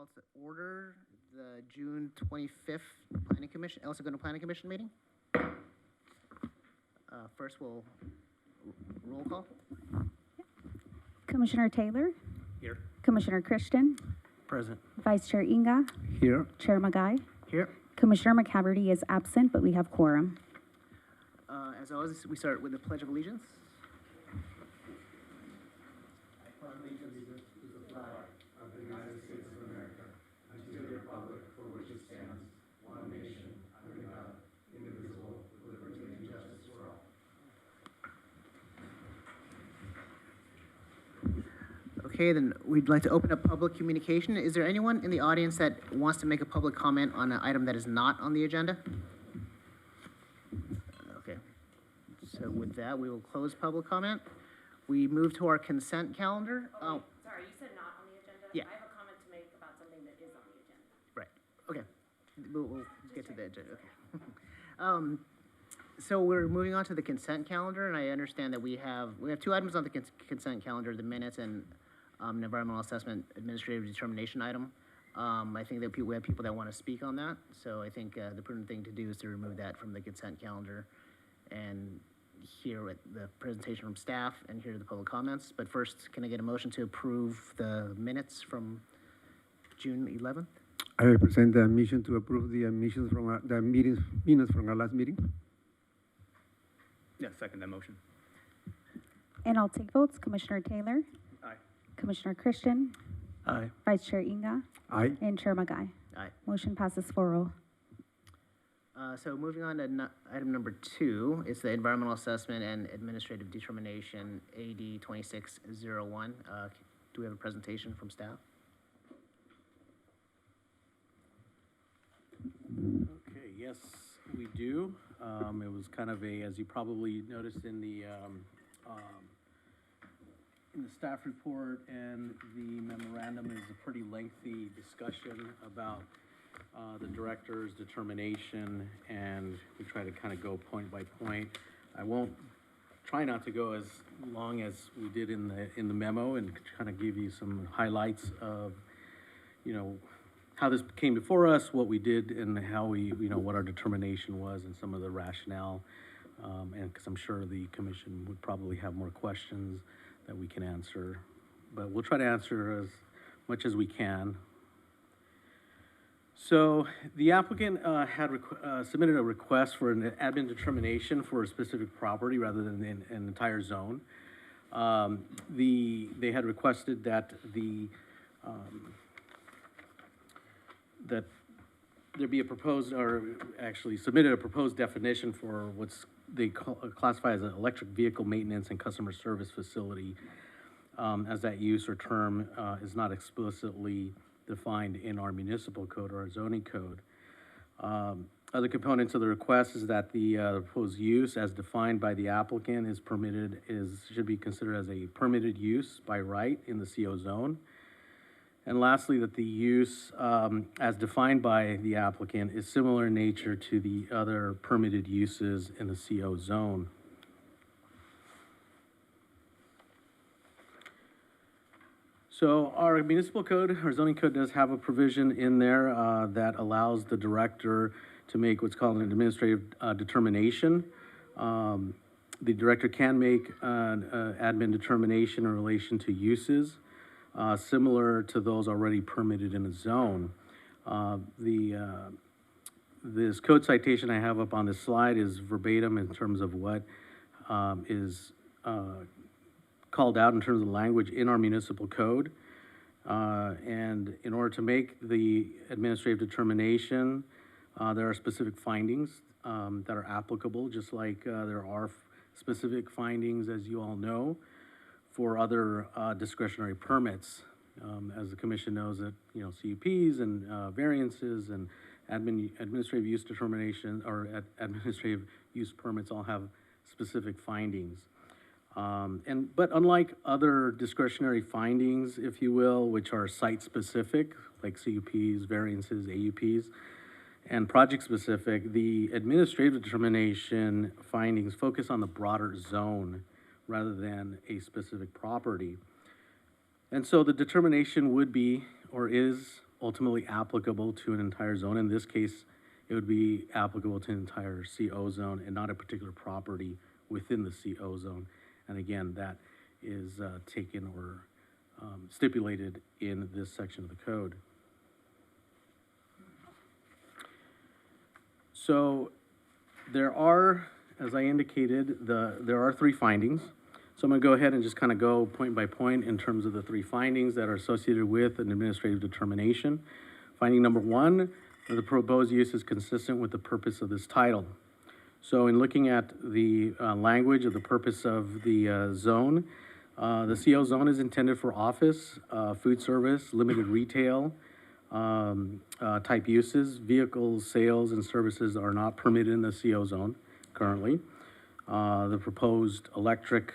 Call to order the June 25th Planning Commission, El Segundo Planning Commission meeting. First, we'll roll call. Commissioner Taylor, Here. Commissioner Christian, Present. Vice Chair Inga, Here. Chair Magai. Here. Commissioner McCaverty is absent, but we have quorum. As always, we start with the Pledge of Allegiance. Okay, then we'd like to open up public communication. Is there anyone in the audience that wants to make a public comment on an item that is not on the agenda? Okay, so with that, we will close public comment. We move to our consent calendar. Oh, Sorry, you said not on the agenda? Yeah. I have a comment to make about something that is on the agenda. right, okay. We'll get to the agenda, okay. So we're moving on to the consent calendar, and I understand that we have two items on the consent calendar, the minutes and an environmental assessment administrative determination item. I think that we have people that want to speak on that, so I think the prudent thing to do is to remove that from the consent calendar and hear what the presentation from staff and hear the public comments. But first, can I get a motion to approve the minutes from June 11th? I represent the mission to approve the admissions from the minutes from our last meeting. Yeah, second that motion. And I'll take votes. Commissioner Taylor, Aye. Commissioner Christian, Aye. Vice Chair Inga, Aye. and Chair Magai. Aye. Motion passes 4-0. So moving on to item number 2, it's the environmental assessment and administrative determination, AD 2601. Do we have a presentation from staff? Okay, yes, we do. It was kind of a, as you probably noticed in the staff report and the memorandum, is a pretty lengthy discussion about the director's determination, and we try to kind of go point by point. I won't try not to go as long as we did in the memo, and kind of give you some highlights of, you know, how this came before us, what we did, and how we, you know, what our determination was, and some of the rationale. And because I'm sure the commission would probably have more questions that we can answer, but we'll try to answer as much as we can. So the applicant had submitted a request for an admin determination for a specific property rather than an entire zone. They had requested that that there be a proposed, or actually submitted a proposed definition for what's they classify as an electric vehicle maintenance and customer service facility, as that use or term is not explicitly defined in our municipal code or our zoning code. Other components of the request is that the proposed use as defined by the applicant is permitted, should be considered as a permitted use by right in the CO zone. And lastly, that the use as defined by the applicant is similar in nature to the other permitted uses in the CO zone. So our municipal code, our zoning code, does have a provision in there that allows the director to make what's called an administrative determination. The director can make an admin determination in relation to uses similar to those already permitted in a zone. This code citation I have up on this slide is verbatim in terms of what is called out in terms of language in our municipal code. And in order to make the administrative determination, there are specific findings that are applicable, just like there are specific findings, as you all know, for other discretionary permits. As the commission knows that, you know, CUPs and variances and administrative use determination or administrative use permits all have specific findings. But unlike other discretionary findings, if you will, which are site-specific, like CUPs, variances, AUPs, and project-specific, the administrative determination findings focus on the broader zone rather than a specific property. And so the determination would be, or is, ultimately applicable to an entire zone. In this case, it would be applicable to an entire CO zone and not a particular property within the CO zone. And again, that is taken or stipulated in this section of the code. So there are, as I indicated, there are 3 findings. So I'm going to go ahead and just kind of go point by point in terms of the 3 findings that are associated with an administrative determination. Finding number 1, the proposed use is consistent with the purpose of this title. So in looking at the language of the purpose of the zone, the CO zone is intended for office, food service, limited retail type uses. Vehicle sales and services are not permitted in the CO zone currently. The proposed electric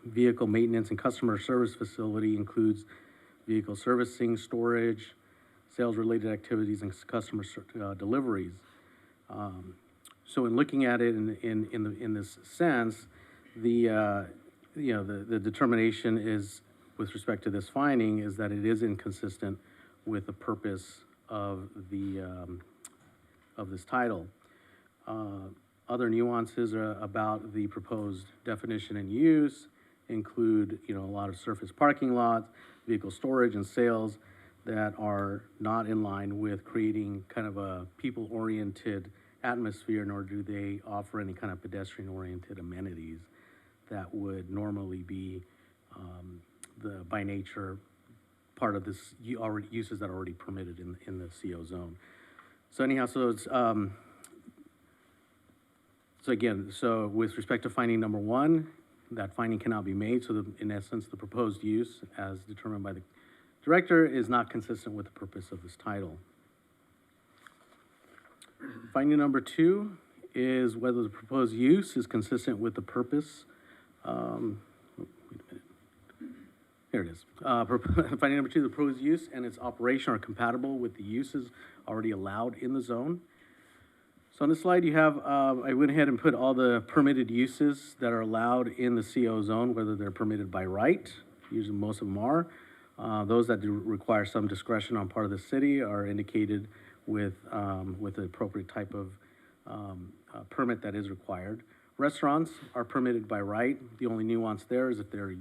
vehicle maintenance and customer service facility includes vehicle servicing, storage, sales-related activities, and customer deliveries. So in looking at it in this sense, the determination is, with respect to this finding, is that it is inconsistent with the purpose of the of this title. Other nuances about the proposed definition and use include, a lot of surface parking lots, vehicle storage and sales that are not in line with creating kind of a people-oriented atmosphere, nor do they offer any kind of pedestrian-oriented amenities that would normally be by nature part of this uses that are already permitted in the CO zone. So anyhow, so it's so with respect to finding number 1, that finding cannot be made. So in essence, the proposed use as determined by the director is not consistent with the purpose of this title. Finding number 2 is whether the proposed use is consistent with the purpose. Wait a minute. Here it is. Finding number 2, the proposed use and its operation are compatible with the uses already allowed in the zone. So on this slide, you have, I went ahead and put all the permitted uses that are allowed in the CO zone, whether they're permitted by right, usually most of them are. Those that do require some discretion on part of the city are indicated with the appropriate type of permit that is required. Restaurants are permitted by right. The only nuance there is if they're,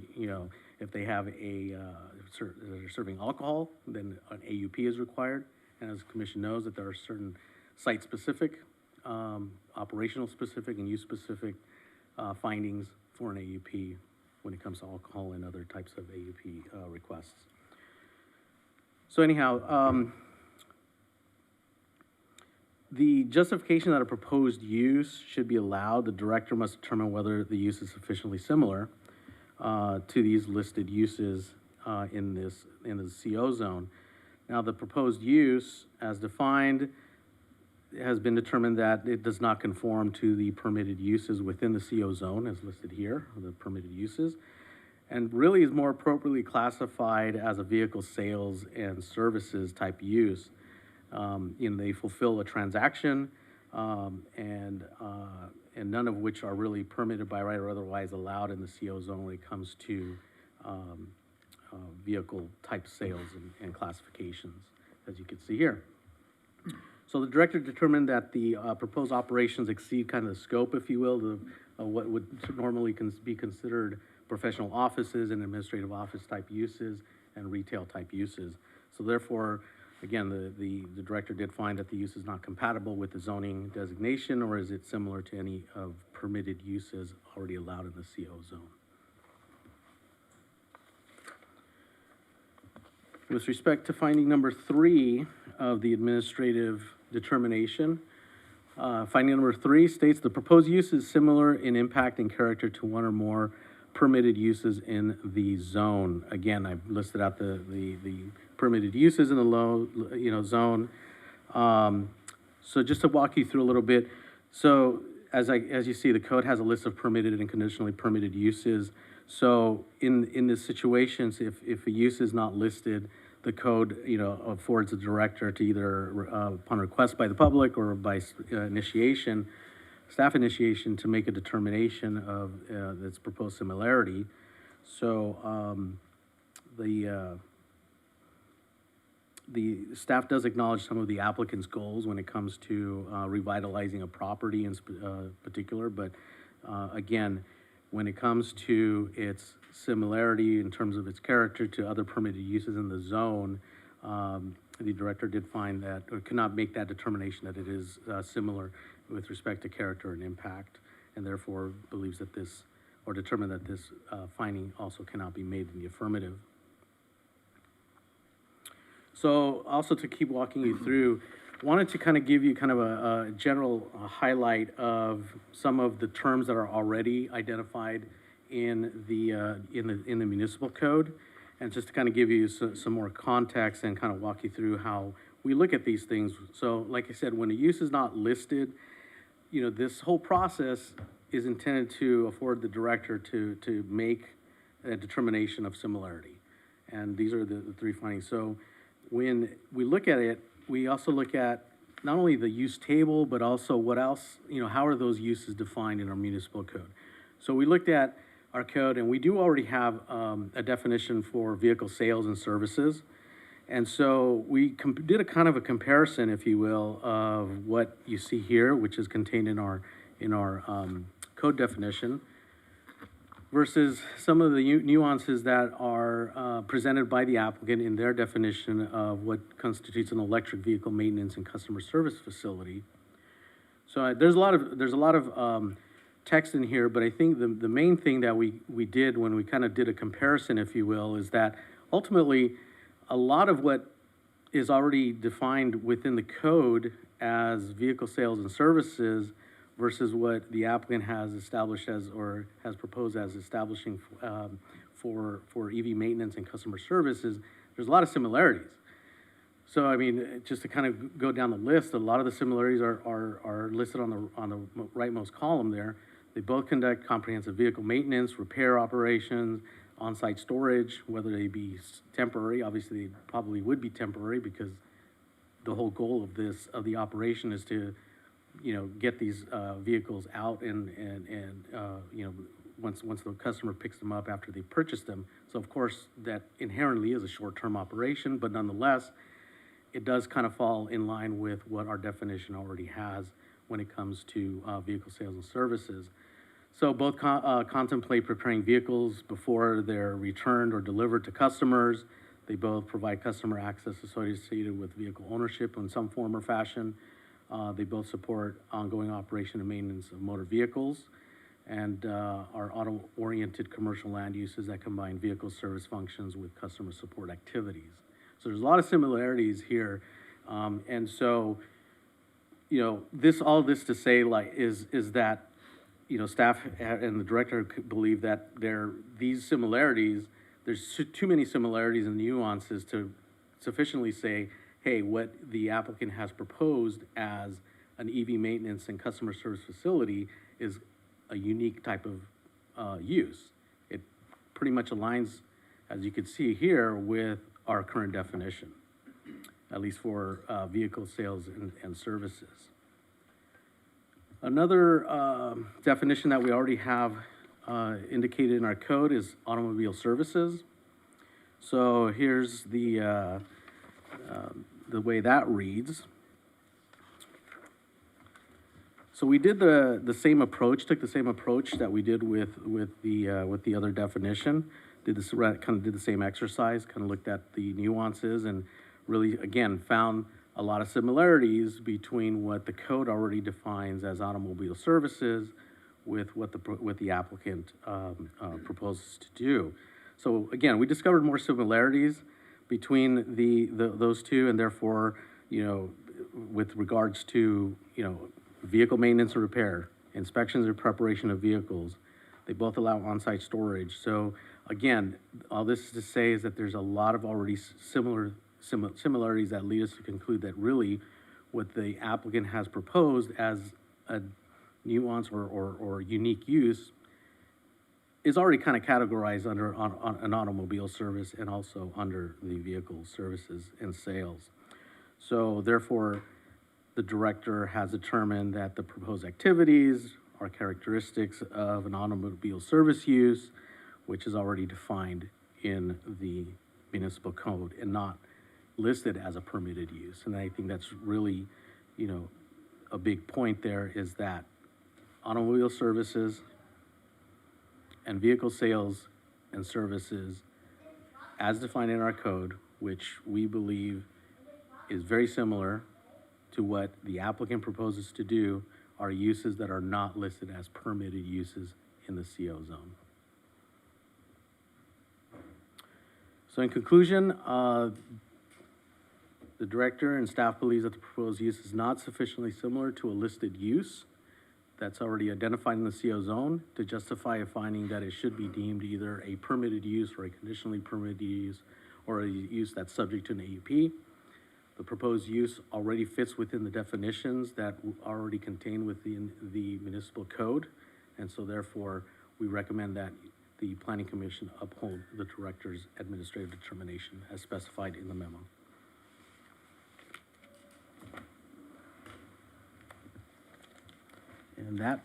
if they have they're serving alcohol, then an AUP is required. And as the commission knows, that there are certain site-specific, operational specific, and use-specific findings for an AUP when it comes to alcohol and other types of AUP requests. So anyhow, the justification that a proposed use should be allowed, the director must determine whether the use is sufficiently similar to these listed uses in the CO zone. Now, the proposed use, as defined, has been determined that it does not conform to the permitted uses within the CO zone, as listed here, the permitted uses, and really is more appropriately classified as a vehicle sales and services type use. They fulfill a transaction, and none of which are really permitted by right or otherwise allowed in the CO zone when it comes to vehicle type sales and classifications, as you can see here. So the director determined that the proposed operations exceed kind of the scope, if you will, of what would normally be considered professional offices and administrative office type uses and retail type uses. So therefore, again, the director did find that the use is not compatible with the zoning designation, or is it similar to any of permitted uses already allowed in the CO zone. With respect to finding number 3 of the administrative determination, finding number 3 states the proposed use is similar in impact and character to one or more permitted uses in the zone. Again, I've listed out the permitted uses in the zone. So just to walk you through a little bit, so as you see, the code has a list of permitted and conditionally permitted uses. So in this situation, if a use is not listed, the code, affords the director to either upon request by the public or by staff initiation, to make a determination of its proposed similarity. So the staff does acknowledge some of the applicant's goals when it comes to revitalizing a property in particular, but again, when it comes to its similarity in terms of its character to other permitted uses in the zone, the director did find that, or could not make that determination that it is similar with respect to character and impact, and therefore believes that this, or determined that this finding also cannot be made in the affirmative. So also to keep walking you through, wanted to kind of give you kind of a general highlight of some of the terms that are already identified in the municipal code, and just to kind of give you some more context and kind of walk you through how we look at these things. So like I said, when a use is not listed, you know, this whole process is intended to afford the director to make a determination of similarity. And these are the three findings. So when we look at it, we also look at not only the use table, but also what else, you know, how are those uses defined in our municipal code? So we looked at our code, and we do already have a definition for vehicle sales and services. And so we did a kind of a comparison, if you will, of what you see here, which is contained in our code definition, versus some of the nuances that are presented by the applicant in their definition of what constitutes an electric vehicle maintenance and customer service facility. So there's a lot of text in here, but I think the main thing that we did when we kind of did a comparison, if you will, is that ultimately a lot of what is already defined within the code as vehicle sales and services versus what the applicant has established as, or has proposed as establishing for EV maintenance and customer services, there's a lot of similarities. So, I mean, just to kind of go down the list, a lot of the similarities are listed on the rightmost column there. They both conduct comprehensive vehicle maintenance, repair operations, on-site storage, whether they be temporary. Obviously, they probably would be temporary because the whole goal of the operation is to, you know, get these vehicles out and you know, once the customer picks them up after they purchase them. So of course that inherently is a short-term operation, but nonetheless, it does kind of fall in line with what our definition already has when it comes to vehicle sales and services. So both contemplate preparing vehicles before they're returned or delivered to customers. They both provide customer access associated with vehicle ownership in some form or fashion. They both support ongoing operation and maintenance of motor vehicles, and are auto-oriented commercial land uses that combine vehicle service functions with customer support activities. So there's a lot of similarities here, and so, you know, all this to say, like, is that, you know, staff and the director believe that these similarities, there's too many similarities and nuances to sufficiently say, hey, what the applicant has proposed as an EV maintenance and customer service facility is a unique type of use. It pretty much aligns, as you can see here, with our current definition, at least for vehicle sales and services. Another definition that we already have indicated in our code is automobile services. So here's the way that reads. So we did the same approach, took the same approach that we did with the other definition. Did the same exercise, kind of looked at the nuances, and really again found a lot of similarities between what the code already defines as automobile services with what the applicant proposes to do. So again, we discovered more similarities between those two, and therefore, you know, with regards to, you know, vehicle maintenance and repair, inspections and preparation of vehicles, they both allow on-site storage. So again, all this is to say is that there's a lot of already similarities that lead us to conclude that really what the applicant has proposed as a nuance or unique use is already kind of categorized under an automobile service and also under the vehicle services and sales. So therefore, the director has determined that the proposed activities are characteristics of an automobile service use, which is already defined in the municipal code and not listed as a permitted use. And I think that's really, you know, a big point there is that automobile services and vehicle sales and services as defined in our code, which we believe is very similar to what the applicant proposes to do, are uses that are not listed as permitted uses in the CO zone. So in conclusion, the director and staff believes that the proposed use is not sufficiently similar to a listed use that's already identified in the CO zone to justify a finding that it should be deemed either a permitted use or a conditionally permitted use or a use that's subject to an AUP. The proposed use already fits within the definitions that are already contained within the municipal code. And so therefore, we recommend that the planning commission uphold the director's administrative determination as specified in the memo. And that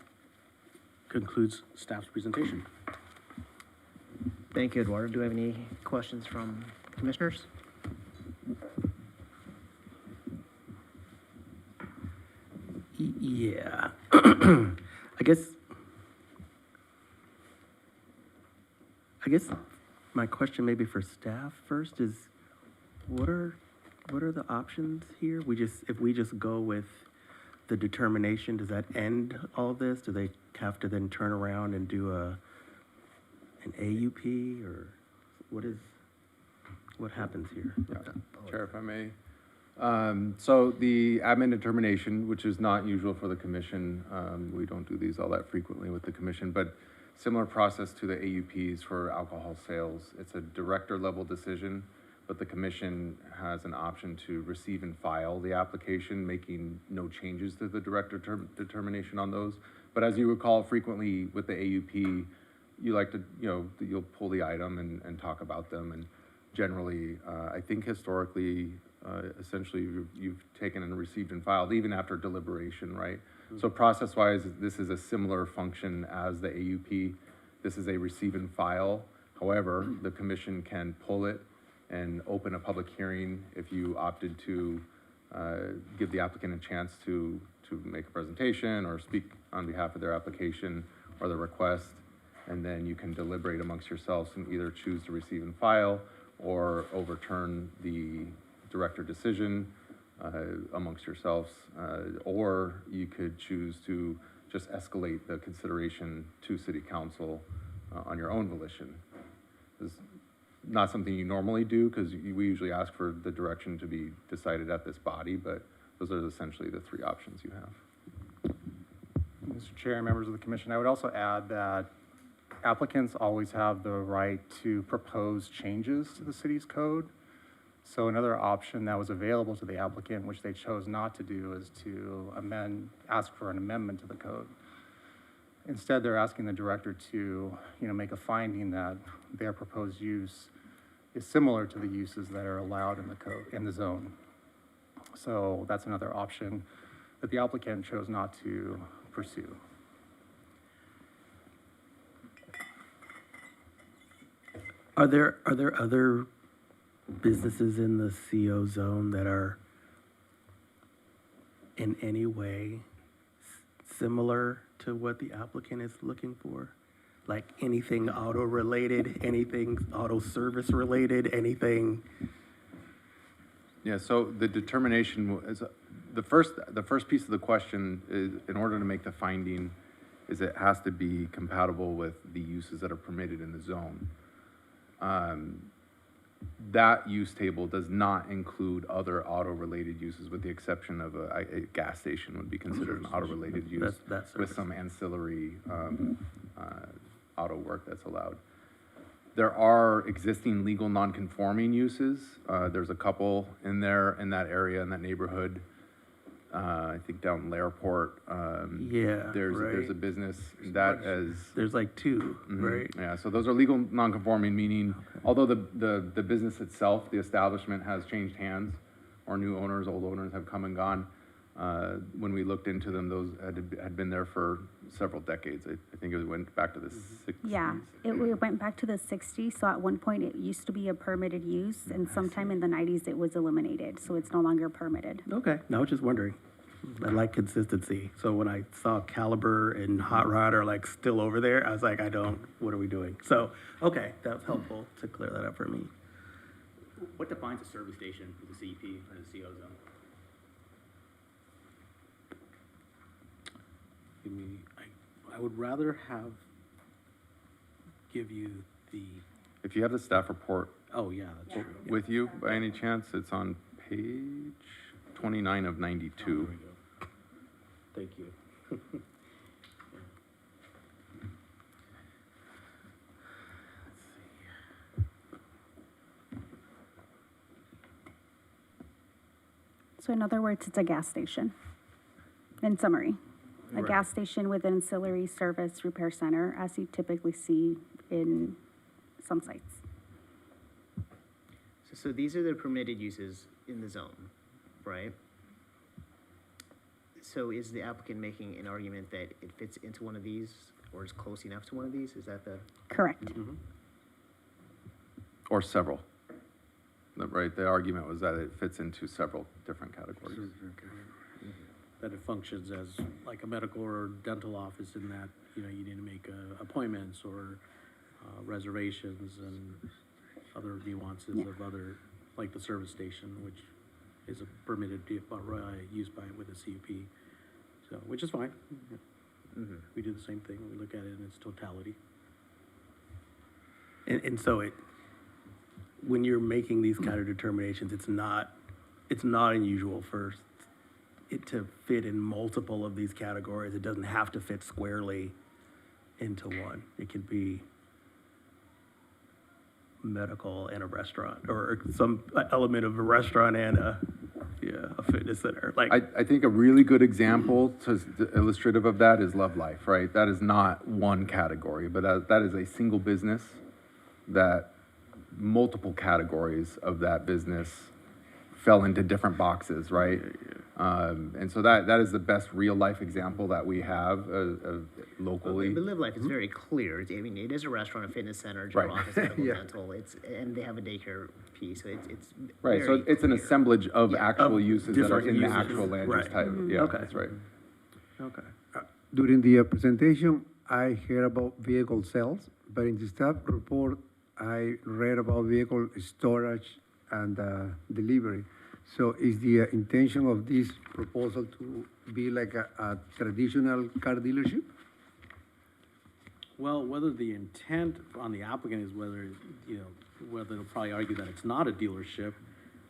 concludes staff's presentation. Thank you, Eduardo. Do we have any questions from commissioners? Yeah. I guess my question maybe for staff first is, what are the options here? If we just go with the determination, does that end all of this? Do they have to then turn around and do an AUP, or what happens here? Chair, if I may. So the admin determination, which is not usual for the commission, we don't do these all that frequently with the commission, but similar process to the AUPs for alcohol sales. It's a director level decision, but the commission has an option to receive and file the application, making no changes to the director determination on those. But as you recall, frequently with the AUP, you like to, you'll pull the item and talk about them. And generally, I think historically, essentially you've taken and received and filed even after deliberation, right? Mm-hmm. So process-wise, this is a similar function as the AUP. This is a receive and file. However, the commission can pull it and open a public hearing if you opted to give the applicant a chance to make a presentation or speak on behalf of their application or their request. And then you can deliberate amongst yourselves and either choose to receive and file or overturn the director decision amongst yourselves, or you could choose to just escalate the consideration to city council on your own volition. This is not something you normally do because we usually ask for the direction to be decided at this body, but those are essentially the three options you have. Mr. Chair, members of the commission, I would also add that applicants always have the right to propose changes to the city's code. So another option that was available to the applicant, which they chose not to do, is to ask for an amendment to the code. Instead, they're asking the director to, make a finding that their proposed use is similar to the uses that are allowed in the code, in the zone. So that's another option that the applicant chose not to pursue. Are there other businesses in the CO zone that are in any way similar to what the applicant is looking for? Like anything auto related, anything auto service related, anything? Yeah, so the determination is the first piece of the question is, in order to make the finding, is it has to be compatible with the uses that are permitted in the zone. That use table does not include other auto-related uses, with the exception of a gas station would be considered an auto-related use with some ancillary auto work that's allowed. There are existing legal non-conforming uses. There's a couple in there, in that area, in that neighborhood. I think down in Lairport. There's a business that is. There's like two, right? Yeah, so those are legal non-conforming, meaning although the business itself, the establishment has changed hands, or new owners, old owners have come and gone, When we looked into them, those had been there for several decades. I think it went back to the sixties. Yeah, it went back to the sixties, so at one point it used to be a permitted use, and sometime in the nineties it was eliminated, so it's no longer permitted. Okay, I was just wondering. I like consistency. So when I saw Caliber and Hot Rod are like still over there, I was like, what are we doing? So, okay, that was helpful to clear that up for me. What defines a service station for the CEP or the CO zone? I would rather give you the, If you have the staff report oh, yeah, that's true. Yeah. with you, by any chance, it's on page 29 of Oh, there 92. we go. Thank you. So in other words, it's a gas station, in summary. A Right. gas station with an ancillary service repair center, as you typically see in some sites. So these are the permitted uses in the zone, right? So is the applicant making an argument that it fits into one of these or is close enough to one of these? Is that the? Correct. Or several. Right, the argument was that it fits into several different categories. That it functions as like a medical or dental office in that, you know, you need to make appointments or reservations and other nuances Yeah. of other, like the service station, which is a permitted use by, with a CUP. So, which is fine. We do the same thing. We look at it in its totality. And so when you're making these kind of determinations, it's not unusual for it to fit in multiple of these categories. It doesn't have to fit squarely into one. It could be medical and a restaurant, or some element of a restaurant and a fitness center. Like, I think a really good example illustrative of that is Love Life, right? That is not one category, but that is a single business that multiple categories of that business fell into different boxes, right? And so that is the best real life example that we have locally. But Live Life is very clear. I mean, it is a restaurant, a fitness center, general Right. office, medical, dental. And they have a daycare piece, so it's Right, so very it's an clear. assemblage of Yeah. actual Of uses that are different in the uses. actual land use Right. type. Yeah, Okay. that's right. okay. During the presentation, I heard about vehicle sales, but in the staff report, I read about vehicle storage and delivery. So is the intention of this proposal to be like a traditional car dealership? Well, whether the intent on the applicant is whether, you know, whether they'll probably argue that it's not a dealership.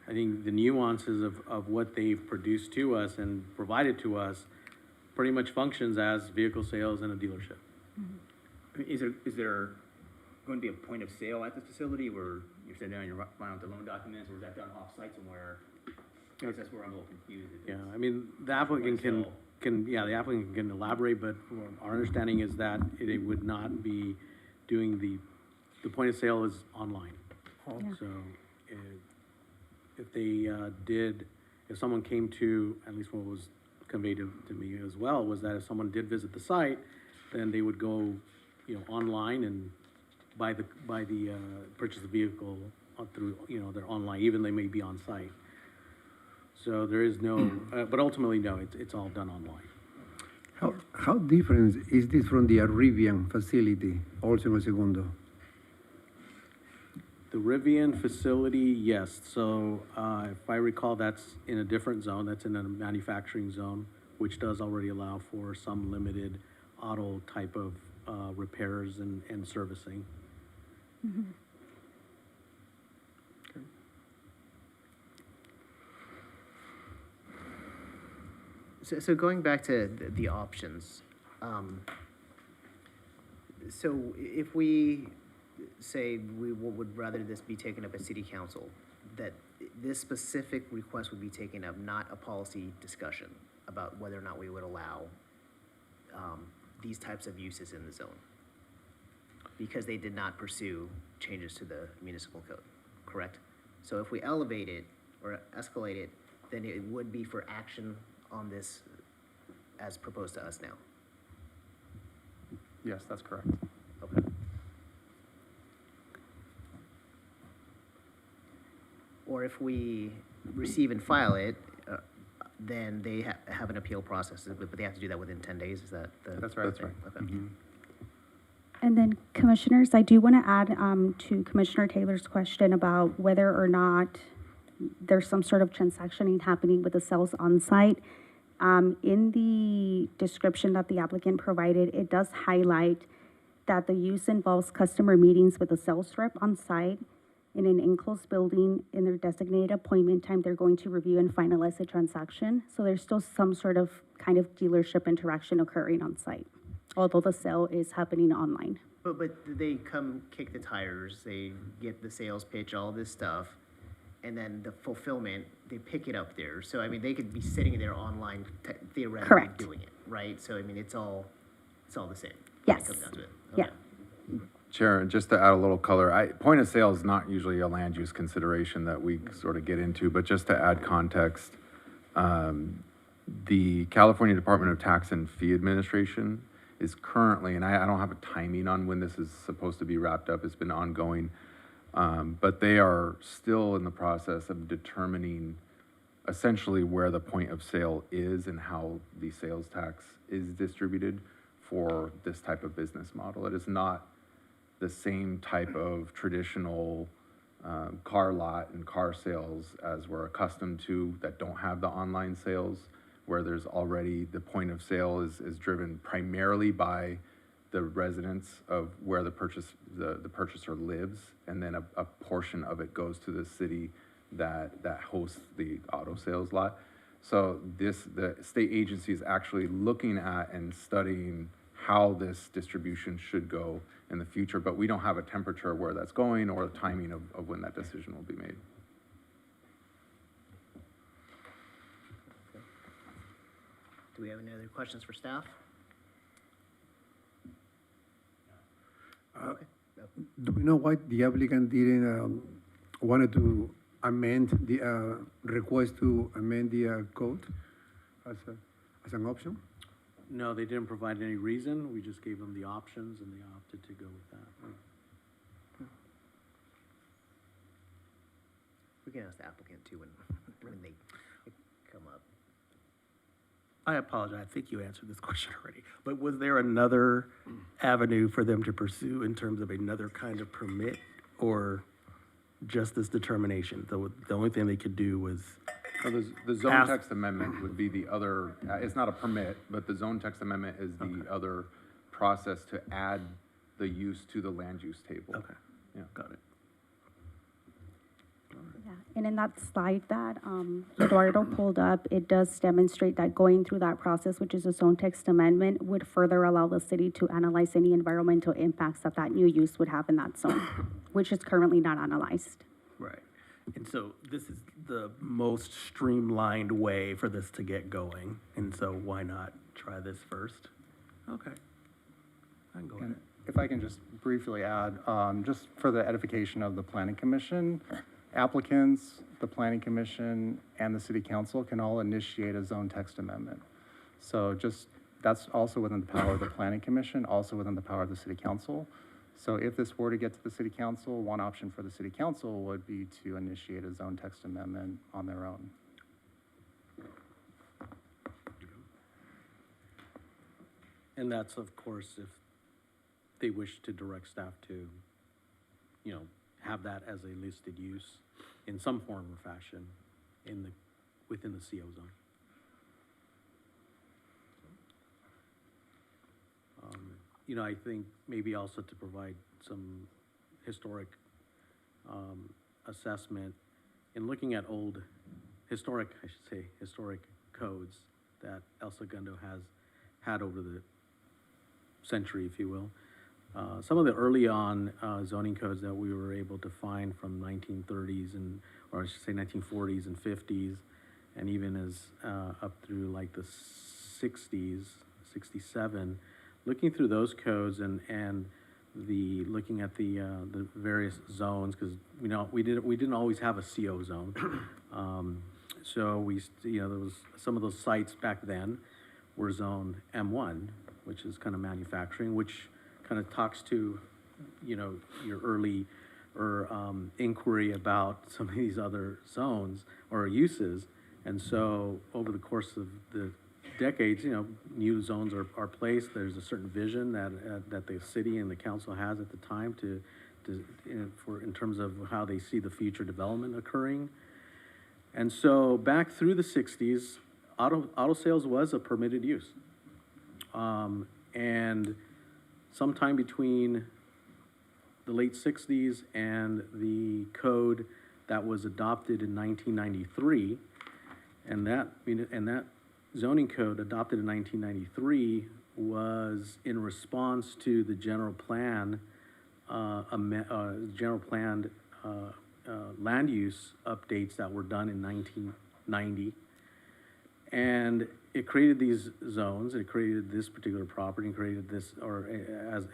I think the nuances of what they've produced to us and provided to us pretty much functions as vehicle sales in a dealership. I mean, is there going to be a point of sale at this facility where you're sitting down and you're writing out the loan documents, or is that done off-site somewhere? I guess that's where I'm a little confused. If Yeah, it's- I mean, the applicant Point of the applicant can elaborate, but our understanding is that it would not be doing the point of sale is online. Yeah. So if they if someone came to, at least what was conveyed to me as well, was that if someone did visit the site, then they would go, you know, online and purchase the vehicle through, you know, their online, even they may be on site. So there is no, but ultimately, no, it's all done online. How different is this from the Rivian facility, also in El Segundo? The Rivian facility, yes. So if I recall, that's in a different zone. That's in a manufacturing zone, which does already allow for some limited auto type of repairs and servicing. So going back to the options, so if we say we would rather this be taken up at city council, that this specific request would be taken up, not a policy discussion about whether or not we would allow these types of uses in the zone, because they did not pursue changes to the municipal code, correct? So if we elevate it or escalate it, then it would be for action on this as proposed to us now. Yes, that's correct. Okay. Or if we receive and file it, then they have an appeal process, but they have to do that within 10 days, is that the? That's right. That's right. Okay. And then Commissioners, I do want to add to Commissioner Taylor's question about whether or not there's some sort of transactioning happening with the sales on site. In the description that the applicant provided, it does highlight that the use involves customer meetings with a sales rep on site in an enclosed building in their designated appointment time. They're going to review and finalize the transaction. So there's still some sort of kind of dealership interaction occurring on site, although the sale is happening online. But they come kick the tires, they get the sales pitch, all this stuff, and then the fulfillment, they pick it up there. So, I mean, they could be sitting there online theoretically Correct. doing it, right? So, I mean, it's all the same. Yes. When it comes down to it. Yeah. Okay. Chair, and just to add a little color, point of sale is not usually a land use consideration that we sort of get into, but just to add context, the California Department of Tax and Fee Administration is currently, and I don't have a timing on when this is supposed to be wrapped up, it's been ongoing, but they are still in the process of determining essentially where the point of sale is and how the sales tax is distributed for this type of business model. It is not the same type of traditional car lot and car sales as we're accustomed to that don't have the online sales, where there's already the point of sale is driven primarily by the residents of where the purchaser lives, and then a portion of it goes to the city that hosts the auto sales lot. So the state agency is actually looking at and studying how this distribution should go in the future, but we don't have a temperature where that's going or the timing of when that decision will be made. Do we have any other questions for staff? Okay. No. Do we know why the applicant didn't, wanted to amend the, request to amend the code as an option? No, they didn't provide any reason. We just gave them the options and they opted to go with that. We can ask the applicant too when they come up. I apologize, I think you answered this question already, but was there another avenue for them to pursue in terms of another kind of permit, or just this determination? The only thing they could do was, So the zone Ask- text amendment would be the other, it's not a permit, but the zone text amendment is the other process to add the use to the land use table. okay, Yeah. got it. Yeah, and in that slide that Eduardo pulled up, it does demonstrate that going through that process, which is a zone text amendment, would further allow the city to analyze any environmental impacts that that new use would have in that zone, which is currently not analyzed. Right. And so this is the most streamlined way for this to get going, and so why not try this first? Okay. I can go with And it. if I can just briefly add, just for the edification of the planning commission, applicants, the planning commission, and the city council can all initiate a zone text amendment. So just, that's also within the power of the planning commission, also within the power of the city council. So if this were to get to the city council, one option for the city council would be to initiate a zone text amendment on their own. And that's, of course, if they wish to direct staff to, have that as a listed use in some form or fashion within the CO zone. I think maybe also to provide some historic, assessment in looking at historic codes that El Segundo has had over the century, if you will. Some of the early on zoning codes that we were able to find from 1930s or I should say 1940s and 50s, and even as up through like the 60s, 67, looking through those codes and looking at the various zones, because we didn't always have a CO zone. So there was, some of those sites back then were zoned M1, which is kind of manufacturing, which kind of talks to, your early, inquiry about some of these other zones or uses. And so over the course of the decades, new zones are placed. There's a certain vision that the city and the council has at the time in terms of how they see the future development occurring. And so back through the 60s, auto sales was a permitted use. And sometime between the late 60s and the code that was adopted in 1993, and that zoning code adopted in 1993 was in response to the general plan, land use updates that were done in 1990. And it created these zones, it created this particular property, and created this, or as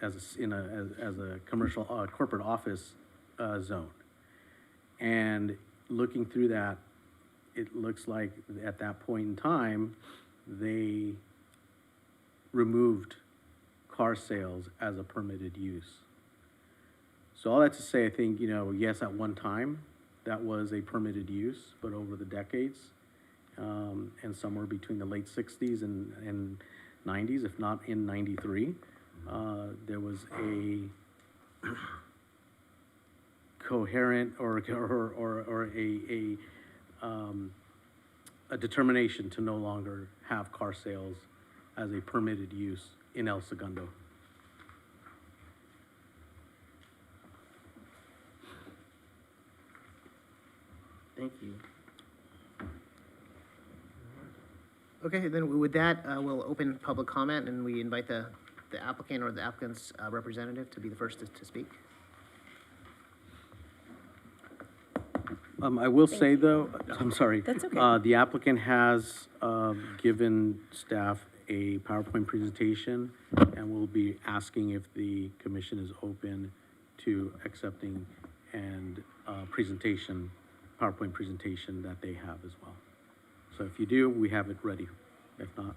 a commercial, corporate office, zone. And looking through that, it looks like at that point in time, they removed car sales as a permitted use. So all that to say, I think, yes, at one time, that was a permitted use, but over the decades, and somewhere between the late 60s and 90s, if not in 93, there was a coherent or a determination to no longer have car sales as a permitted use in El Segundo. Thank you. Okay, then with that, we'll open public comment, and we invite the applicant or the applicant's representative to be the first to speak. I will say, though, I'm sorry. That's okay. The applicant has given staff a PowerPoint presentation, and we'll be asking if the commission is open to accepting and PowerPoint presentation that they have as well. So if you do, we have it ready. If not,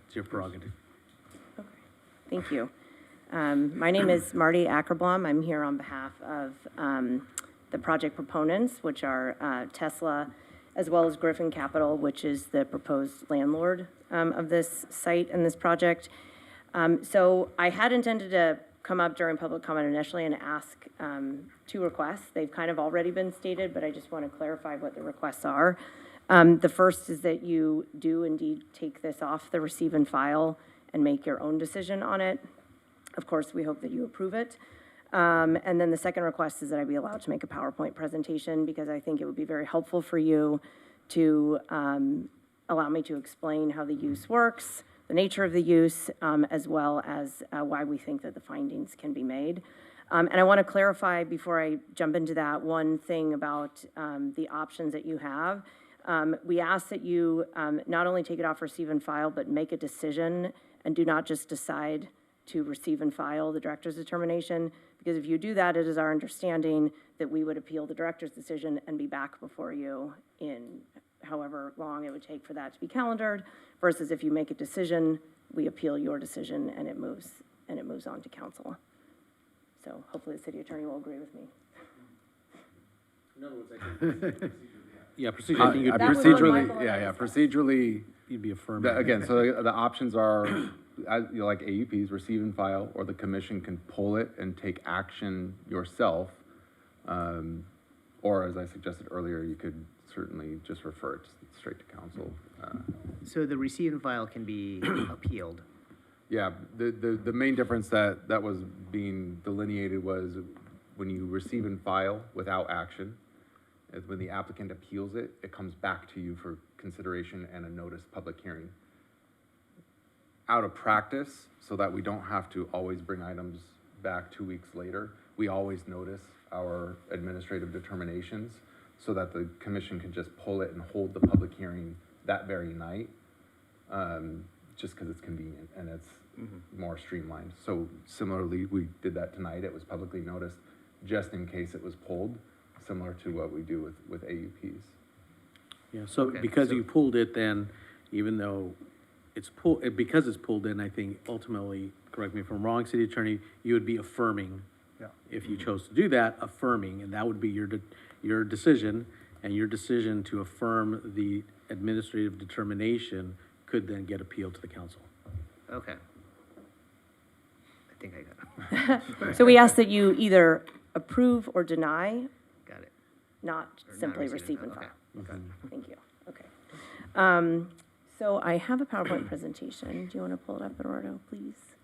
it's your prerogative. Okay. Thank you. My name is Marty Ackerblom. I'm here on behalf of the project proponents, which are Tesla, as well as Griffin Capital, which is the proposed landlord of this site and this project. So I had intended to come up during public comment initially and ask two requests. They've kind of already been stated, but I just want to clarify what the requests are. The first is that you do indeed take this off the receive and file and make your own decision on it. Of course, we hope that you approve it. And then the second request is that I be allowed to make a PowerPoint presentation, because I think it would be very helpful for you to allow me to explain how the use works, the nature of the use, as well as why we think that the findings can be made. And I want to clarify before I jump into that one thing about the options that you have. We ask that you not only take it off receive and file, but make a decision and do not just decide to receive and file the director's determination, because if you do that, it is our understanding that we would appeal the director's decision and be back before you in however long it would take for that to be calendared, versus if you make a decision, we appeal your decision and it moves on to council. So hopefully the city attorney will agree with me. In other words, I think. Yeah, procedurally, That was on my board. Procedurally, you'd be affirming. again, so the options are, like AUPs, receive and file, or the commission can pull it and take action yourself. Or as I suggested earlier, you could certainly just refer it straight to council. So the receive and file can be appealed. Yeah, the main difference that was being delineated was when you receive and file without action, is when the applicant appeals it, it comes back to you for consideration and a notice public hearing. Out of practice, so that we don't have to always bring items back 2 weeks later, we always notice our administrative determinations so that the commission can just pull it and hold the public hearing that very night, just because it's convenient and it's more streamlined. So similarly, we did that tonight. It was publicly noticed just in case it was pulled, similar to what we do with AUPs. Yeah, so Okay, because so- you pulled it then, even though because it's pulled in, I think ultimately, correct me if I'm wrong, city attorney, you would be affirming. Yeah. If you chose to do that, affirming, and that would be your decision, and your decision to affirm the administrative determination could then get appealed to the council. Okay. I think I got it. So we ask that you either approve or deny, Got it. not Or not simply receive receive and info. file. Okay. Thank you, okay. So I have a PowerPoint presentation. Do you want to pull it up, Eduardo, please?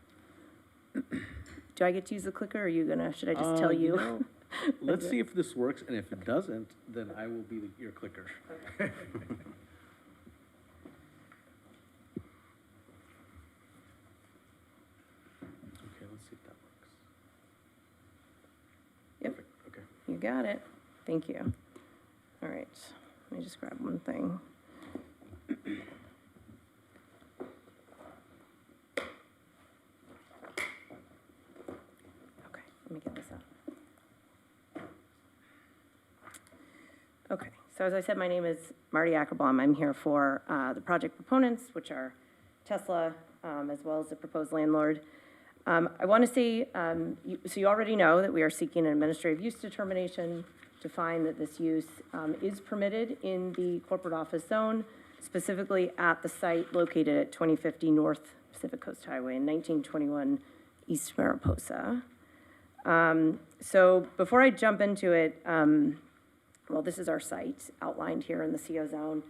Do I get to use the clicker, or are you gonna, should I just tell you? know, Let's see if this works, and if it doesn't, then I will be your clicker. Okay, let's see if that works. Yep. Perfect, okay. You got it. Thank you. All right, let me just grab one thing. Okay, let me get this up. Okay, so as I said, my name is Marty Ackerblom. I'm here for the project proponents, which are Tesla, as well as the proposed landlord. I want to say, so you already know that we are seeking an administrative use determination to find that this use is permitted in the corporate office zone, specifically at the site located at 2050 North Pacific Coast Highway and 1921 East Mariposa. So before I jump into it, well, this is our site outlined here in the CO zone.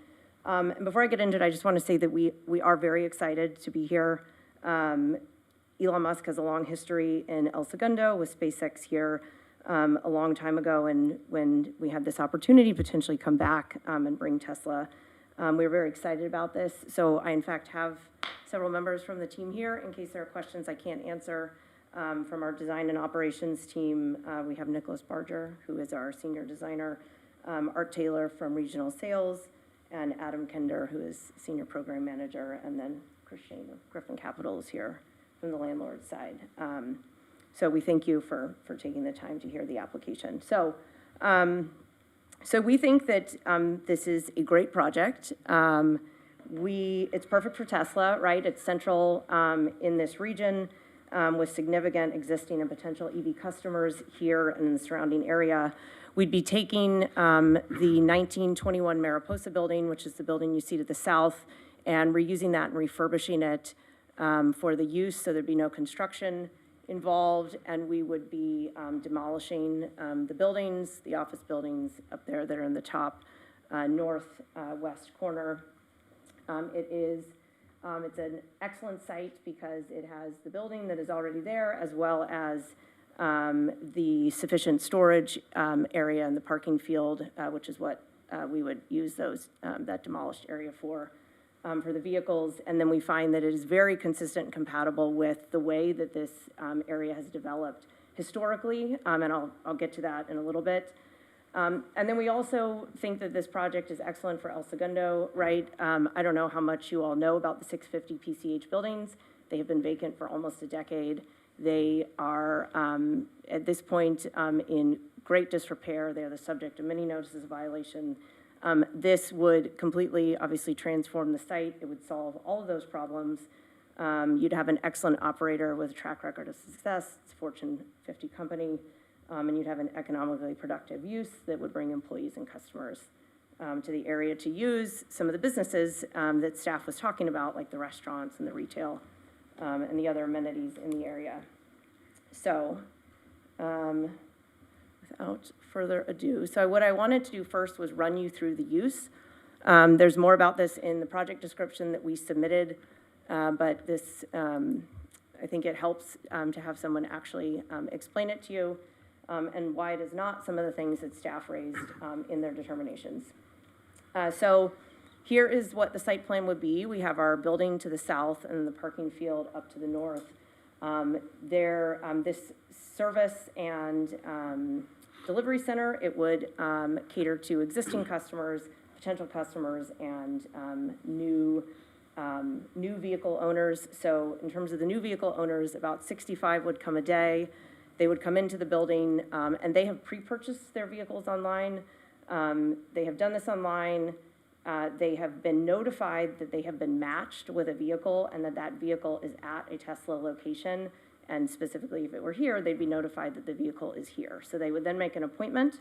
And before I get into it, I just want to say that we are very excited to be here. Elon Musk has a long history in El Segundo with SpaceX here a long time ago, and when we had this opportunity to potentially come back and bring Tesla, we were very excited about this. So I, in fact, have several members from the team here in case there are questions I can't answer. From our design and operations team, we have Nicholas Barger, who is our senior designer, Art Taylor from regional sales, and Adam Kender, who is senior program manager, and then Chris Shane of Griffin Capital is here from the landlord side. So we thank you for taking the time to hear the application. So we think that this is a great project. It's perfect for Tesla, right? It's central in this region with significant existing and potential EV customers here and in the surrounding area. We'd be taking the 1921 Mariposa building, which is the building you see to the south, and reusing that and refurbishing it for the use, so there'd be no construction involved, and we would be demolishing the buildings, the office buildings up there that are in the top northwest corner. It's an excellent site because it has the building that is already there, as well as the sufficient storage area in the parking field, which is what we would use that demolished area for the vehicles. And then we find that it is very consistent and compatible with the way that this area has developed historically, and I'll get to that in a little bit. And then we also think that this project is excellent for El Segundo, right? I don't know how much you all know about the 650 PCH buildings. They have been vacant for almost a decade. They are, at this point, in great disrepair. They are the subject of many notices of violation. This would completely, obviously, transform the site. It would solve all of those problems. You'd have an excellent operator with a track record of success. It's a Fortune 50 company. And you'd have an economically productive use that would bring employees and customers to the area to use some of the businesses that staff was talking about, like the restaurants and the retail and the other amenities in the area. So without further ado, so what I wanted to do first was run you through the use. There's more about this in the project description that we submitted, but this, I think it helps to have someone actually explain it to you. And why it is not some of the things that staff raised in their determinations. So here is what the site plan would be. We have our building to the south and the parking field up to the north. This service and delivery center, it would cater to existing customers, potential customers, and new vehicle owners. So in terms of the new vehicle owners, about 65 would come a day. They would come into the building, and they have pre-purchased their vehicles online. They have done this online. They have been notified that they have been matched with a vehicle and that that vehicle is at a Tesla location. And specifically, if it were here, they'd be notified that the vehicle is here. So they would then make an appointment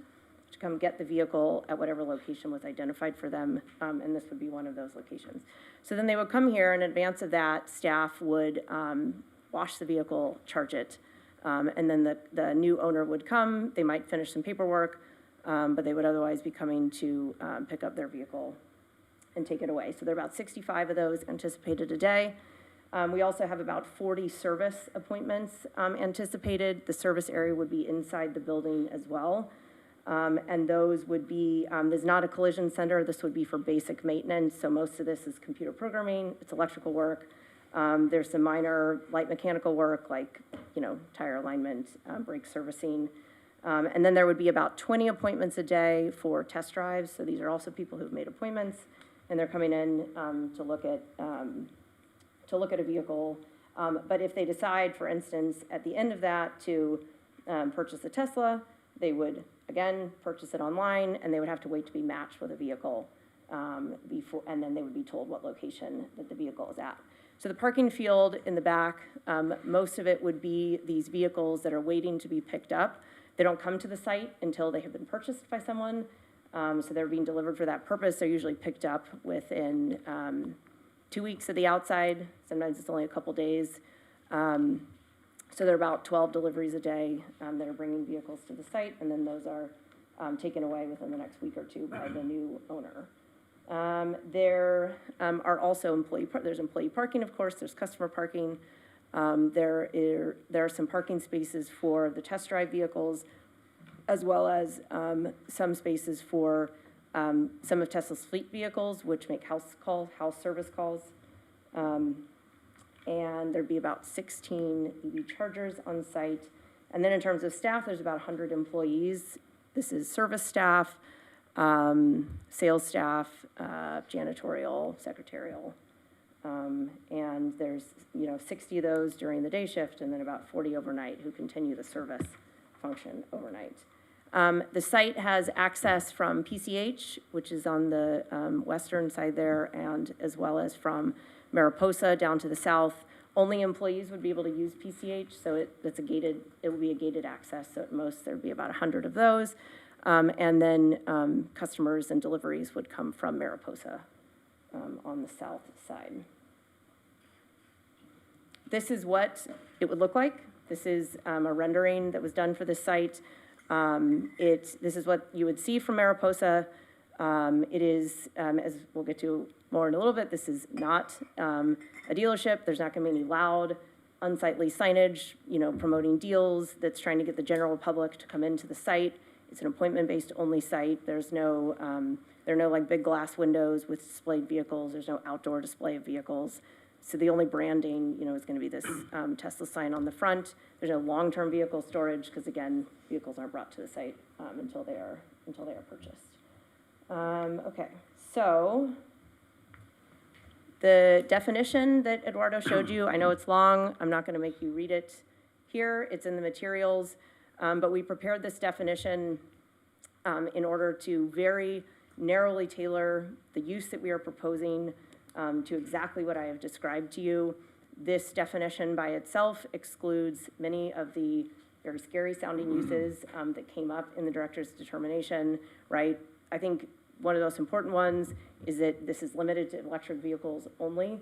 to come get the vehicle at whatever location was identified for them, and this would be one of those locations. So then they would come here. In advance of that, staff would wash the vehicle, charge it, and then the new owner would come. They might finish some paperwork, but they would otherwise be coming to pick up their vehicle and take it away. So there are about 65 of those anticipated a day. We also have about 40 service appointments anticipated. The service area would be inside the building as well. And those would be, there's not a collision center. This would be for basic maintenance. So most of this is computer programming. It's electrical work. There's some minor light mechanical work like, tire alignment, brake servicing. And then there would be about 20 appointments a day for test drives. So these are also people who've made appointments, and they're coming in to look at a vehicle. But if they decide, for instance, at the end of that to purchase a Tesla, they would, again, purchase it online, and they would have to wait to be matched with a vehicle before, and then they would be told what location that the vehicle is at. So the parking field in the back, most of it would be these vehicles that are waiting to be picked up. They don't come to the site until they have been purchased by someone. So they're being delivered for that purpose. They're usually picked up within 2 weeks at the outside. Sometimes it's only a couple days. So there are about 12 deliveries a day that are bringing vehicles to the site, and then those are taken away within the next week or two by the new owner. There are also there's employee parking, of course, there's customer parking. There are some parking spaces for the test drive vehicles, as well as some spaces for some of Tesla's fleet vehicles, which make house service calls. And there'd be about 16 EV chargers on site. And then in terms of staff, there's about 100 employees. This is service staff, sales staff, janitorial, secretarial. And there's, 60 of those during the day shift, and then about 40 overnight who continue the service function overnight. The site has access from PCH, which is on the western side there, and as well as from Mariposa down to the south. Only employees would be able to use PCH, so it will be a gated access. So at most there'd be about 100 of those, and then customers and deliveries would come from Mariposa on the south side. This is what it would look like. This is a rendering that was done for this site. This is what you would see from Mariposa. It is, as we'll get to more in a little bit, this is not a dealership. There's not going to be any loud, unsightly signage, promoting deals that's trying to get the general public to come into the site. It's an appointment-based only site. There's no, there are no like big glass windows with displayed vehicles. There's no outdoor display of vehicles. So the only branding, is going to be this Tesla sign on the front. There's no long-term vehicle storage because, again, vehicles aren't brought to the site until they are purchased. Okay, so the definition that Eduardo showed you, I know it's long. I'm not going to make you read it here. It's in the materials, but we prepared this definition in order to very narrowly tailor the use that we are proposing to exactly what I have described to you. This definition by itself excludes many of the very scary sounding uses that came up in the director's determination, right? I think one of the most important ones is that this is limited to electric vehicles only.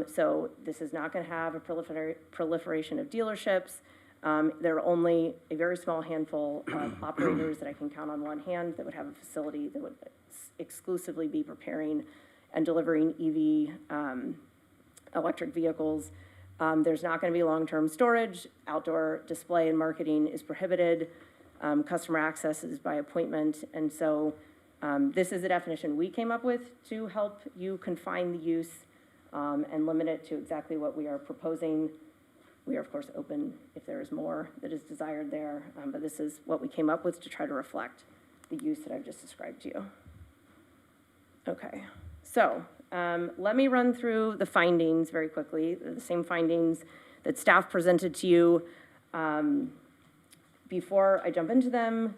So this is not going to have a proliferation of dealerships. There are only a very small handful of operators that I can count on one hand that would have a facility that would exclusively be preparing and delivering EV electric vehicles. There's not going to be long-term storage. Outdoor display and marketing is prohibited. Customer access is by appointment. And so this is the definition we came up with to help you confine the use and limit it to exactly what we are proposing. We are, of course, open if there is more that is desired there, but this is what we came up with to try to reflect the use that I've just described to you. Okay, so let me run through the findings very quickly. They're the same findings that staff presented to you Before I jump into them,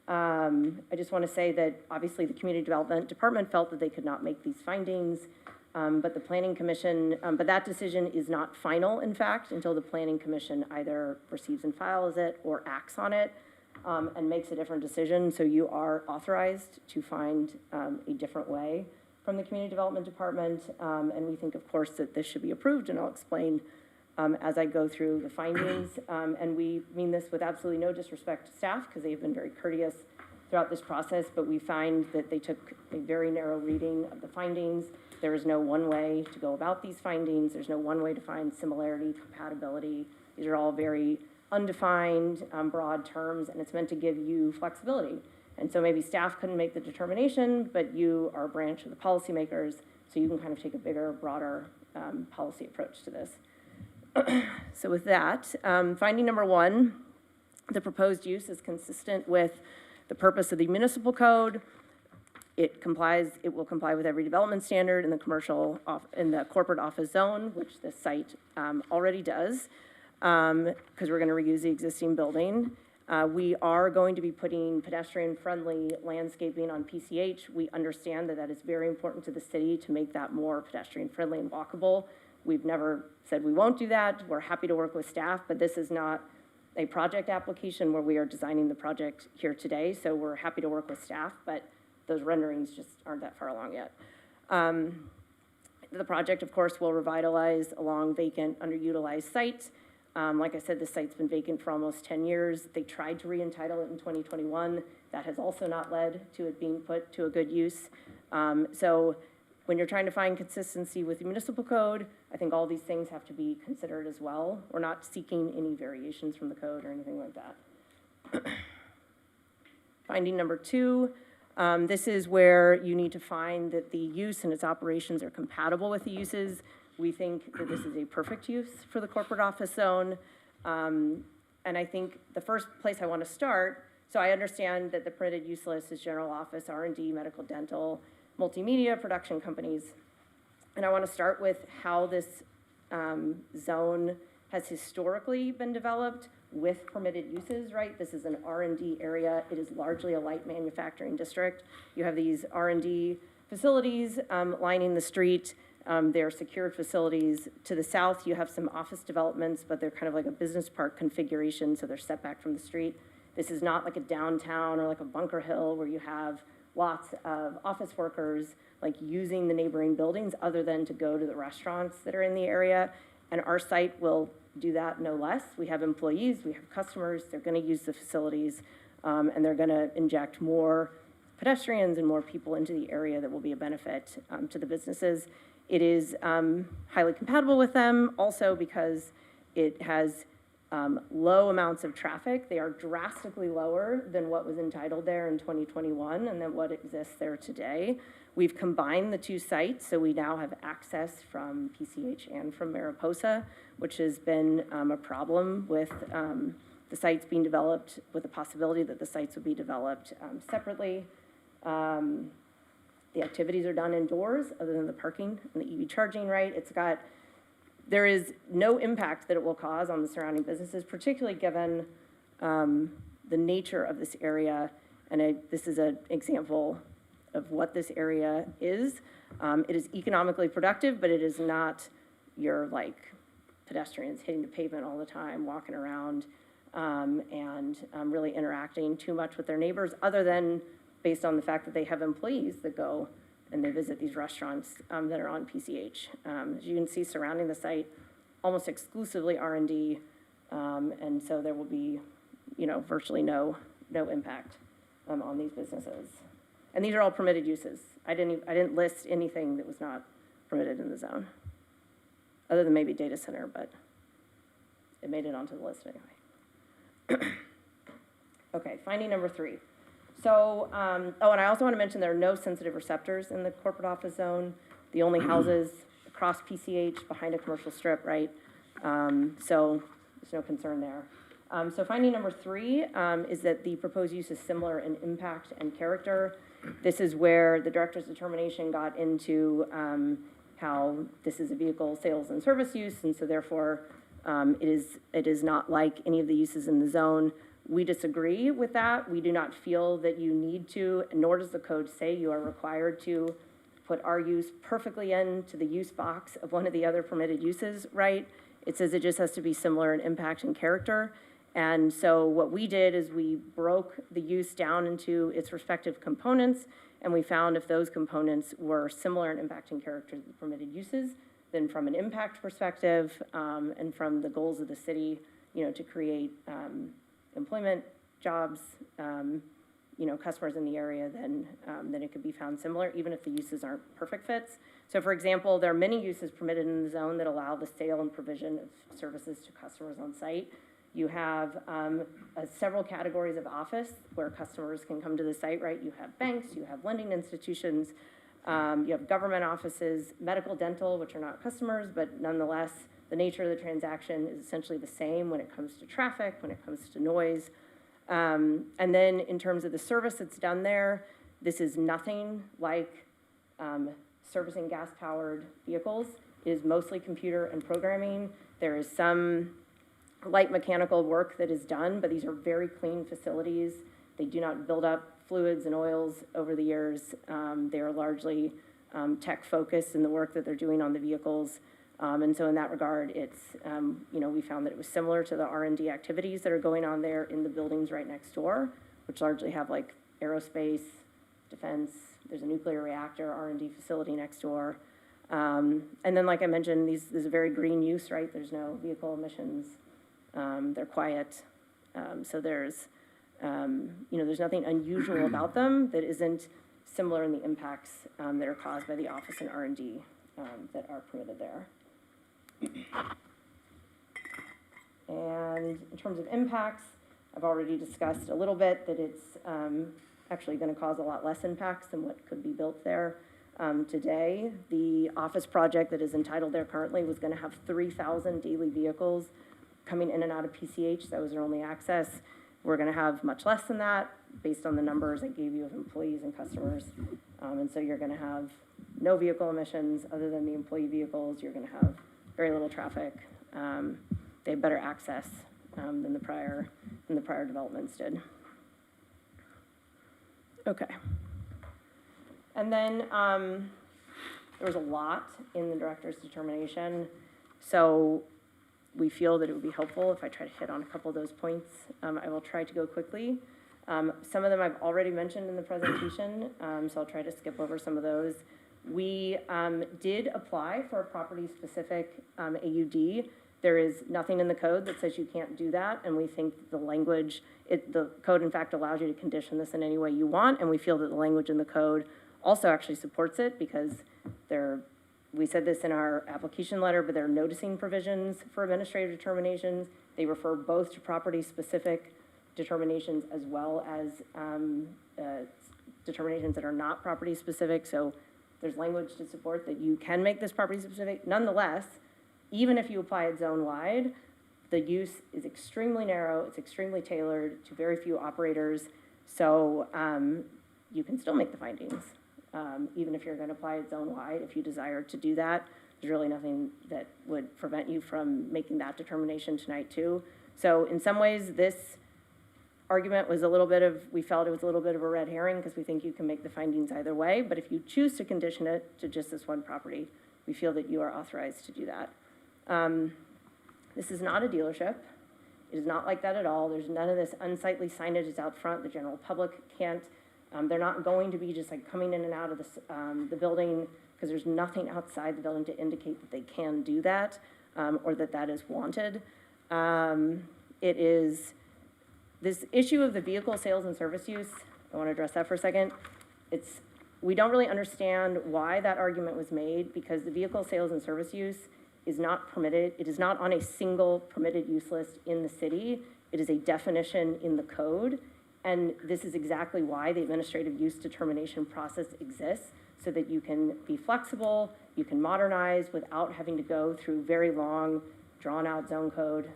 I just want to say that obviously the Community Development Department felt that they could not make these findings, but the Planning Commission, but that decision is not final, in fact, until the Planning Commission either receives and files it or acts on it and makes a different decision. So you are authorized to find a different way from the Community Development Department. And we think, of course, that this should be approved, and I'll explain as I go through the findings. And we mean this with absolutely no disrespect to staff, because they've been very courteous throughout this process, but we find that they took a very narrow reading of the findings. There is no one way to go about these findings. There's no one way to find similarity, compatibility. These are all very undefined, broad terms, and it's meant to give you flexibility. And so maybe staff couldn't make the determination, but you are a branch of the policymakers, so you can kind of take a bigger, broader policy approach to this. So with that, finding number one, the proposed use is consistent with the purpose of the municipal code. It will comply with every development standard in the in the corporate office zone, which this site already does, because we're going to reuse the existing building. We are going to be putting pedestrian-friendly landscaping on PCH. We understand that that is very important to the city to make that more pedestrian-friendly and walkable. We've never said we won't do that. We're happy to work with staff, but this is not a project application where we are designing the project here today. So we're happy to work with staff, but those renderings just aren't that far along yet. The project, of course, will revitalize along vacant, underutilized sites. Like I said, this site's been vacant for almost 10 years. They tried to re-entitle it in 2021. That has also not led to it being put to a good use. So when you're trying to find consistency with the municipal code, I think all these things have to be considered as well. We're not seeking any variations from the code or anything like that. Finding number two, this is where you need to find that the use and its operations are compatible with the uses. We think that this is a perfect use for the corporate office zone. And I think the first place I want to start, so I understand that the permitted use list is general office, R&D, medical, dental, multimedia, production companies. And I want to start with how this zone has historically been developed with permitted uses, right? This is an R&D area. It is largely a light manufacturing district. You have these R&D facilities lining the street. They're secured facilities. To the south, you have some office developments, but they're kind of like a business park configuration, so they're set back from the street. This is not like a downtown or like a Bunker Hill where you have lots of office workers like using the neighboring buildings other than to go to the restaurants that are in the area. And our site will do that no less. We have employees, we have customers, they're gonna use the facilities, and they're gonna inject more pedestrians and more people into the area that will be a benefit to the businesses. It is highly compatible with them also because it has low amounts of traffic. They are drastically lower than what was entitled there in 2021 and than what exists there today. We've combined the two sites, so we now have access from PCH and from Mariposa, which has been a problem with the sites being developed, with the possibility that the sites would be developed separately. The activities are done indoors, other than the parking and the EV charging, right? There is no impact that it will cause on the surrounding businesses, particularly given the nature of this area. And this is an example of what this area is. It is economically productive, but it is not your like pedestrians hitting the pavement all the time, walking around, and really interacting too much with their neighbors, other than based on the fact that they have employees that go and they visit these restaurants that are on PCH. As you can see, surrounding the site, almost exclusively R&D, and so there will be, virtually no impact on these businesses. And these are all permitted uses. I didn't list anything that was not permitted in the zone, other than maybe data center, but it made it onto the list anyway. Okay, finding number three. So, and I also want to mention there are no sensitive receptors in the corporate office zone. The only houses across PCH behind a commercial strip, right? So there's no concern there. So finding number three is that the proposed use is similar in impact and character. This is where the director's determination got into how this is a vehicle sales and service use, and so therefore it is not like any of the uses in the zone. We disagree with that. We do not feel that you need to, nor does the code say you are required to put our use perfectly into the use box of one of the other permitted uses, right? It says it just has to be similar in impact and character. And so what we did is we broke the use down into its respective components, and we found if those components were similar in impact and character to the permitted uses, then from an impact perspective, and from the goals of the city, you know, to create employment, jobs, you know, customers in the area, then it could be found similar, even if the uses aren't perfect fits. So for example, there are many uses permitted in the zone that allow the sale and provision of services to customers on site. You have several categories of office where customers can come to the site, right? You have banks, you have lending institutions, you have government offices, medical, dental, which are not customers, but nonetheless, the nature of the transaction is essentially the same when it comes to traffic, when it comes to noise. And then in terms of the service that's done there, this is nothing like servicing gas-powered vehicles. It is mostly computer and programming. There is some light mechanical work that is done, but these are very clean facilities. They do not build up fluids and oils over the years. They are largely tech-focused in the work that they're doing on the vehicles. And so in that regard, it's, you know, we found that it was similar to the R&D activities that are going on there in the buildings right next door, which largely have like aerospace, defense, there's a nuclear reactor R&D facility next door. And then, like I mentioned, this is a very green use, right? There's no vehicle emissions. They're quiet. So there's, you know, there's nothing unusual about them that isn't similar in the impacts that are caused by the office and R&D that are permitted there. And in terms of impacts, I've already discussed a little bit that it's actually going to cause a lot less impacts than what could be built there today. The office project that is entitled there currently was going to have 3,000 daily vehicles coming in and out of PCH. That was their only access. We're going to have much less than that based on the numbers I gave you of employees and customers. And so you're going to have no vehicle emissions other than the employee vehicles. You're going to have very little traffic. They have better access than the prior developments did. Okay. And then there was a lot in the director's determination. So we feel that it would be helpful if I try to hit on a couple of those points. I will try to go quickly. Some of them I've already mentioned in the presentation, so I'll try to skip over some of those. We did apply for a property-specific AUD. There is nothing in the code that says you can't do that, and we think the language, the code in fact allows you to condition this in any way you want, and we feel that the language in the code also actually supports it because we said this in our application letter, but there are noticing provisions for administrative determinations. They refer both to property-specific determinations as well as determinations that are not property-specific. So there's language to support that you can make this property-specific. Nonetheless, even if you apply it zone-wide, the use is extremely narrow. It's extremely tailored to very few operators. So you can still make the findings. Even if you're going to apply it zone-wide, if you desire to do that, there's really nothing that would prevent you from making that determination tonight too. So in some ways, this argument was we felt it was a little bit of a red herring because we think you can make the findings either way. But if you choose to condition it to just this one property, we feel that you are authorized to do that. This is not a dealership. It is not like that at all. There's none of this unsightly signage is out front. The general public can't. They're not going to be just like coming in and out of the building because there's nothing outside the building to indicate that they can do that or that that is wanted. It is this issue of the vehicle sales and service use. I want to address that for a second. We don't really understand why that argument was made because the vehicle sales and service use is not permitted. It is not on a single permitted use list in the city. It is a definition in the code. And this is exactly why the administrative use determination process exists, so that you can be flexible, you can modernize without having to go through very long, drawn-out zone code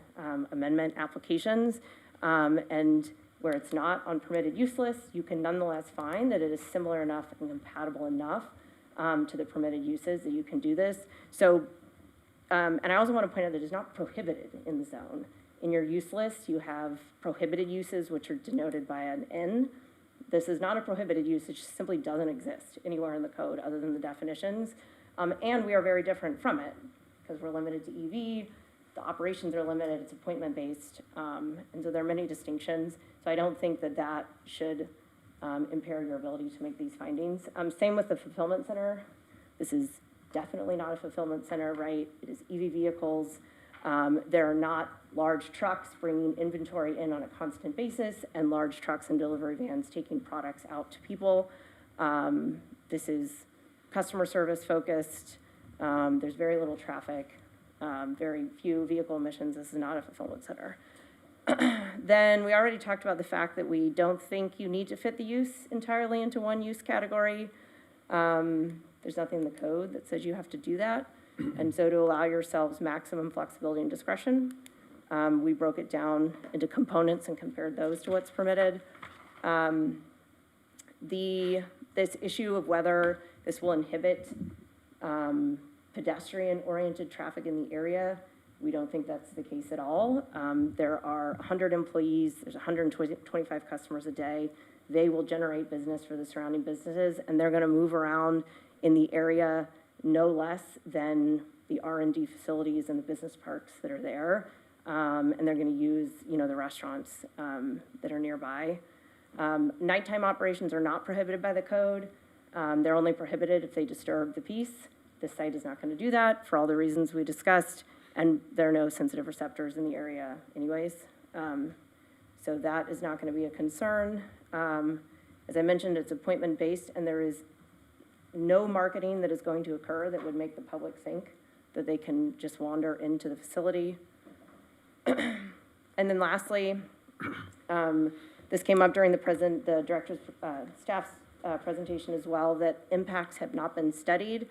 amendment applications. And where it's not on permitted use lists, you can nonetheless find that it is similar enough and compatible enough to the permitted uses that you can do this. So, and I also want to point out that it's not prohibited in the zone. In your use list, you have prohibited uses, which are denoted by an N. This is not a prohibited use, it just simply doesn't exist anywhere in the code other than the definitions. And we are very different from it, because we're limited to EV, the operations are limited, it's appointment-based, and so there are many distinctions. So I don't think that that should impair your ability to make these findings. Same with the fulfillment center. This is definitely not a fulfillment center, right? It is EV vehicles. There are not large trucks bringing inventory in on a constant basis and large trucks and delivery vans taking products out to people. This is customer service focused. There's very little traffic, very few vehicle emissions. This is not a fulfillment center. Then we already talked about the fact that we don't think you need to fit the use entirely into one use category. There's nothing in the code that says you have to do that. And so to allow yourselves maximum flexibility and discretion, we broke it down into components and compared those to what's permitted. This issue of whether this will inhibit pedestrian-oriented traffic in the area, we don't think that's the case at all. There are 100 employees, there's 125 customers a day. They will generate business for the surrounding businesses, and they're gonna move around in the area no less than the R&D facilities and the business parks that are there. And they're gonna use, the restaurants that are nearby. Nighttime operations are not prohibited by the code. They're only prohibited if they disturb the peace. This site is not gonna do that for all the reasons we discussed, and there are no sensitive receptors in the area anyways. So that is not gonna be a concern. As I mentioned, it's appointment-based, and there is no marketing that is going to occur that would make the public think that they can just wander into the facility. And then lastly, this came up during the director's, staff's presentation as well, that impacts have not been studied.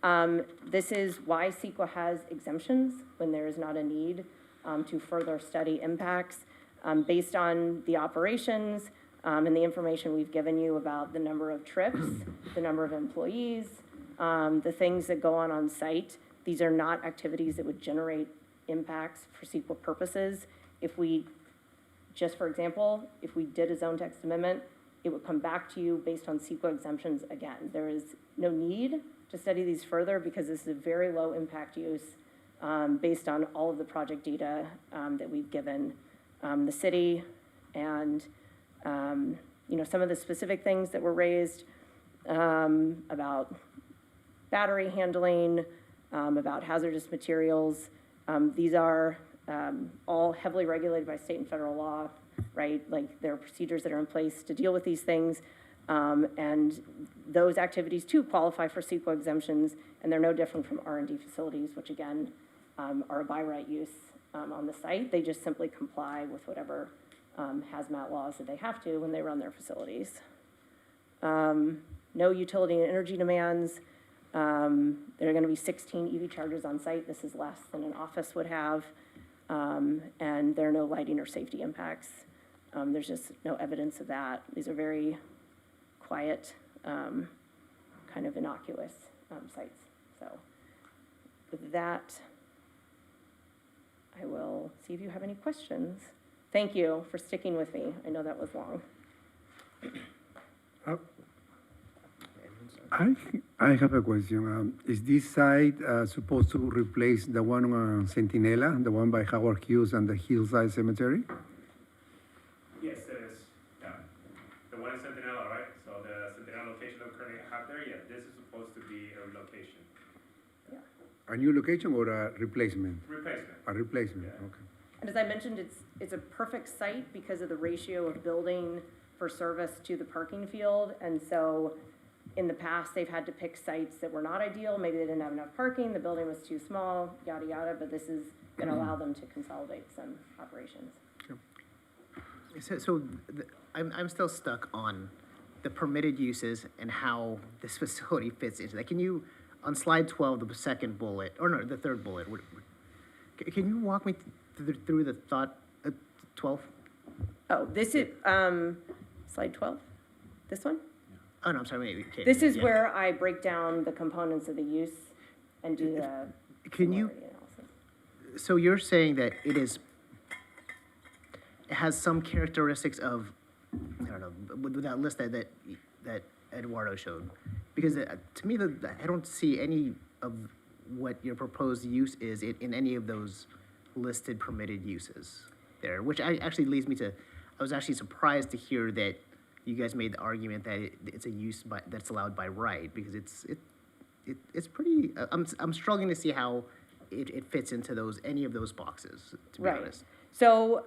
This is why CEQA has exemptions when there is not a need to further study impacts. Based on the operations and the information we've given you about the number of trips, the number of employees, the things that go on site, these are not activities that would generate impacts for CEQA purposes. If we, just for example, if we did a zone text amendment, it would come back to you based on CEQA exemptions again. There is no need to study these further because this is a very low impact use based on all of the project data that we've given the city, and some of the specific things that were raised about battery handling, about hazardous materials. These are all heavily regulated by state and federal law, right? Like, there are procedures that are in place to deal with these things. And those activities too qualify for CEQA exemptions, and they're no different from R&D facilities, which again, are a by right use on the site. They just simply comply with whatever hazmat laws that they have to when they run their facilities. No utility and energy demands. There are gonna be 16 EV chargers on site. This is less than an office would have. And there are no lighting or safety impacts. There's just no evidence of that. These are very quiet, kind of innocuous sites. So with that, I will see if you have any questions. Thank you for sticking with me. I know that was long. I have a question. Is this site supposed to replace the one on Centinela, the one by Howard Hughes and the Hillside Cemetery? Yes, it is. Yeah. The one in Centinela, right? So the Centinela location that we currently have there, yeah, this is supposed to be a relocation. A new location or a replacement? Replacement. A replacement, Yeah. okay. And as I mentioned, it's a perfect site because of the ratio of building for service to the parking field. And so in the past, they've had to pick sites that were not ideal. Maybe they didn't have enough parking, the building was too small, yada, yada, but this is gonna allow them to consolidate some operations. I'm still stuck on the permitted uses and how this facility fits into that. Can you, on slide 12, the second bullet, or no, the third bullet, can you walk me through the thought, 12? Oh, this is, slide 12, this one? Oh, no, I'm sorry, maybe. Okay, This is yeah. where I break down the components of the use and do the Can you, similarity analysis. so you're saying that it is has some characteristics of, I don't know, with that list that Eduardo showed. Because to me, I don't see any of what your proposed use is in any of those listed permitted uses there, which actually leads me to, I was actually surprised to hear that you guys made the argument that it's a use that's allowed by right, because it's pretty, I'm struggling to see how it fits into any of those boxes, to be Right. honest. So,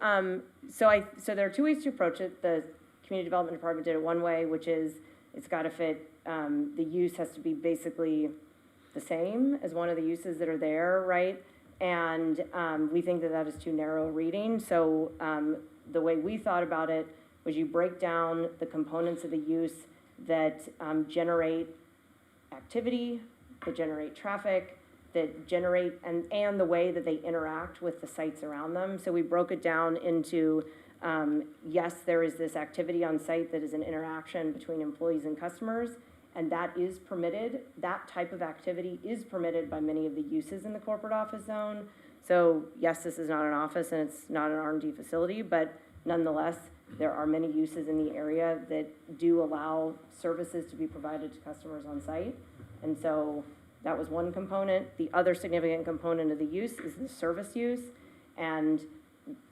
so there are two ways to approach it. The Community Development Department did it one way, which is it's got to fit, the use has to be basically the same as one of the uses that are there, right? And we think that that is too narrow reading. So the way we thought about it was you break down the components of the use that generate activity, that generate traffic, that generate, and the way that they interact with the sites around them. So we broke it down into, yes, there is this activity on site that is an interaction between employees and customers, and that is permitted. That type of activity is permitted by many of the uses in the corporate office zone. So yes, this is not an office and it's not an R&D facility, but nonetheless, there are many uses in the area that do allow services to be provided to customers on site. And so that was one component. The other significant component of the use is the service use, and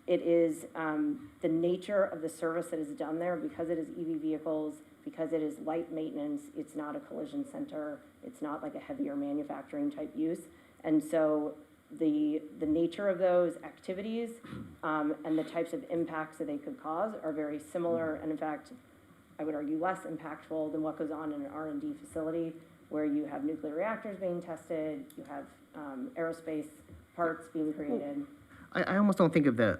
it is the nature of the service that is done there. Because it is EV vehicles, because it is light maintenance, it's not a collision center, it's not like a heavier manufacturing type use. And so the nature of those activities and the types of impacts that they could cause are very similar, and in fact, I would argue less impactful than what goes on in an R&D facility, where you have nuclear reactors being tested, you have aerospace parts being created. I almost don't think of the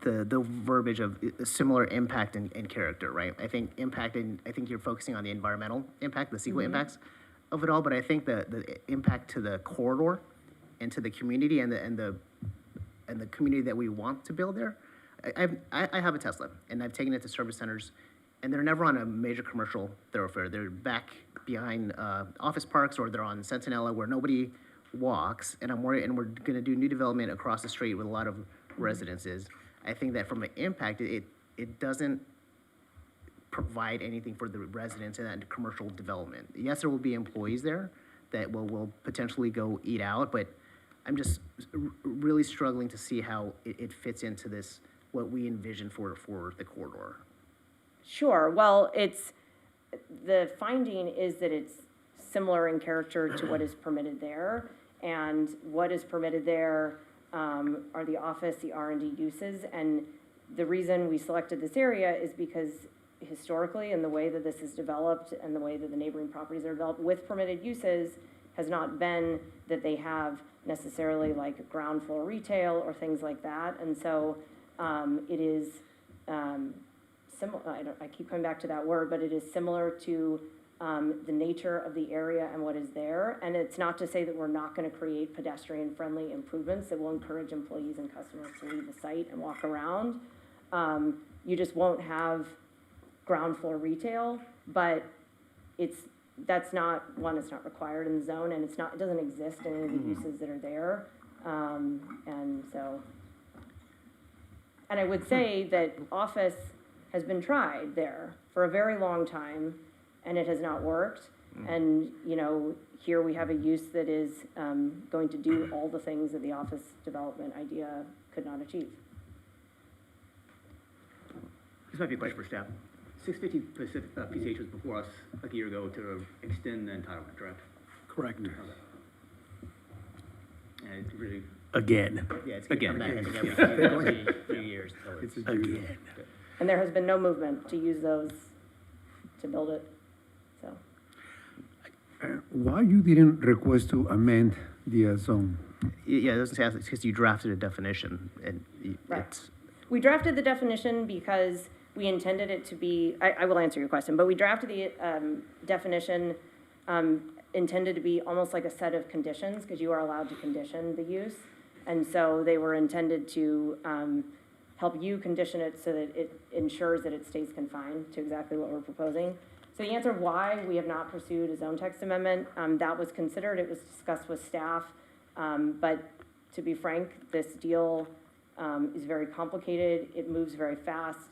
verbiage of similar impact and character, right? I think impact, and I think you're focusing on the environmental impact, the CEQA impacts of it all, but I think the impact to the corridor and to the community and the community that we want to build there. I have a Tesla, and I've taken it to service centers, and they're never on a major commercial thoroughfare. They're back behind office parks, or they're on Centinela where nobody walks, and I'm worried, and we're gonna do new development across the street with a lot of residences. I think that from an impact, it doesn't provide anything for the residents in that commercial development. Yes, there will be employees there that will potentially go eat out, but I'm just really struggling to see how it fits into this, what we envision for the corridor. Sure, well, the finding is that it's similar in character to what is permitted there. And what is permitted there are the office, the R&D uses. And the reason we selected this area is because historically, and the way that this is developed and the way that the neighboring properties are developed with permitted uses has not been that they have necessarily like ground floor retail or things like that. And so it is similar, I keep coming back to that word, but it is similar to the nature of the area and what is there. And it's not to say that we're not going to create pedestrian-friendly improvements that will encourage employees and customers to leave the site and walk around. You just won't have ground floor retail, but that's not required in the zone, and it doesn't exist in any of the uses that are there. And I would say that office has been tried there for a very long time, and it has not worked. And, you know, here we have a use that is going to do all the things that the office development idea could not achieve. This might be a question for staff. 650 PCH was before us like a year ago to extend the entitlement, correct? Correct. And it's really, Again. Yeah, it's gonna come back, I think, Again. every few years. So it's- Again. And there has been no movement to use those to build it, so. Why you didn't request to amend the zone? Yeah, it doesn't say, because you drafted a definition, and Right. it's, We drafted the definition because we intended it to be, I will answer your question, but we drafted the definition intended to be almost like a set of conditions, because you are allowed to condition the use. And so they were intended to help you condition it so that it ensures that it stays confined to exactly what we're proposing. So the answer of why we have not pursued a zone text amendment, that was considered, it was discussed with staff, but to be frank, this deal is very complicated. It moves very fast.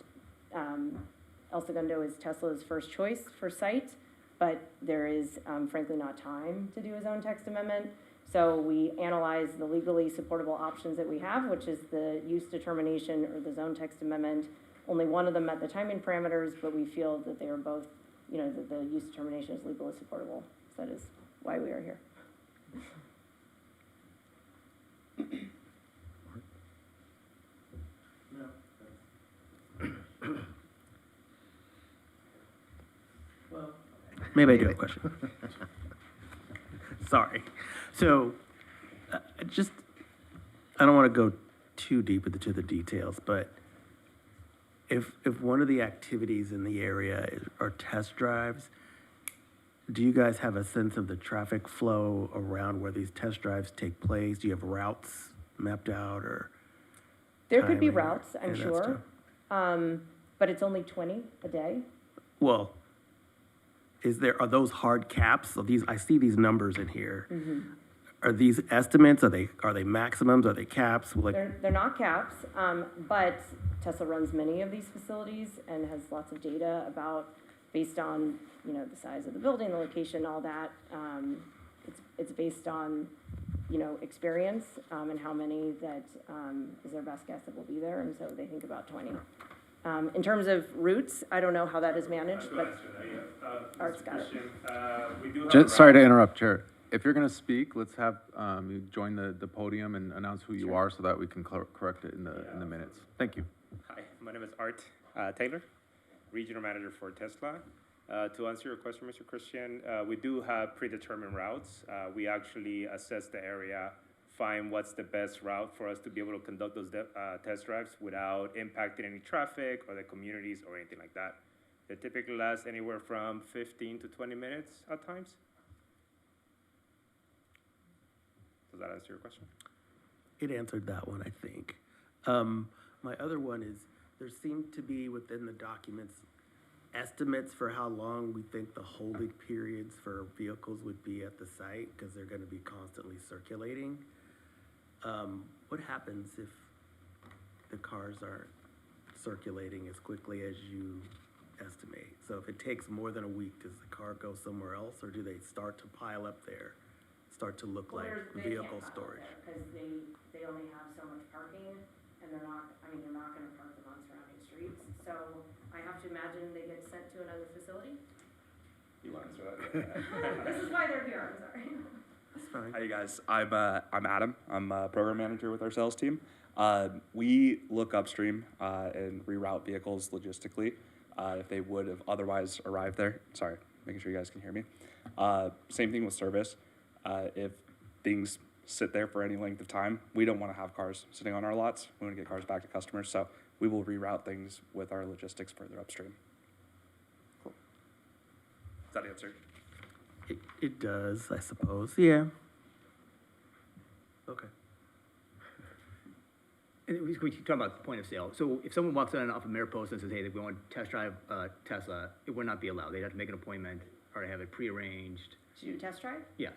El Segundo is Tesla's first choice for site, but there is frankly not time to do a zone text amendment. So we analyzed the legally supportable options that we have, which is the use determination or the zone text amendment. Only one of them met the timing parameters, but we feel that they are both, that the use determination is legally supportable. So that is why we are here. Maybe I do have a question. Sorry. So, I don't want to go too deep into the details, but if one of the activities in the area are test drives, do you guys have a sense of the traffic flow around where these test drives take place? Do you have routes mapped out or? There could be timing routes, I'm and that sure, but it's only 20 a day. Well, are those hard caps? So I see these numbers in here. Are these estimates? Are they maximums? Are they caps? Like, They're not caps, but Tesla runs many of these facilities and has lots of data about, based on, the size of the building, the location, all that. It's based on, experience, and how many that is their best guess that will be there, and so they think about 20. In terms of routes, I don't know how that is managed, but Art's got it. We do have Sorry to interrupt, Chair. If you're going to speak, let's have you join the podium and announce who you are so that we can correct it in the minutes. Thank you. Hi, my name is Art Taylor, Regional Manager for Tesla. To answer your question, Mr. Christian, we do have predetermined routes. We actually assess the area, find what's the best route for us to be able to conduct those test drives without impacting any traffic or the communities or anything like that. They typically last anywhere from 15 to 20 minutes at times. Does that answer your question? it answered that one, I think. My other one is, there seem to be within the documents estimates for how long we think the holding periods for vehicles would be at the site, because they're gonna be constantly circulating. What happens if the cars aren't circulating as quickly as you estimate? So if it takes more than a week, does the car go somewhere else, or do they start to pile up there, start to look like vehicle storage? Because they only have so much parking, and they're not gonna park them on surrounding streets. So I have to imagine they get sent to another facility. You want to answer that? This is why they're here, I'm sorry. That's fine. Hi, you guys. I'm Adam. I'm a program manager with our sales team. We look upstream and reroute vehicles logistically if they would have otherwise arrived there. Sorry, making sure you guys can hear me. Same thing with service. If things sit there for any length of time, we don't want to have cars sitting on our lots. We want to get cars back to customers, so we will reroute things with our logistics further upstream. Cool. Does that answer? It does, I suppose, yeah. Okay. And we keep talking about point of sale. So if someone walks in off of Mayor Post and says, hey, we want to test drive Tesla, it would not be allowed. They'd have to make an appointment or have it prearranged. To do a test drive? Yes.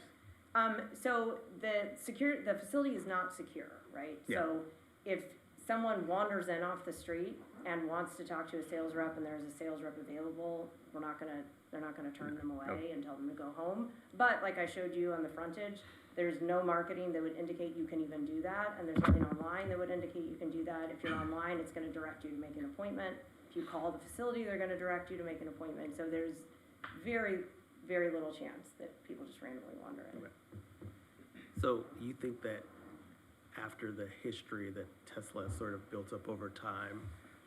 So the facility is not secure, right? Yeah. So if someone wanders in off the street and wants to talk to a sales rep and there's a sales rep available, they're not gonna turn them away and tell them to go home. But like I showed you on the frontage, there's no marketing that would indicate you can even do that, and there's nothing online that would indicate you can do that. If you're online, it's gonna direct you to make an appointment. If you call the facility, they're gonna direct you to make an appointment. So there's very, very little chance that people just randomly wander in. Okay. So you think that after the history that Tesla sort of built up over time,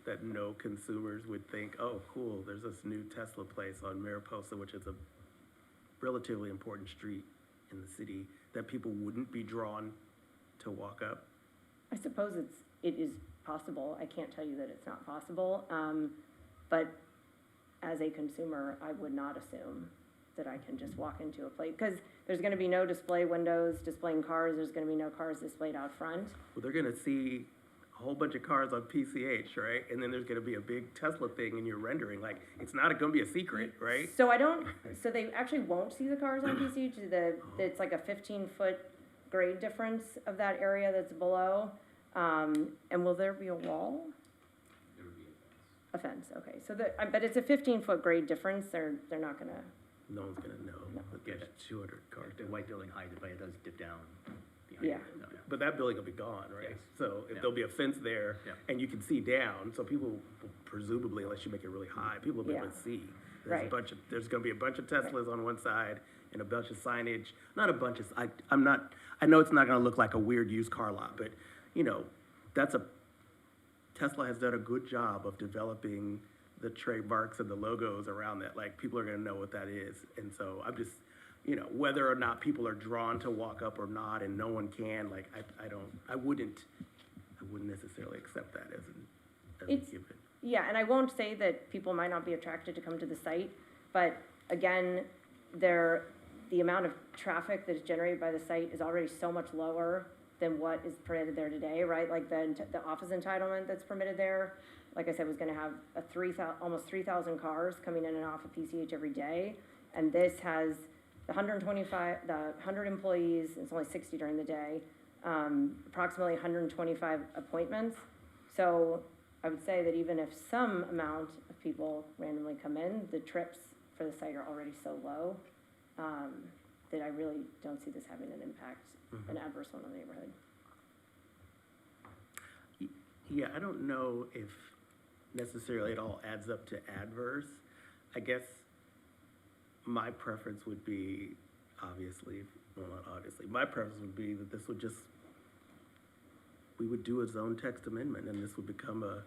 that no consumers would think, oh, cool, there's this new Tesla place on Mariposa, which is a relatively important street in the city, that people wouldn't be drawn to walk up? I suppose it is possible. I can't tell you that it's not possible. But as a consumer, I would not assume that I can just walk into a place, because there's gonna be no display windows displaying cars, there's gonna be no cars displayed out front. Well, they're gonna see a whole bunch of cars on PCH, right? And then there's gonna be a big Tesla thing in your rendering, like, it's not gonna be a secret, right? So so they actually won't see the cars on PCH, it's like a 15-foot grade difference of that area that's below. And will there be a wall? A fence, okay. So but it's a 15-foot grade difference. They're not gonna, No one's gonna know. But Yeah, there's 200 cars. The white building hides it, but it does dip down behind Yeah. it. No, yeah. But that building will be gone, right? Yes. So if Yeah. there'll be a fence there, Yeah. and you can see down, so people will presumably, unless you make it really high, people will be able Yeah. to see. Right. There's gonna be a bunch of Teslas on one side and a bunch of signage, not a bunch of, I'm not, I know it's not gonna look like a weird used car lot, but, you know, Tesla has done a good job of developing the trademarks and the logos around that, like, people are gonna know what that is. And so I'm just, you know, whether or not people are drawn to walk up or not, and no one can, like, I wouldn't necessarily accept that as a It's- given. yeah, and I won't say that people might not be attracted to come to the site, but again, the amount of traffic that is generated by the site is already so much lower than what is permitted there today, right? Like the office entitlement that's permitted there, like I said, was gonna have almost 3,000 cars coming in and off of PCH every day. And this has the 100 employees, it's only 60 during the day, approximately 125 appointments. So I would say that even if some amount of people randomly come in, the trips for the site are already so low, that I really don't see this having an impact, an adverse one on the neighborhood. Yeah, I don't know if necessarily it all adds up to adverse. I guess my preference would be, obviously, well, not obviously, my preference would be that this would just, we would do a zone text amendment, and this would become a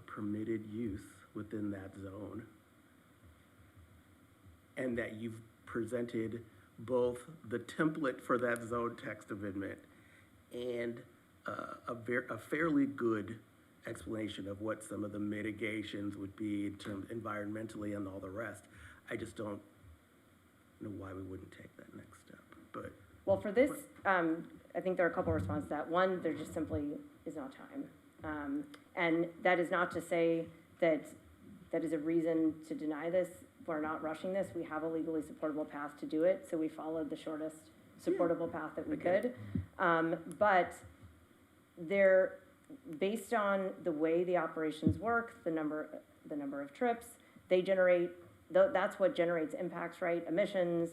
permitted use within that zone. And that you've presented both the template for that zone text amendment and a fairly good explanation of what some of the mitigations would be in terms environmentally and all the rest. I just don't know why we wouldn't take that next step, but. Well, for this, I think there are a couple of responses to that. One, there just simply is not time. And that is not to say that that is a reason to deny this. We're not rushing this. We have a legally supportable path to do it, so we followed the shortest supportable path that we could. But based on the way the operations work, the number of trips, they generate, that's what generates impacts, right? Emissions,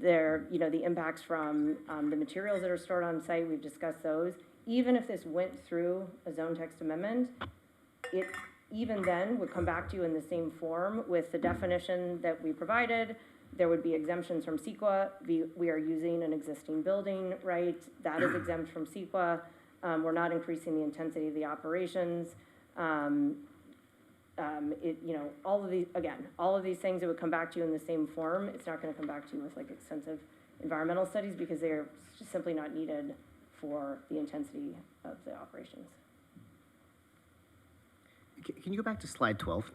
the impacts from the materials that are stored on site, we've discussed those. Even if this went through a zone text amendment, it even then would come back to you in the same form with the definition that we provided. There would be exemptions from CEQA. We are using an existing building, right? That is exempt from CEQA. We're not increasing the intensity of the operations. All of these things, it would come back to you in the same form. It's not gonna come back to you with like extensive environmental studies because they're just simply not needed for the intensity of the operations. Can you go back to slide 12?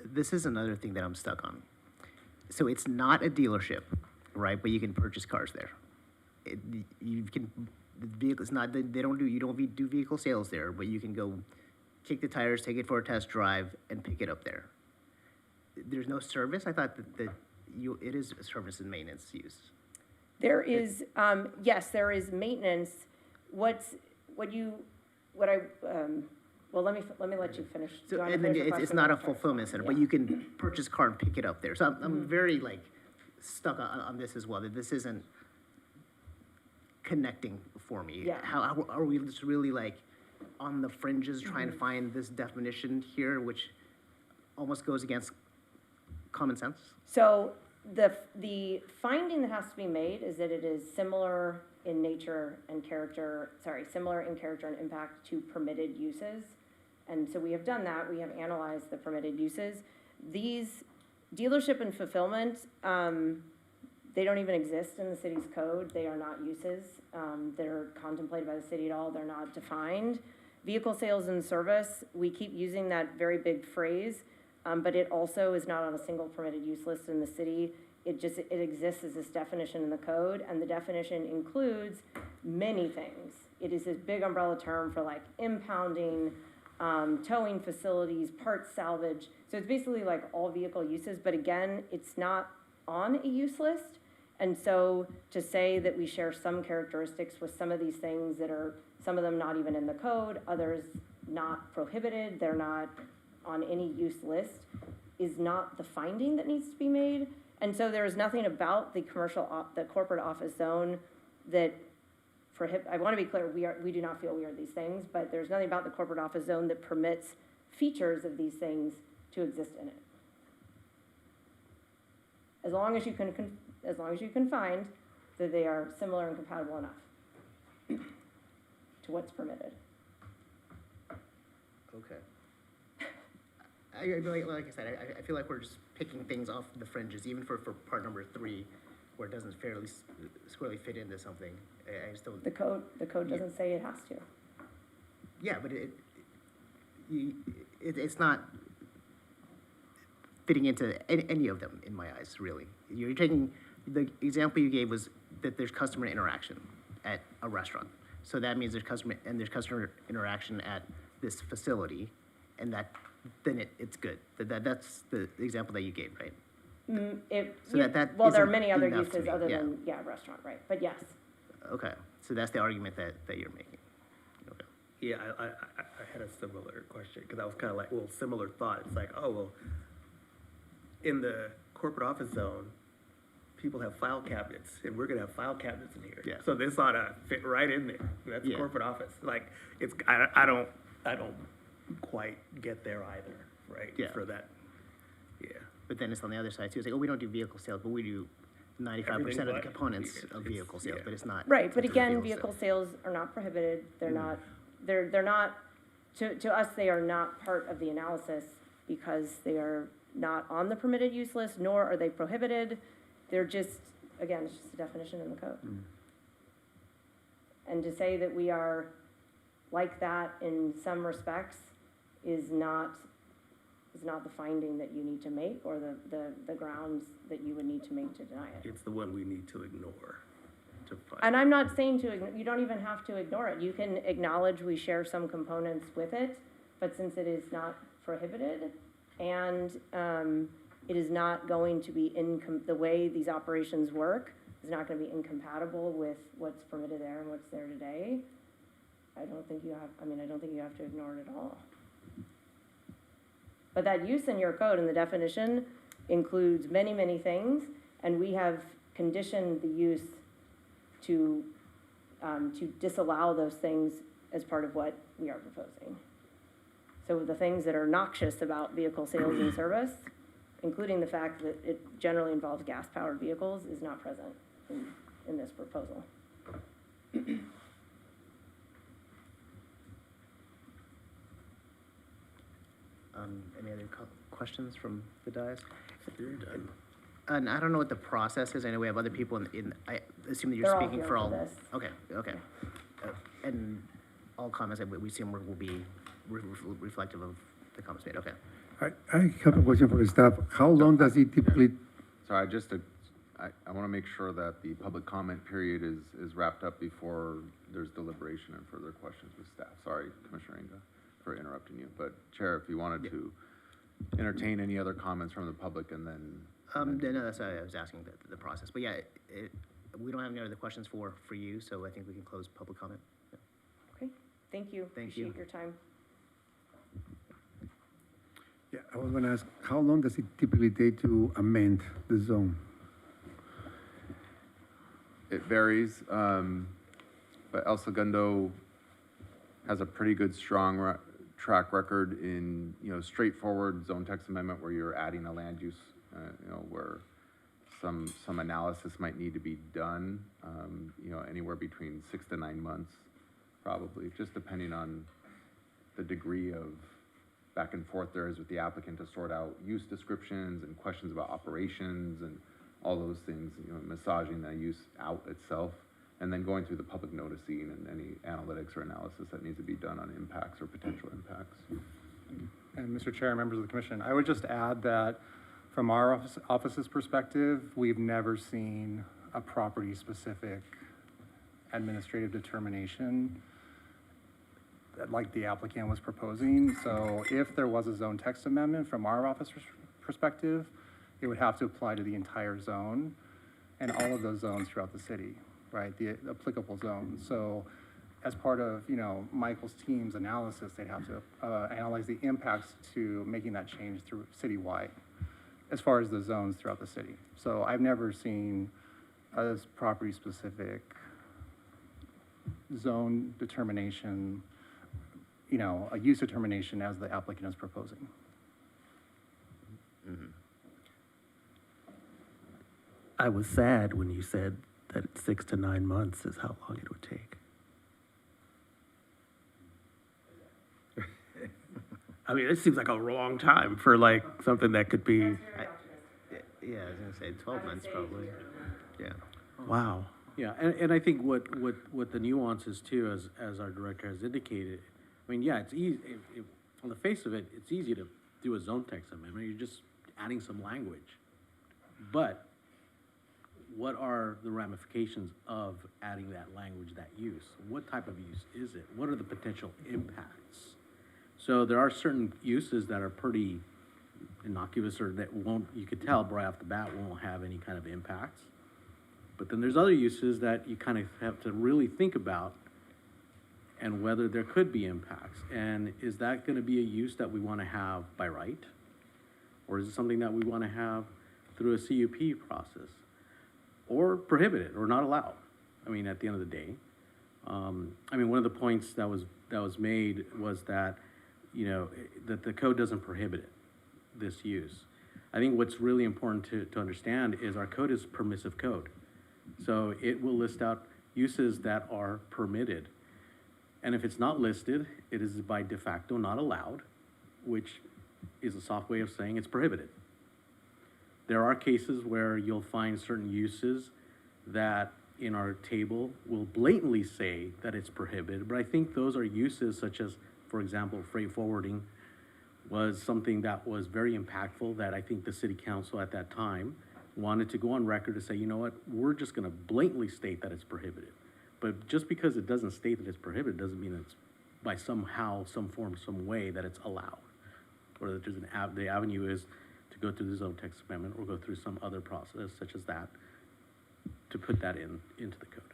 This is another thing that I'm stuck on. So it's not a dealership, right? But you can purchase cars there. You can, the vehicle, it's not, you don't do vehicle sales there, but you can go kick the tires, take it for a test drive, and pick it up there. There's no service? I thought that it is a service and maintenance use. There is, yes, there is maintenance. Well, let me let you finish. Do you So, wanna and then finish your it's question? not a Sorry. fulfillment center, but Yeah. you can purchase a car and pick it up there. So I'm very like stuck on this as well, that this isn't connecting for me. Yeah. How are we just really like on the fringes trying to find this definition here, which almost goes against common sense? So the finding that has to be made is that it is similar in nature and character, similar in character and impact to permitted uses. And so we have done that. We have analyzed the permitted uses. These dealership and fulfillment, they don't even exist in the city's code. They are not uses that are contemplated by the city at all. They're not defined. Vehicle sales and service, we keep using that very big phrase, but it also is not on a single permitted use list in the city. It exists as this definition in the code, and the definition includes many things. It is this big umbrella term for like impounding, towing facilities, parts salvage. So it's basically like all vehicle uses, but again, it's not on a use list. And so to say that we share some characteristics with some of these things that are, some of them not even in the code, others not prohibited, they're not on any use list, is not the finding that needs to be made. And so there is nothing about the the corporate office zone that I want to be clear, we do not feel we are these things, but there's nothing about the corporate office zone that permits features of these things to exist in it. As long as you can find that they are similar and compatible enough to what's permitted. Okay. Like I said, I feel like we're just picking things off the fringes, even for part number 3, where it doesn't fairly squarely fit into something. I just don't. The code doesn't say it has to. Yeah, but it's not fitting into any of them in my eyes, really. You're taking, the example you gave was that there's customer interaction at a restaurant. So that means there's customer interaction at this facility, and then it's good. That's the example that you gave, right? Well, there are many other enough to uses me, other yeah. than, restaurant, right? But yes. Okay, so that's the argument that you're making. Okay. Yeah, I had a similar question, because I was kind of like, well, similar thought. It's like, oh, well, in the corporate office zone, people have file cabinets, and we're gonna have file cabinets in here. Yeah. So this ought to fit right in there. That's Yeah. corporate office. Like, I don't quite get there either, right? Yeah. For that, yeah. But then it's on the other side too. It's like, oh, we don't do vehicle sales, but we do 95% of the Everything but components vehicles. of vehicle sales, Yeah. but it's not. Right, but it's again, vehicle sales are not prohibited, they're not, they're not, to us, they are not part of the analysis because they are not on the permitted use list, nor are they prohibited. They're just, again, it's just a definition in the code. And to say that we are like that in some respects is not the finding that you need to make or the grounds that you would need to make to deny it. It's the one we need to ignore to find. And I'm not saying you don't even have to ignore it. You can acknowledge we share some components with it, but since it is not prohibited and it is not going to be the way these operations work is not going to be incompatible with what's permitted there and what's there today, I don't think you have to ignore it at all. But that use in your code and the definition includes many, many things, and we have conditioned the use to disallow those things as part of what we are proposing. So the things that are noxious about vehicle sales and service, including the fact that it generally involves gas-powered vehicles, is not present in this proposal. Any other questions from the dais? And I don't know what the process is. I know we have other people I assume that you're They're all speaking here for for all. this. Okay. And all comments that we assume will be reflective of the comments made. Okay. I have a question for the staff. How long does it typically, Sorry, I want to make sure that the public comment period is wrapped up before there's deliberation and further questions with staff. Sorry, Commissioner Inga, for interrupting you. But Chair, if you wanted to entertain any other comments from the public and then. No, that's why I was asking the process. But yeah, we don't have any other questions for you, so I think we can close public comment. Okay, thank you. Thank you. Appreciate your time. yeah, I was gonna ask, how long does it typically take to amend the zone? It varies, but El Segundo has a pretty good, strong track record in, straightforward zone text amendment where you're adding a land use, where some analysis might need to be done, anywhere between 6 to 9 months, probably, just depending on the degree of back and forth there is with the applicant to sort out use descriptions and questions about operations and all those things, massaging that use out itself, and then going through the public noticing and any analytics or analysis that needs to be done on impacts or potential impacts. And Mr. Chair, members of the commission, I would just add that from our office's perspective, we've never seen a property-specific administrative determination like the applicant was proposing. So if there was a zone text amendment from our office perspective, it would have to apply to the entire zone. and all of those zones throughout the city, right? The applicable zones. So as part of, you know, Michael's team's analysis, they'd have to analyze the impacts to making that change through citywide as far as the zones throughout the city. So I've never seen a property-specific zone determination, you know, a use determination as the applicant is proposing. I was sad when you said that 6 to 9 months is how long it would take. I mean, it seems like a long time for like something that could be, Yeah, I was gonna say 12 months probably. Yeah. wow. Yeah, and I think what the nuance is too, as our director has indicated, I mean, yeah, it's easy, on the face of it, it's easy to do a zone text amendment, you're just adding some language. But what are the ramifications of adding that language, that use? What type of use is it? What are the potential impacts? So there are certain uses that are pretty innocuous or that won't, you could tell right off the bat, won't have any kind of impacts. But then there's other uses that you kind of have to really think about and whether there could be impacts. And is that gonna be a use that we wanna have by right? Or is it something that we wanna have through a CUP process? Or prohibit it, or not allow? I mean, at the end of the day. I mean, one of the points that was made was that, you know, that the code doesn't prohibit it, this use. I think what's really important to understand is our code is permissive code. So it will list out uses that are permitted. And if it's not listed, it is by de facto not allowed, which is a soft way of saying it's prohibited. There are cases where you'll find certain uses that in our table will blatantly say that it's prohibited, but I think those are uses such as, for example, freight forwarding was something that was very impactful that I think the city council at that time wanted to go on record to say, you know what, we're just gonna blatantly state that it's prohibited. But just because it doesn't state that it's prohibited doesn't mean it's by somehow, some form, some way that it's allowed. Or that there's the avenue is to go through the zone text amendment or go through some other process such as that to put that into the code.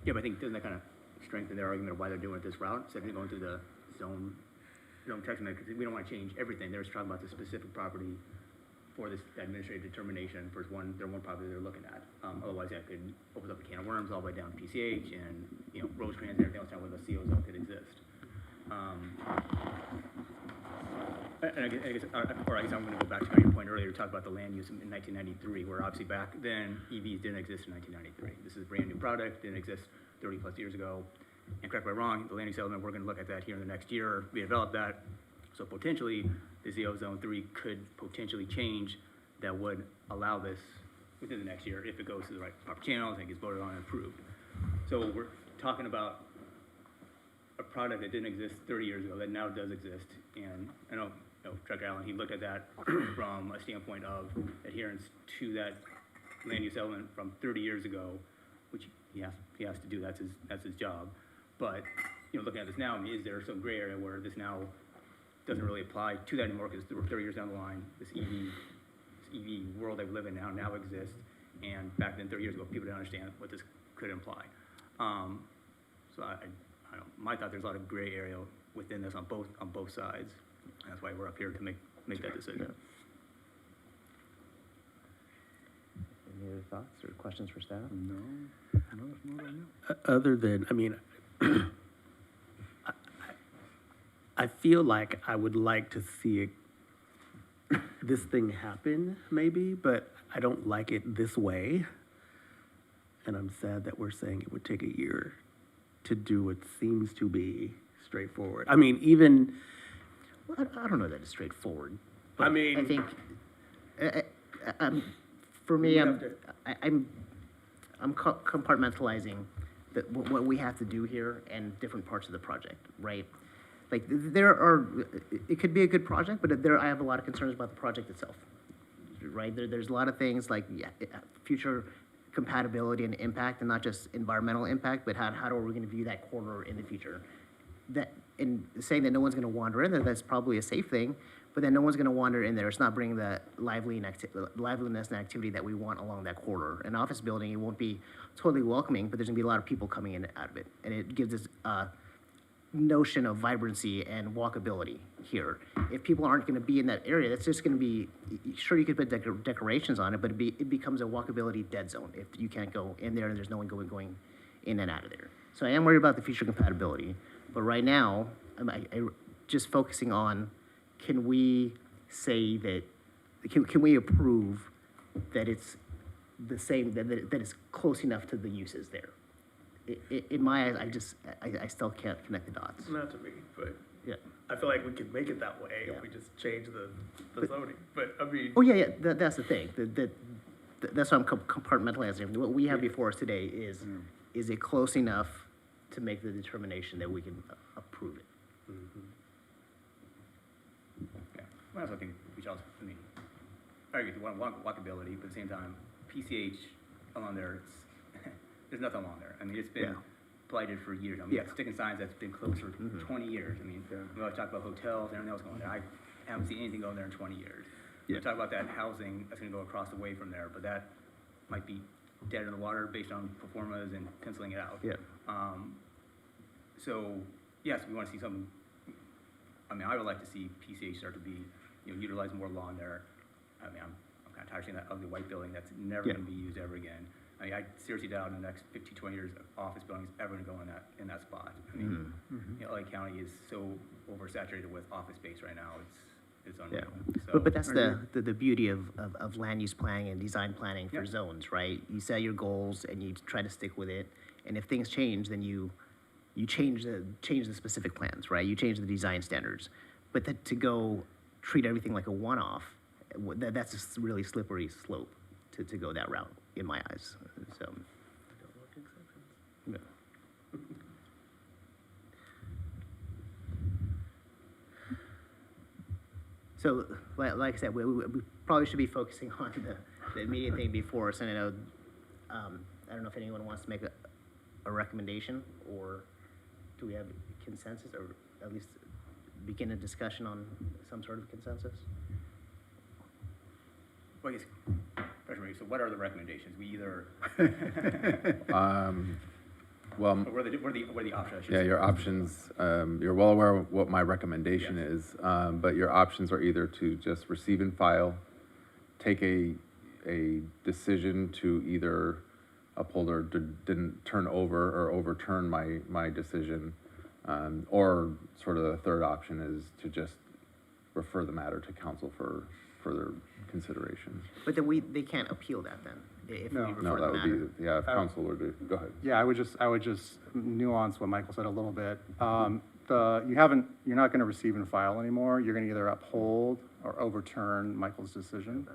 Yeah, but I think doesn't that kind of strengthen their argument of why they're doing it this route, instead of going through the zone text amendment, because we don't want to change everything. They're just talking about the specific property for this administrative determination for one property they're looking at. Otherwise, that could open up a can of worms all the way down to PCH and, you know, Rosecrans and everything else, where the CO zone could exist. And I guess I'm gonna go back to your point earlier, talk about the land use in 1993, where obviously back then, EVs didn't exist in 1993. This is a brand new product, didn't exist 30 plus years ago. And correct me if I'm wrong, the land use element, we're gonna look at that here in the next year, we develop that. So potentially, the CO Zone 3 could potentially change that would allow this within the next year if it goes to the right proper channels and gets voted on and approved. So we're talking about a product that didn't exist 30 years ago that now does exist. And I know, Director Allen, he looked at that from a standpoint of adherence to that land use element from 30 years ago, which he has to do, that's his job. But, you know, looking at this now, I mean, is there some gray area where this now doesn't really apply to that anymore because 30 years down the line, this EV world that we live in now exists, and back then 30 years ago, people didn't understand what this could imply. So I don't, my thought, there's a lot of gray area within this on both sides. And that's why we're up here to make that decision. Any other thoughts or questions for staff? No. Other than, I mean, I feel like I would like to see this thing happen, maybe, but I don't like it this way. And I'm sad that we're saying it would take a year to do what seems to be straightforward. I mean, even... Well, I don't know that it's straightforward. I mean... I think, for me, I'm compartmentalizing what we have to do here and different parts of the project, right? Like, it could be a good project, but I have a lot of concerns about the project itself, right? There's a lot of things like future compatibility and impact, and not just environmental impact, but how are we gonna view that corridor in the future? And saying that no one's gonna wander in there, that's probably a safe thing, but then no one's gonna wander in there. It's not bringing the liveliness and activity that we want along that corridor. An office building, it won't be totally welcoming, but there's gonna be a lot of people coming in and out of it. And it gives us a notion of vibrancy and walkability here. If people aren't gonna be in that area, that's just gonna be, sure, you could put decorations on it, but it becomes a walkability dead zone if you can't go in there and there's no one going in and out of there. So I am worried about the future compatibility, but right now, I just focusing on, can we say that, can we approve that it's the same, that it's close enough to the uses there? In my eyes, I still can't connect the dots. Not to me, but Yeah. I feel like we could make it that way Yeah. if we just change the zoning. But, I mean, Oh, yeah, that's the thing. That's why I'm compartmentalizing. What we have before us today is it close enough to make the determination that we can approve it? yeah, I also think we should also, I mean, I agree, we want walkability, but at the same time, PCH along there, there's nothing along there. I mean, it's been Yeah. blighted for years. I mean, Yeah. sticking signs that's been closed for 20 years. I mean, we always talk about hotels and everything else going there. I haven't seen anything going there in 20 years. We Yeah. talk about that housing that's gonna go across the way from there, but that might be dead in the water based on performas and penciling it out. Yeah. So, yes, we wanna see something, I mean, I would like to see PCH start to be, utilize more lawn there. I mean, I'm kinda tired of seeing that ugly white building that's never Yeah. gonna be used ever again. I mean, I seriously doubt in the next 15, 20 years, office buildings ever gonna go in that spot. I mean, LA County is so oversaturated with office space right now, it's Yeah. unreal. So, But that's the beauty of land use planning and design planning for Yeah. zones, right? You set your goals and you try to stick with it, and if things change, then you change the specific plans, right? You change the design standards. But to go treat everything like a one-off, that's a really slippery slope to go that route, in my eyes, so. Yeah. So, like I said, we probably should be focusing on the immediate thing before us, and I know, I don't know if anyone wants to make a recommendation, or do we have consensus, or at least begin a discussion on some sort of consensus? Well, I guess, so what are the recommendations? We either, Well, what are the options, I should yeah, say? your options, you're well aware of what my recommendation Yes. is, but your options are either to just receive and file, take a decision to either uphold or didn't turn over or overturn my decision, or sort of the third option is to just refer the matter to council for further consideration. But then they can't appeal that then, if we No. refer No, the that would matter. be, yeah, if council were to, go ahead. Yeah, I would just nuance what Michael said a little bit. You're not gonna receive and file anymore. You're gonna either uphold or overturn Michael's decision.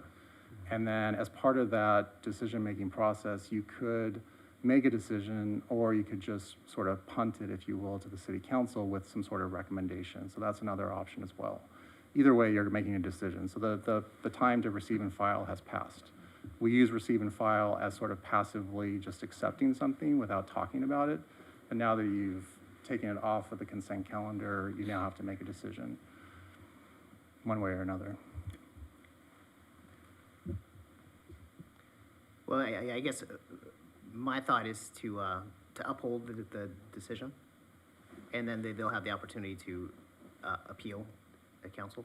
And then as part of that decision-making process, you could make a decision, or you could just sort of punt it, if you will, to the city council with some sort of recommendation. So that's another option as well. Either way, you're making a decision. So the time to receive and file has passed. We use receive and file as sort of passively just accepting something without talking about it. And now that you've taken it off of the consent calendar, you now have to make a decision, one way or another. Well, I guess my thought is to uphold the decision, and then they'll have the opportunity to appeal at council.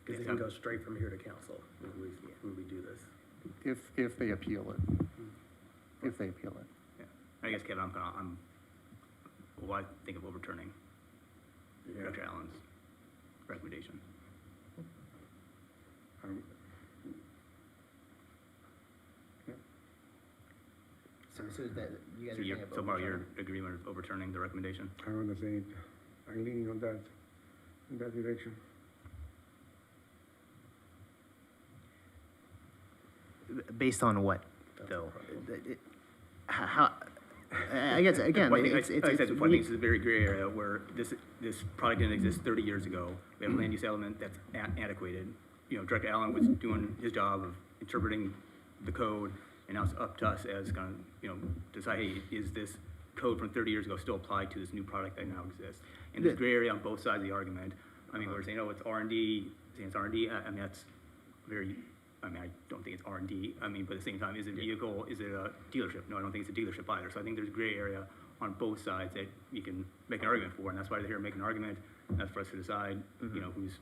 Because it can go straight from here to council when we do this. If they appeal it. If they appeal it. Yeah. I guess, Kevin, well, I think of overturning Dr. Allen's recommendation. So that, you guys So are you're, thinking of so far, you're overturning. agreeing with overturning the recommendation? I'm on the same, I'm leaning on that, in that direction. Based on what, though? How, I guess, again, Well, I think, it's, like I said, it's, I think this is a very gray area where this product didn't exist 30 years ago. We have a land use element that's antiquated. Director Allen was doing his job of interpreting the code, and now it's up to us as kind of, decide, hey, is this code from 30 years ago still applied to this new product that now exists? And there's gray area on both sides of the argument. I mean, we're saying, oh, it's R&D, saying it's R&D, I mean, that's very, I mean, I don't think it's R&D, I mean, but at the same time, is it a vehicle, is it a dealership? No, I don't think it's a dealership either, so I think there's gray area on both sides that you can make an argument for, and that's why they're here to make an argument, and that's for us to decide, you know, who's.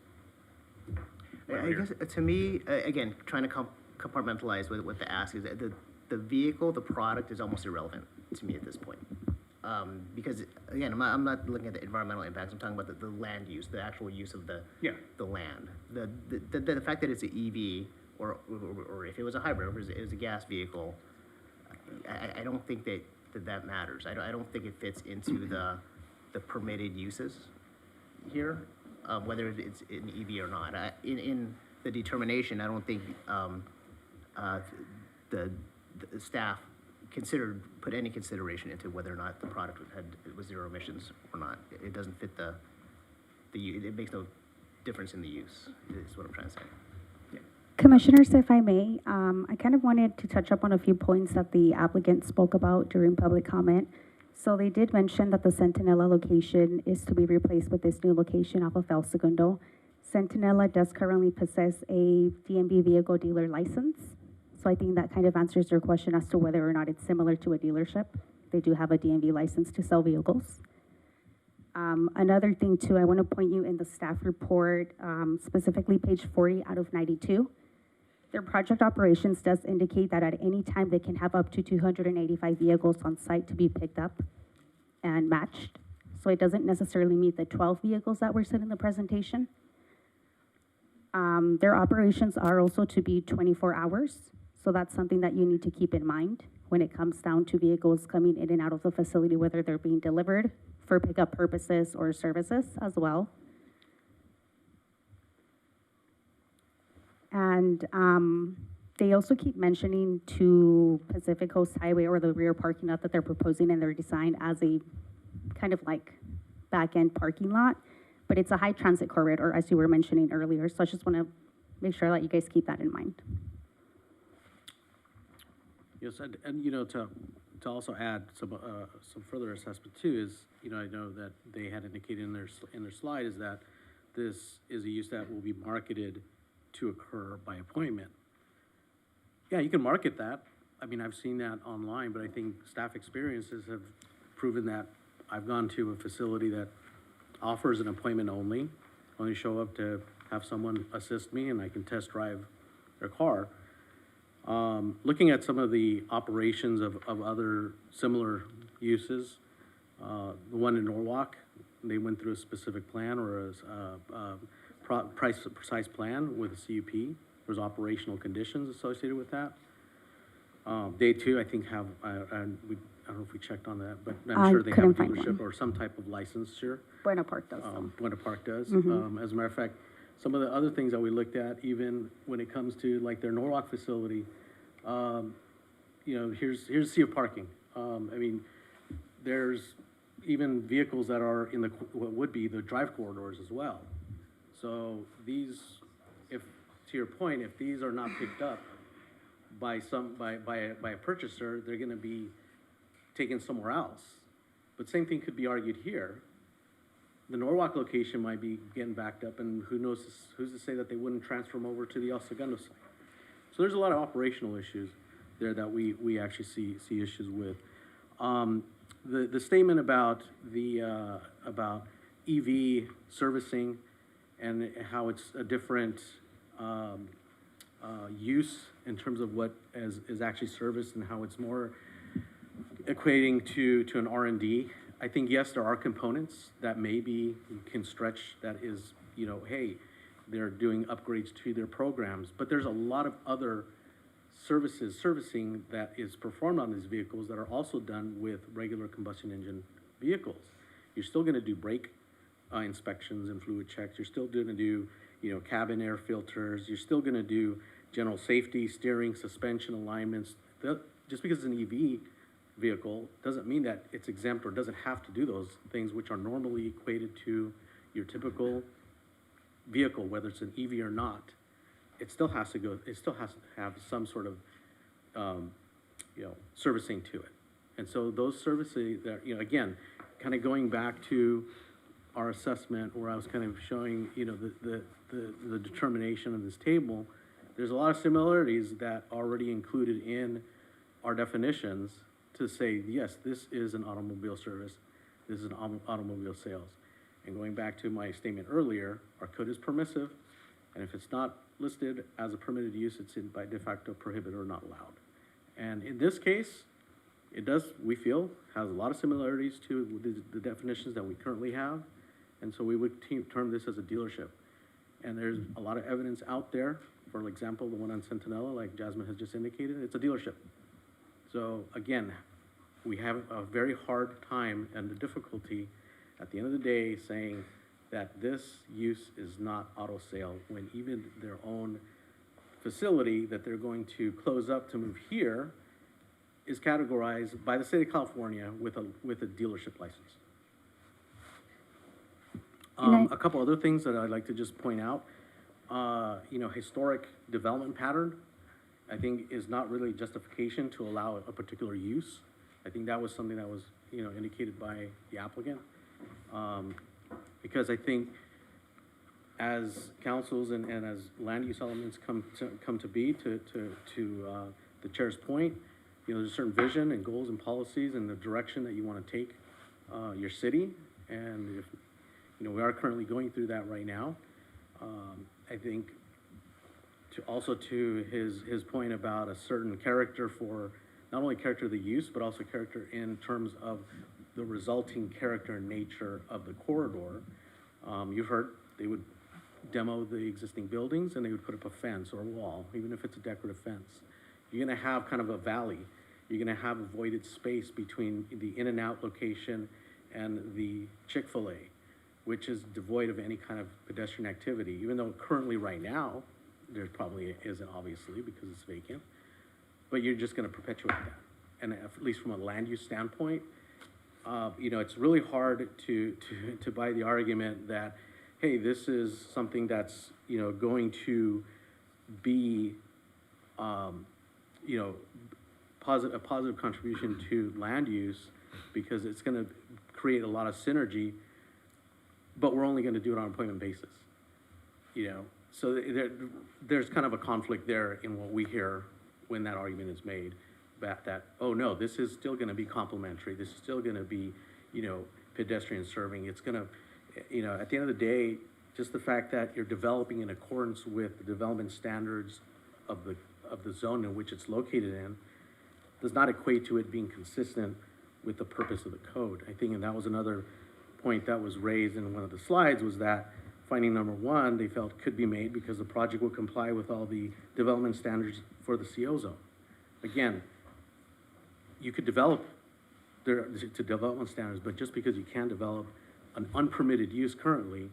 I guess, to me, again, trying to compartmentalize what the ask is, the vehicle, the product is almost irrelevant to me at this point. Because, again, I'm not looking at the environmental impacts, I'm talking about the land use, the actual use of the land. The fact that it's an EV, or if it was a hybrid, or if it was a gas vehicle, I don't think that matters. I don't think it fits into the permitted uses here, whether it's an EV or not. In the determination, I don't think the staff put any consideration into whether or not the product was zero emissions or not. It doesn't fit it makes no difference in the use, is what I'm trying to say. Commissioners, if I may, I kind of wanted to touch up on a few points that the applicant spoke about during public comment. So they did mention that the Centinela location is to be replaced with this new location off of El Segundo. Centinela does currently possess a DMV vehicle dealer license. So I think that kind of answers your question as to whether or not it's similar to a dealership. They do have a DMV license to sell vehicles. Another thing too, I want to point you in the staff report, specifically page 40 out of 92. Their project operations does indicate that at any time they can have up to 285 vehicles on site to be picked up and matched. So it doesn't necessarily meet the 12 vehicles that were said in the presentation. Their operations are also to be 24 hours. So that's something that you need to keep in mind when it comes down to vehicles coming in and out of the facility, whether they're being delivered for pickup purposes or services as well. And they also keep mentioning to Pacific Coast Highway or the rear parking lot that they're proposing in their design as a kind of like back-end parking lot, but it's a high transit corridor, as you were mentioning earlier. So I just want to make sure that you guys keep that in mind. Yes, and you know, to also add some further assessment too is, you know, I know that they had indicated in their slide is that this is a use that will be marketed to occur by appointment. Yeah, you can market that. I mean, I've seen that online, but I think staff experiences have proven that. I've gone to a facility that offers an appointment only show up to have someone assist me and I can test drive their car. Looking at some of the operations of other similar uses, the one in Norwalk, they went through a specific plan or a precise plan with a CUP. There's operational conditions associated with that. They too, I think, have, I don't know if we checked on that, but I'm sure they have a dealership or some type of licensure. Buena Park does. Buena Park does. Mm-hmm. As a matter of fact, some of the other things that we looked at, even when it comes to like their Norwalk facility, you know, here's sea of parking. I mean, there's even vehicles that are in what would be the drive corridors as well. So these, if to your point, if these are not picked up by a purchaser, they're going to be taken somewhere else. But same thing could be argued here. The Norwalk location might be getting backed up, and who knows, who's to say that they wouldn't transfer them over to the El Segundo site. So there's a lot of operational issues there that we actually see issues with. The statement about about EV servicing and how it's a different use in terms of what is actually serviced and how it's more equating to an R&D. I think, yes, there are components that maybe can stretch that is, you know, hey, they're doing upgrades to their programs, but there's a lot of other servicing that is performed on these vehicles that are also done with regular combustion engine vehicles. You're still gonna do brake inspections and fluid checks. You're still gonna do, you know, cabin air filters. You're still gonna do general safety, steering, suspension alignments. Just because it's an EV vehicle doesn't mean that it's exempt or doesn't have to do those things which are normally equated to your typical vehicle, whether it's an EV or not. It still has to have some sort of you know, servicing to it. And so those services that, you know, again, kind of going back to our assessment, where I was kind of showing, you know, the determination of this table, there's a lot of similarities that are already included in our definitions to say, yes, this is an automobile service, this is an automobile sales. And going back to my statement earlier, our code is permissive, and if it's not listed as a permitted use, it's in by de facto prohibited or not allowed. And in this case, it does, we feel, has a lot of similarities to the definitions that we currently have, and so we would term this as a dealership. And there's a lot of evidence out there, for example, the one on Centinela, like Jasmine has just indicated, it's a dealership. So again, we have a very hard time and the difficulty at the end of the day saying that this use is not auto sale when even their own facility that they're going to close up to move here is categorized by the state of California with a dealership license. A couple other things that I'd like to just point out. You know, historic development pattern, I think is not really justification to allow a particular use. I think that was something that was, you know, indicated by the applicant. Because I think as councils and as land use elements come to be, to the chair's point, you know, there's a certain vision and goals and policies and the direction that you want to take your city. And if, you know, we are currently going through that right now. I think to his point about a certain character for, not only character of the use, but also character in terms of the resulting character and nature of the corridor. You've heard they would demo the existing buildings and they would put up a fence or a wall, even if it's a decorative fence. You're gonna have kind of a valley. You're gonna have a voided space between the in and out location and the Chick-fil-A, which is devoid of any kind of pedestrian activity, even though currently right now, there probably isn't, obviously, because it's vacant, but you're just gonna perpetuate that. And at least from a land use standpoint, you know, it's really hard to buy the argument that, hey, this is something that's, you know, going to be, you know, a positive contribution to land use because it's gonna create a lot of synergy, but we're only gonna do it on an appointment basis, you know? So there's kind of a conflict there in what we hear when that argument is made, that oh no, this is still gonna be complementary, this is still gonna be, you know, pedestrian serving, it's gonna, you know, at the end of the day, just the fact that you're developing in accordance with the development standards of the zone in which it's located in does not equate to it being consistent with the purpose of the code. I think, and that was another point that was raised in one of the slides, was that finding number one, they felt could be made because the project will comply with all the development standards for the CO zone. Again, you could develop to development standards, but just because you can't develop an unpermitted use currently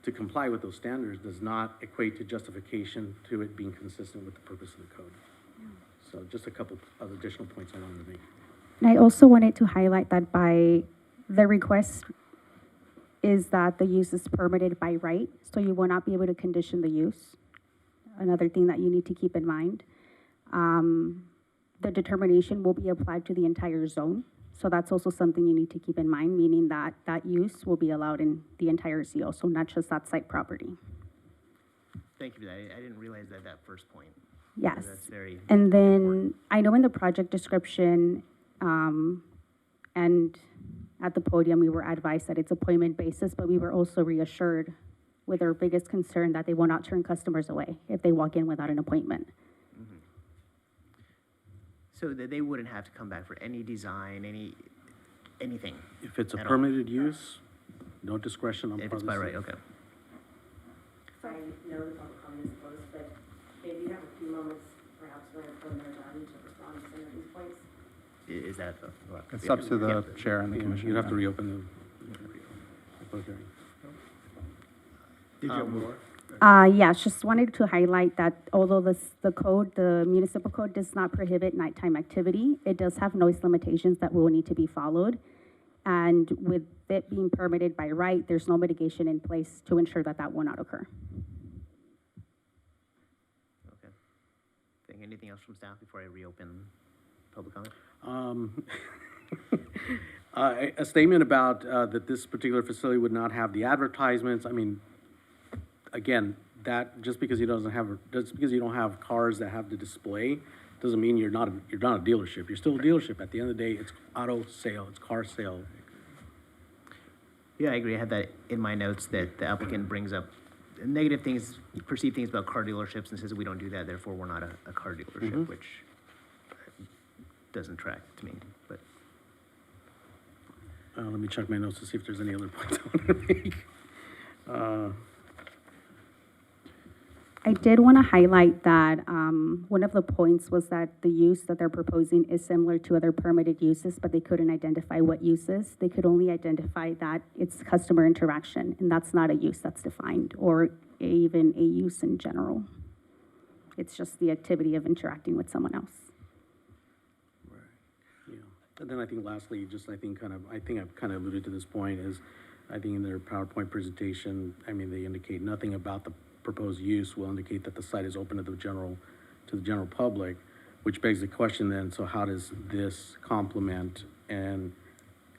to comply with those standards does not equate to justification to it being consistent with the purpose of the code. So just a couple of additional points I wanted to make. And I also wanted to highlight that by the request is that the use is permitted by right, so you will not be able to condition the use. Another thing that you need to keep in mind. The determination will be applied to the entire zone, so that's also something you need to keep in mind, meaning that that use will be allowed in the entire CO, so not just that site property. Thank you for that. I didn't realize that first point. Yes. That's very And then important. I know in the project description and at the podium, we were advised that it's appointment basis, but we were also reassured with our biggest concern that they will not turn customers away if they walk in without an appointment. So that they wouldn't have to come back for any design, anything. If it's a At all. permitted use, no discretion on If part it's of by the right, city. okay. I know the public comment is closed, but maybe you have a few moments, perhaps, when I put their value to respond to some of these points. Is that? It's up to the chair and the Yeah, commission. you'd have to reopen the public hearing. Did you have more? Yeah, just wanted to highlight that although the municipal code does not prohibit nighttime activity, it does have noise limitations that will need to be followed. And with it being permitted by right, there's no mitigation in place to ensure that that will not occur. Okay. Think anything else from staff before I reopen public comment? A statement about, that this particular facility would not have the advertisements, I mean, again, that, just because you don't have cars that have the display, doesn't mean you're not a dealership. You're still a dealership. At the end of the day, it's auto sale, it's car sale. Yeah, I agree. I had that in my notes that the applicant brings up negative things, perceived things about car dealerships and says we don't do that, therefore we're not a car dealership, which doesn't track to me, but. Let me check my notes to see if there's any other points I want to make. I did want to highlight that one of the points was that the use that they're proposing is similar to other permitted uses, but they couldn't identify what uses. They could only identify that it's customer interaction, and that's not a use that's defined, or even a use in general. It's just the activity of interacting with someone else. Yeah, and then I think lastly, just I think I've kind of alluded to this point is, I think in their PowerPoint presentation, I mean, they indicate nothing about the proposed use will indicate that the site is open to the general public, which begs the question then, so how does this complement and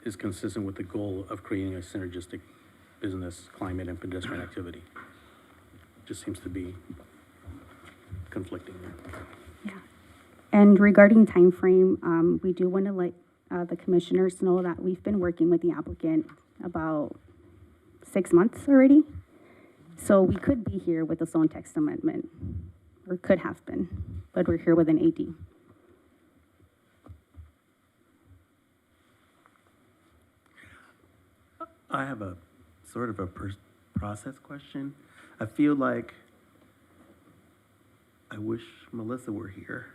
is consistent with the goal of creating a synergistic business climate and pedestrian activity? Just seems to be conflicting there. Yeah. And regarding timeframe, we do want to let the commissioners know that we've been working with the applicant about 6 months already. So we could be here with a zone text amendment, or could have been, but we're here with an AD. I have a sort of a process question. I feel like I wish Melissa were here.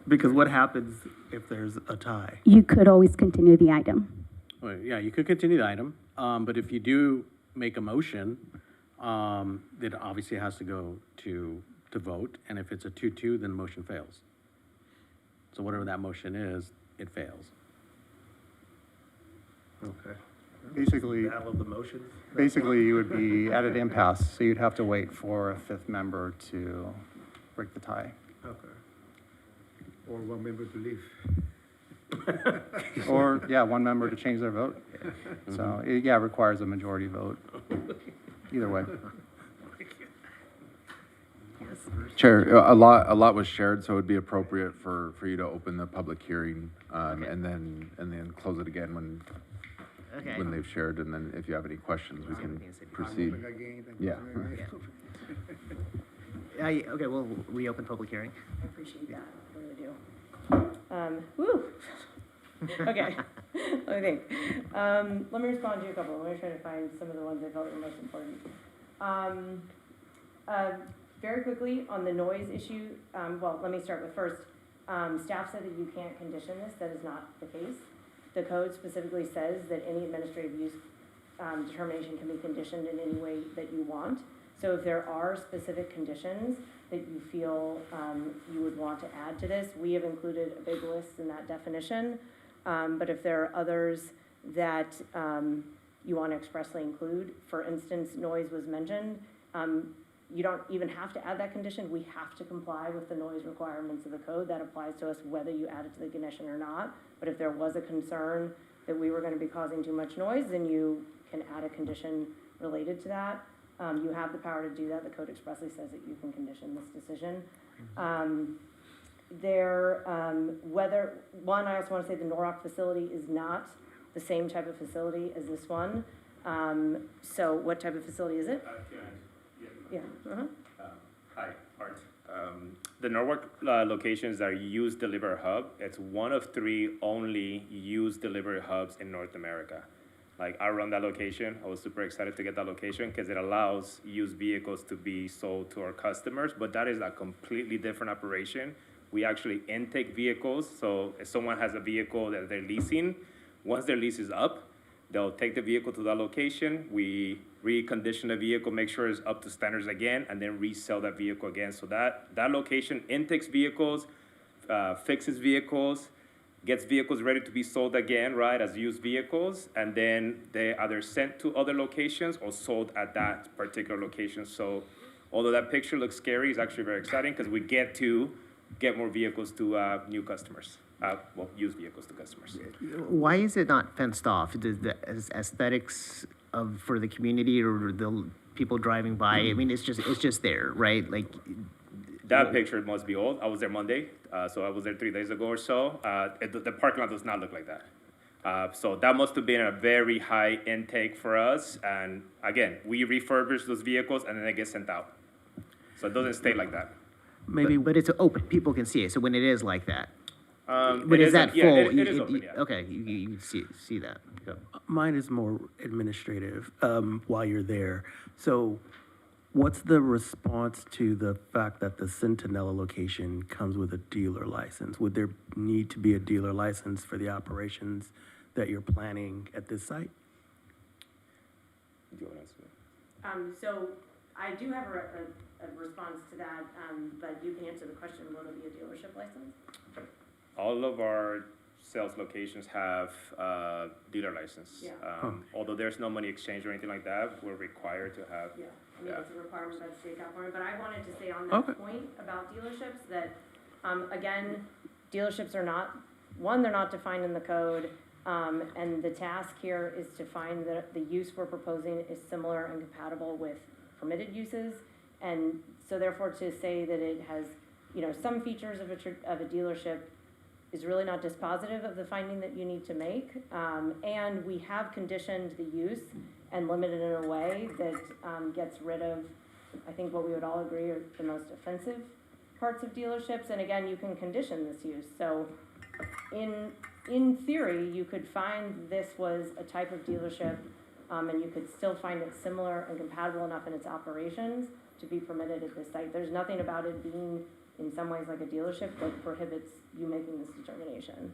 Because what happens if there's a tie? You could always continue the item. Well, yeah, you could continue the item, but if you do make a motion, it obviously has to go to vote, and if it's a 2-2, then the motion fails. So whatever that motion is, it fails. Okay. Basically, Battle of the motions? basically, you would be at an impasse, so you'd have to wait for a fifth member to break the tie. Okay. Or one member to leave. Or, yeah, one member to change their vote. So, it requires a majority vote. Either way. Chair, a lot was shared, so it'd be appropriate for you to open the public hearing, and then close it again when they've shared, and then if you have any questions, we can proceed. Yeah. Okay, we'll reopen public hearing. I appreciate that, I really do. Woo. Okay, let me think. Let me respond to a couple. Let me try to find some of the ones I felt were most important. Very quickly, on the noise issue, well, let me start with first, staff said that you can't condition this. That is not the case. The code specifically says that any administrative use determination can be conditioned in any way that you want. So if there are specific conditions that you feel you would want to add to this, we have included a big list in that definition. But if there are others that you want to expressly include, for instance, noise was mentioned, you don't even have to add that condition. We have to comply with the noise requirements of the code. That applies to us whether you add it to the condition or not. But if there was a concern that we were going to be causing too much noise, then you can add a condition related to that. You have the power to do that. The code expressly says that you can condition this decision. I also want to say the Norwalk facility is not the same type of facility as this one. So what type of facility is it? Yeah. Hi, Art. The Norwalk location is our used delivery hub. It's one of 3 only used delivery hubs in North America. Like, I run that location. I was super excited to get that location because it allows used vehicles to be sold to our customers, but that is a completely different operation. We actually intake vehicles, so if someone has a vehicle that they're leasing, once their lease is up, they'll take the vehicle to that location. We recondition the vehicle, make sure it's up to standards again, and then resell that vehicle again. So that location intakes vehicles, fixes vehicles, gets vehicles ready to be sold again, right, as used vehicles, and then they either sent to other locations or sold at that particular location. So although that picture looks scary, it's actually very exciting because we get to get more vehicles to new customers, used vehicles to customers. Why is it not fenced off? Does the aesthetics for the community or the people driving by? I mean, it's just there, right? Like, That picture must be old. I was there Monday, so I was there 3 days ago or so. The parking lot does not look like that. So that must have been a very high intake for us. And again, we refurbish those vehicles and then they get sent out. So it doesn't stay like that. Maybe, but it's open. People can see it. So when it is like that, It when is that yeah, full? it is open, yeah. Okay, you can see that. mine is more administrative, while you're there. So what's the response to the fact that the Centinela location comes with a dealer license? Would there need to be a dealer license for the operations that you're planning at this site? Do you want to answer that? So I do have a response to that, but you can answer the question, will it be a dealership license? All of our sales locations have dealer license. Yeah. Although there's no money exchange or anything like that, we're required to have. Yeah, I mean, Yeah. it's a requirement by the state of California, but I wanted to say on Okay. that point about dealerships, that, again, dealerships are not, one, they're not defined in the code, and the task here is to find that the use we're proposing is similar and compatible with permitted uses, and so therefore to say that it has, some features of a dealership is really not dispositive of the finding that you need to make, and we have conditioned the use and limited in a way that gets rid of, I think what we would all agree are the most offensive parts of dealerships, and again, you can condition this use. So in theory, you could find this was a type of dealership, and you could still find it similar and compatible enough in its operations to be permitted at this site. There's nothing about it being in some ways like a dealership that prohibits you making this determination.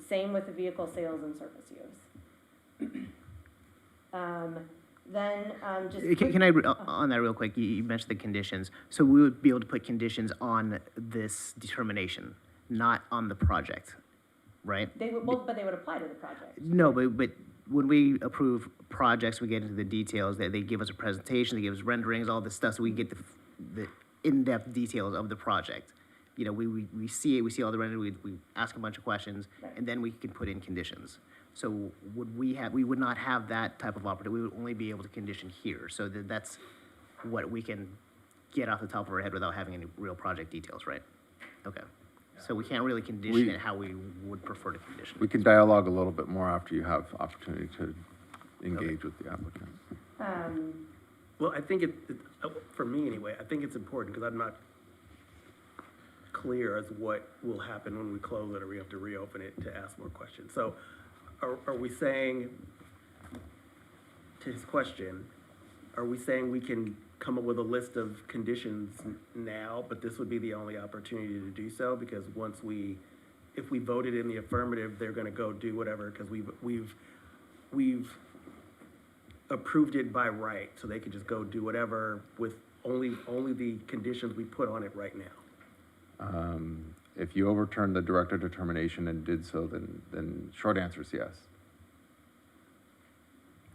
Same with the vehicle sales and service use. Can I, on that real quick, you mentioned the conditions. So we would be able to put conditions on this determination, not on the project, right? But they would apply to the project. No, but when we approve projects, we get into the details, they give us a presentation, they give us renderings, all this stuff, so we get the in-depth details of the project. We see it, we see all the rendering, we ask a bunch of questions, and then we can put in conditions. So we would not have that type of opportunity, we would only be able to condition here. So that's what we can get off the top of our head without having any real project details, right? Okay. So we can't really condition it how we would prefer to condition it. We can dialogue a little bit more after you have opportunity to engage with the applicant. Well, I think for me anyway, I think it's important because I'm not clear as what will happen when we close it or we have to reopen it to ask more questions. So are we saying, to his question, are we saying we can come up with a list of conditions now, but this would be the only opportunity to do so? Because if we voted in the affirmative, they're gonna go do whatever, because we've approved it by right, so they could just go do whatever with only the conditions we put on it right now. If you overturn the director determination and did so, then short answer is yes.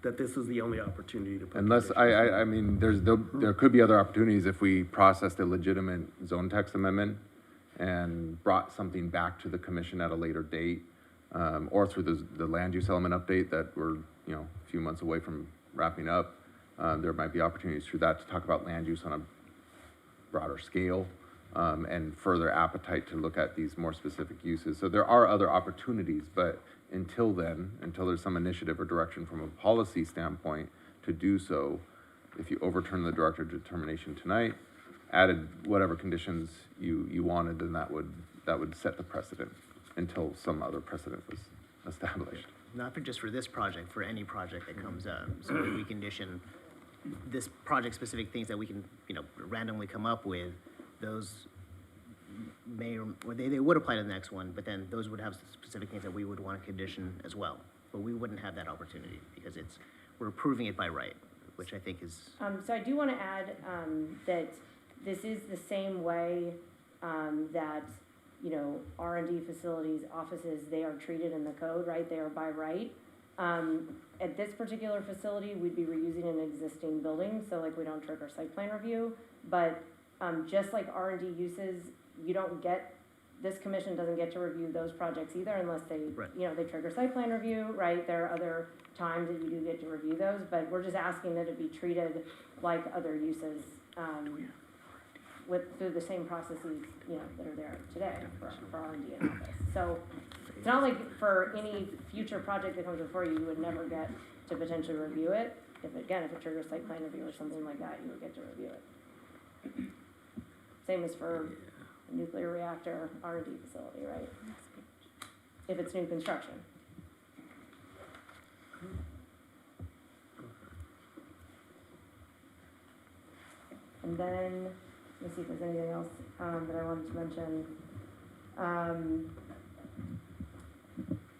That this is the only opportunity to put Unless, conditions. I mean, there could be other opportunities if we processed a legitimate zone text amendment and brought something back to the commission at a later date, or through the land use element update that we're, a few months away from wrapping up. There might be opportunities through that to talk about land use on a broader scale, and further appetite to look at these more specific uses. So there are other opportunities, but until then, until there's some initiative or direction from a policy standpoint to do so, if you overturn the director determination tonight, added whatever conditions you wanted, then that would set the precedent until some other precedent was established. Not just for this project, for any project that comes up. So if we condition this project-specific things that we can, randomly come up with, those they would apply to the next one, but then those would have specific things that we would want to condition as well. But we wouldn't have that opportunity because we're approving it by right, which I think is. So I do want to add that this is the same way that, R&D facilities, offices, they are treated in the code, right? They are by right. At this particular facility, we'd be reusing an existing building, so like we don't trigger site plan review. But just like R&D uses, you don't get, this commission doesn't get to review those projects either unless they, Right. you know, they trigger site plan review, right? There are other times that you do get to review those, but we're just asking that it be treated like other uses, through the same processes, you know, that are there today for R&D and office. So it's not like for any future project that comes before you, you would never get to potentially review it. If it triggers site plan review or something like that, you would get to review it. Same as for a nuclear reactor R&D facility, right? If it's new construction. And then, let me see if there's anything else that I wanted to mention.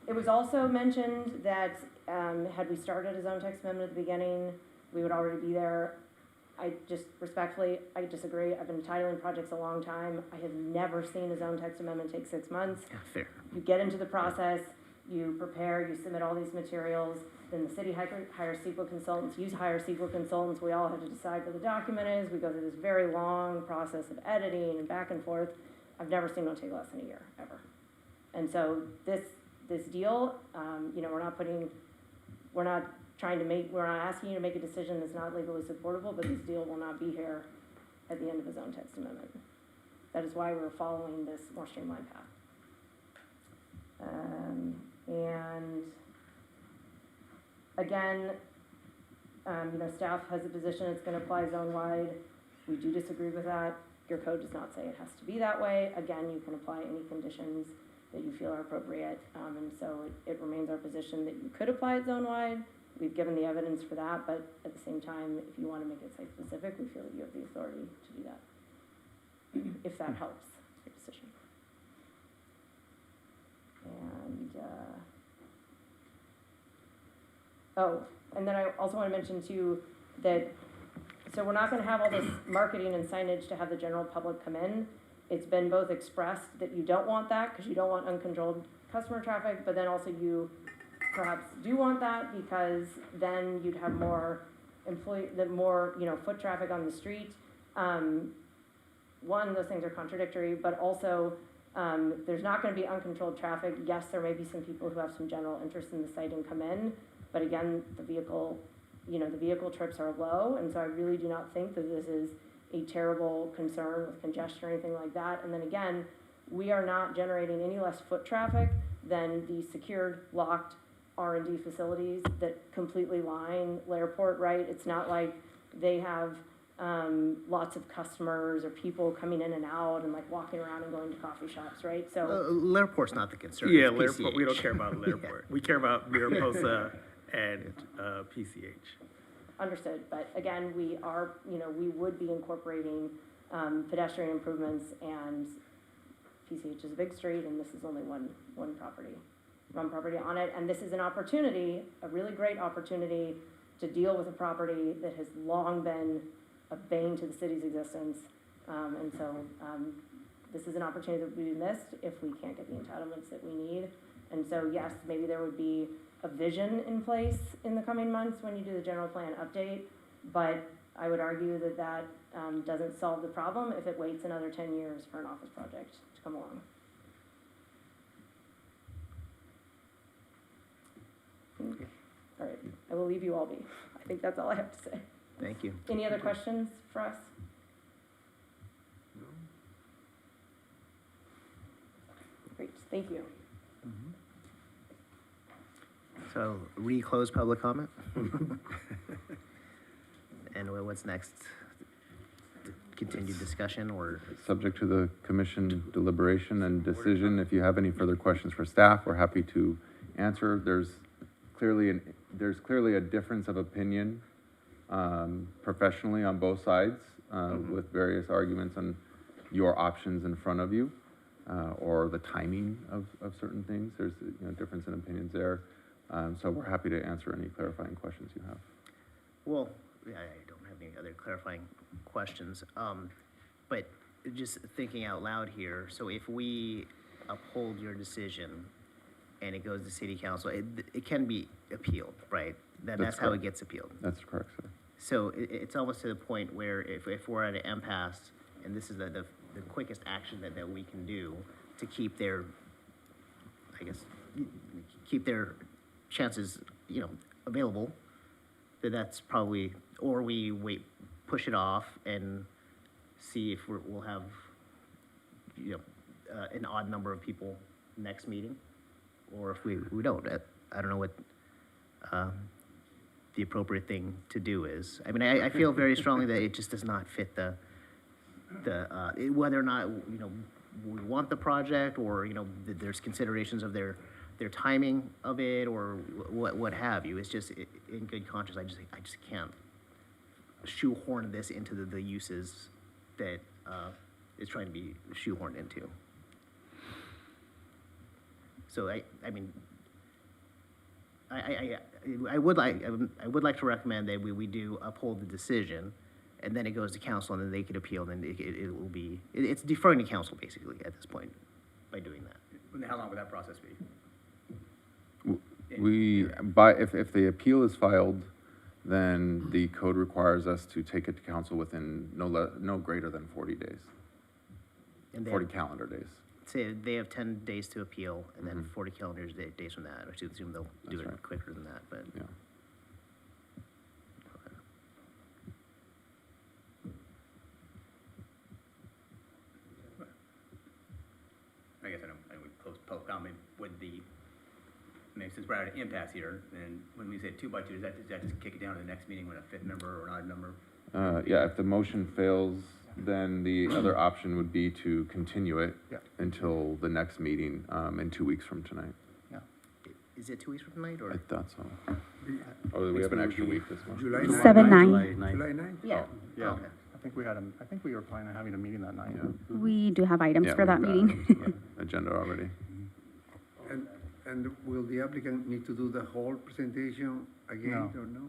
It was also mentioned that had we started a zone text amendment at the beginning, we would already be there. I just respectfully, I disagree. I've been titling projects a long time. I have never seen a zone text amendment take 6 months. Yeah, fair. You get into the process, you prepare, you submit all these materials, then the city hires SQL consultants, you hire SQL consultants, we all have to decide what the document is, we go through this very long process of editing and back and forth. I've never seen one take less than a year, ever. And so this deal, you know, we're not asking you to make a decision that's not legally supportable, but this deal will not be here at the end of a zone text amendment. That is why we're following this more streamlined path. And again, you know, staff has a position, it's gonna apply zone-wide. We do disagree with that. Your code does not say it has to be that way. Again, you can apply any conditions that you feel are appropriate. And so it remains our position that you could apply it zone-wide. We've given the evidence for that, but at the same time, if you wanna make it site-specific, we feel that you have the authority to do that, if that helps your decision. And, and then I also want to mention too, that, so we're not going to have all this marketing and signage to have the general public come in. It's been both expressed that you don't want that because you don't want uncontrolled customer traffic, but then also you perhaps do want that because then you'd have more you know, foot traffic on the street. One, those things are contradictory, but also, there's not going to be uncontrolled traffic. Yes, there may be some people who have some general interest in the site and come in, but again, the vehicle trips are low, and so I really do not think that this is a terrible concern with congestion or anything like that. And then again, we are not generating any less foot traffic than the secured, locked R&D facilities that completely line Lairport, right? It's not like they have lots of customers or people coming in and out and like walking around and going to coffee shops, right? So Lairport's not the concern. Yeah, it's Lairport, we don't PCH. care about Lairport. We care about Mariposa and PCH. understood, but again, we are, you know, we would be incorporating pedestrian improvements, and PCH is a big street, and this is only one property on it, and this is an opportunity, a really great opportunity to deal with a property that has long been a bane to the city's existence. And so this is an opportunity that would be missed if we can't get the entitlements that we need. And so, yes, maybe there would be a vision in place in the coming months when you do the general plan update, but I would argue that that doesn't solve the problem if it waits another 10 years for an office project to come along. All right, I will leave you all be. I think that's all I have to say. Thank you. Any other questions for us? Great, thank you. So, re-close public comment? And what's next? Continued discussion or? Subject to the commission deliberation and decision. If you have any further questions for staff, we're happy to answer. There's clearly a difference of opinion professionally on both sides with various arguments on your options in front of you or the timing of certain things. There's difference in opinions there. So we're happy to answer any clarifying questions you have. Well, I don't have any other clarifying questions, but just thinking out loud here, so if we uphold your decision and it goes to city council, it can be appealed, right? That's how it gets appealed. That's correct, sir. So it's almost to the point where if we're at an impasse and this is the the quickest action that we can do to keep their, I guess, keep their chances, available, that's probably, or we push it off and see if we'll have, an odd number of people next meeting, or if we don't. I don't know what, the appropriate thing to do is. I mean, I feel very strongly that it just does not fit whether or not, we want the project, or, there's considerations of their timing of it, or what have you. It's just, in good conscience, I just can't shoehorn this into the uses that, is trying to be shoehorned into. So I mean, I would like to recommend that we do uphold the decision, and then it goes to council, and then they could appeal, and then it will be, it's deferring to council basically at this point by doing that. And how long would that process be? If the appeal is filed, then the code requires us to take it to council within no greater than 40 days, And they 40 have, calendar days. say they have 10 days to appeal, and then 40 calendar days from that. I should assume they'll do That's it right. quicker than that, but. Yeah. I guess I know we closed public comment with since we're at an impasse here, and when we say 2x2, does that just kick it down to the next meeting when a fifth member or an odd number? Yeah, if the motion fails, then the other option would be to continue it Yeah. until the next meeting, in 2 weeks from tonight. Is it 2 weeks from tonight, or? I thought so. Oh, we have an extra week this month. July 9th? 7/9. July 9th? Yeah. Yeah, Okay. I think we were planning on having a meeting that night. Yeah. We do have items Yeah, for that we've got meeting. Agenda already. And will the applicant need to do the whole presentation again, No. or no?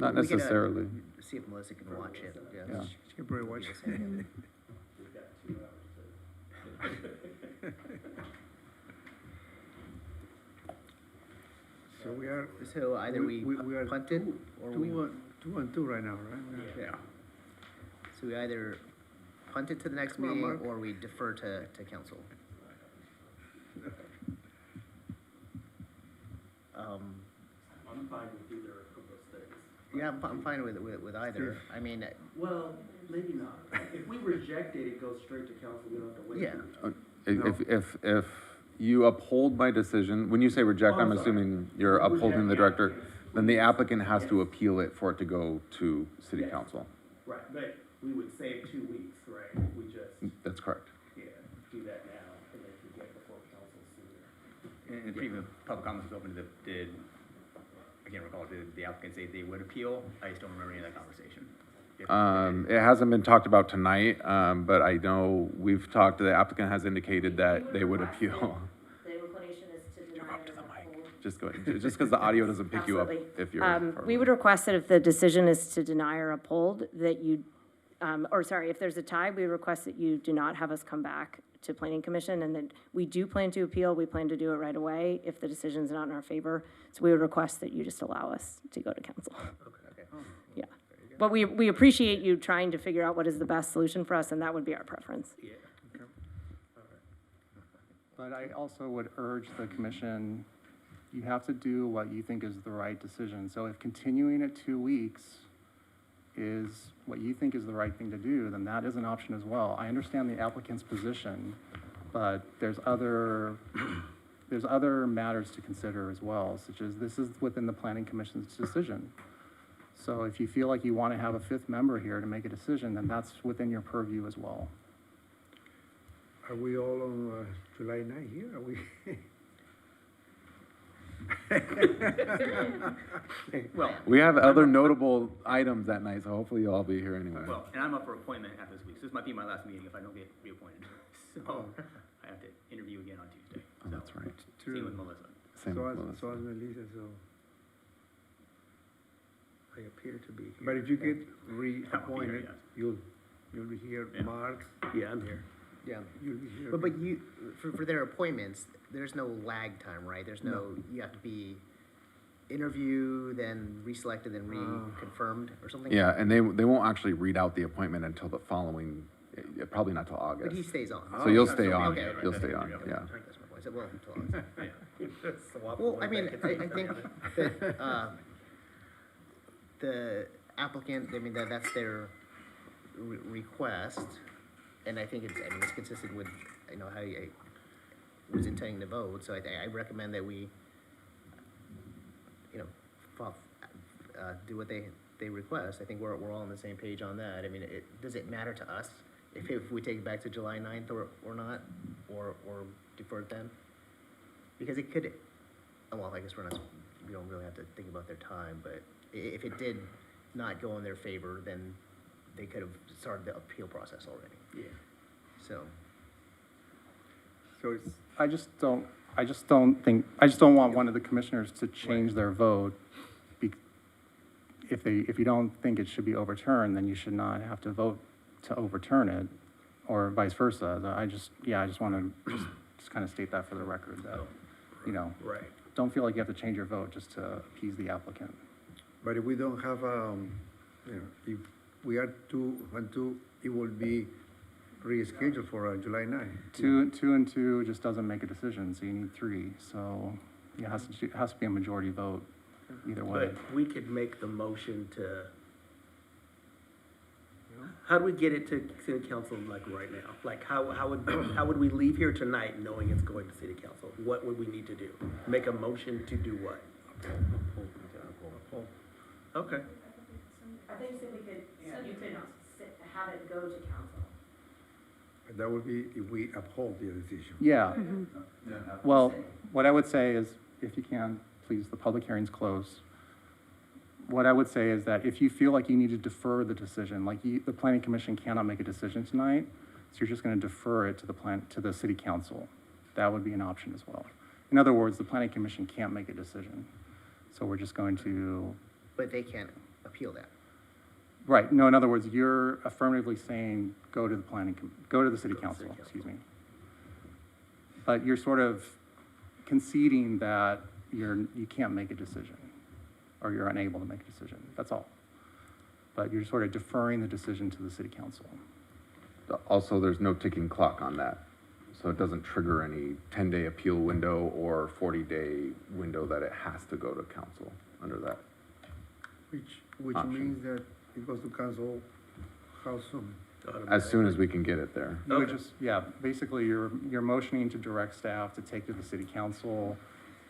Not We could, necessarily. See if Melissa can watch it, Yeah. She can probably watch it. So we are. So either we are punt it, or we. 2-2 right now, right? Yeah. So we either punt it to the next Come on, meeting, Mark. or we defer to council. I'm fine with either of those things. Yeah, I'm fine with either. I mean, Well, maybe not. If we reject it, it goes straight to council, we don't have to wait. yeah, If you uphold my decision, when you say reject, Oh, I'm I'm sorry. assuming you're upholding the Reject, director, then the applicant has to appeal it for it to go to city Yes. council. Right, but we would save 2 weeks, right, if we just, That's correct. yeah, do that now, and then we get before council sooner. And previous public comments was open to did, I can't recall, did the applicant say they would appeal? I just don't remember any of that conversation. If they did. It hasn't been talked about tonight, but I know we've talked, the applicant has indicated that they would appeal. The inclination is to deny Up to the or mic. uphold. Just go, just because the audio doesn't pick you up Absolutely. if you're. far We away. would request that if the decision is to deny or uphold, that you, if there's a tie, we request that you do not have us come back to planning commission, and that we do plan to appeal, we plan to do it right away if the decision's not in our favor. So we would request that you just allow us to go to council. okay. Yeah. But we appreciate you trying to figure out what is the best solution for us, and that would be our preference. Yeah. But I also would urge the commission, you have to do what you think is the right decision. So if continuing it 2 weeks is what you think is the right thing to do, then that is an option as well. I understand the applicant's position, but there's other matters to consider as well, such as this is within the planning commission's decision. So if you feel like you want to have a fifth member here to make a decision, then that's within your purview as well. Are we all on July 9th here? Are we? Well, We have other notable items that night, so hopefully you'll all be here anyway. well, and I'm up for appointment after this week, so this might be my last meeting if I don't get reappointed. So I have to interview again on Tuesday. Oh, that's right. Same with Melissa. Same So with as, Melissa. so as Melissa, so. I appear to be here. But if you get reappointed, yes. you'll be here, Yeah. Mark, Yeah, I'm here. Yeah. you'll be here. But you, for their appointments, there's no lag time, right? There's no, you have to be interviewed, then reselected, then reconfirmed or something? Yeah, and they won't actually read out the appointment until the following Probably not till But he August. stays on. So you'll stay on, Okay, right, you'll right, stay right, on, right, yeah. right. That's my point. So, well, until August. Well, I mean, I think that, the applicant, I mean, that's their request, and I think it's consistent with, you know, how I was intending to vote, so I recommend that we, you know, do what they request. I think we're all on the same page on that. I mean, does it matter to us if we take it back to July 9th or not, or defer it then? Because it could, well, I guess we don't really have to think about their time, but if it did not go in their favor, then they could have started the appeal process already. Yeah. So, I just don't want one of the commissioners to change their vote. If you don't think it should be overturned, then you should not have to vote to overturn it, or vice versa. I just want to just kind of state that for the record, that, you know, Right. don't feel like you have to change your vote just to appease the applicant. But if we don't have, you know, if we are 2-2, it will be rescheduled for July 9. Two and two just doesn't make a decision, so you need three. So it has to be a majority vote either way. But we could make the motion to, how do we get it to city council like right now? Like how would we leave here tonight knowing it's going to city council? What would we need to do? Make a motion to do what? Okay. I think so we could, you could have it go to council. That would be if we uphold the decision. Yeah. Well, what I would say is, if you can, please, the public hearing's closed. What I would say is that if you feel like you need to defer the decision, like the planning commission cannot make a decision tonight, so you're just gonna defer it to the city council. That would be an option as well. In other words, the planning commission can't make a decision. So we're just going to, but they can't appeal that. right, no, in other words, you're affirmatively saying, go to the city council, excuse me. But you're sort of conceding that you can't make a decision, or you're unable to make a decision, that's all. But you're sort of deferring the decision to the city council. Also, there's no ticking clock on that. So it doesn't trigger any 10-day appeal window or 40-day window that it has to go to council under that. Which Option. means that it goes to council how soon? As soon as we can get it there. You would just, yeah, basically, you're motioning to direct staff to take to the city council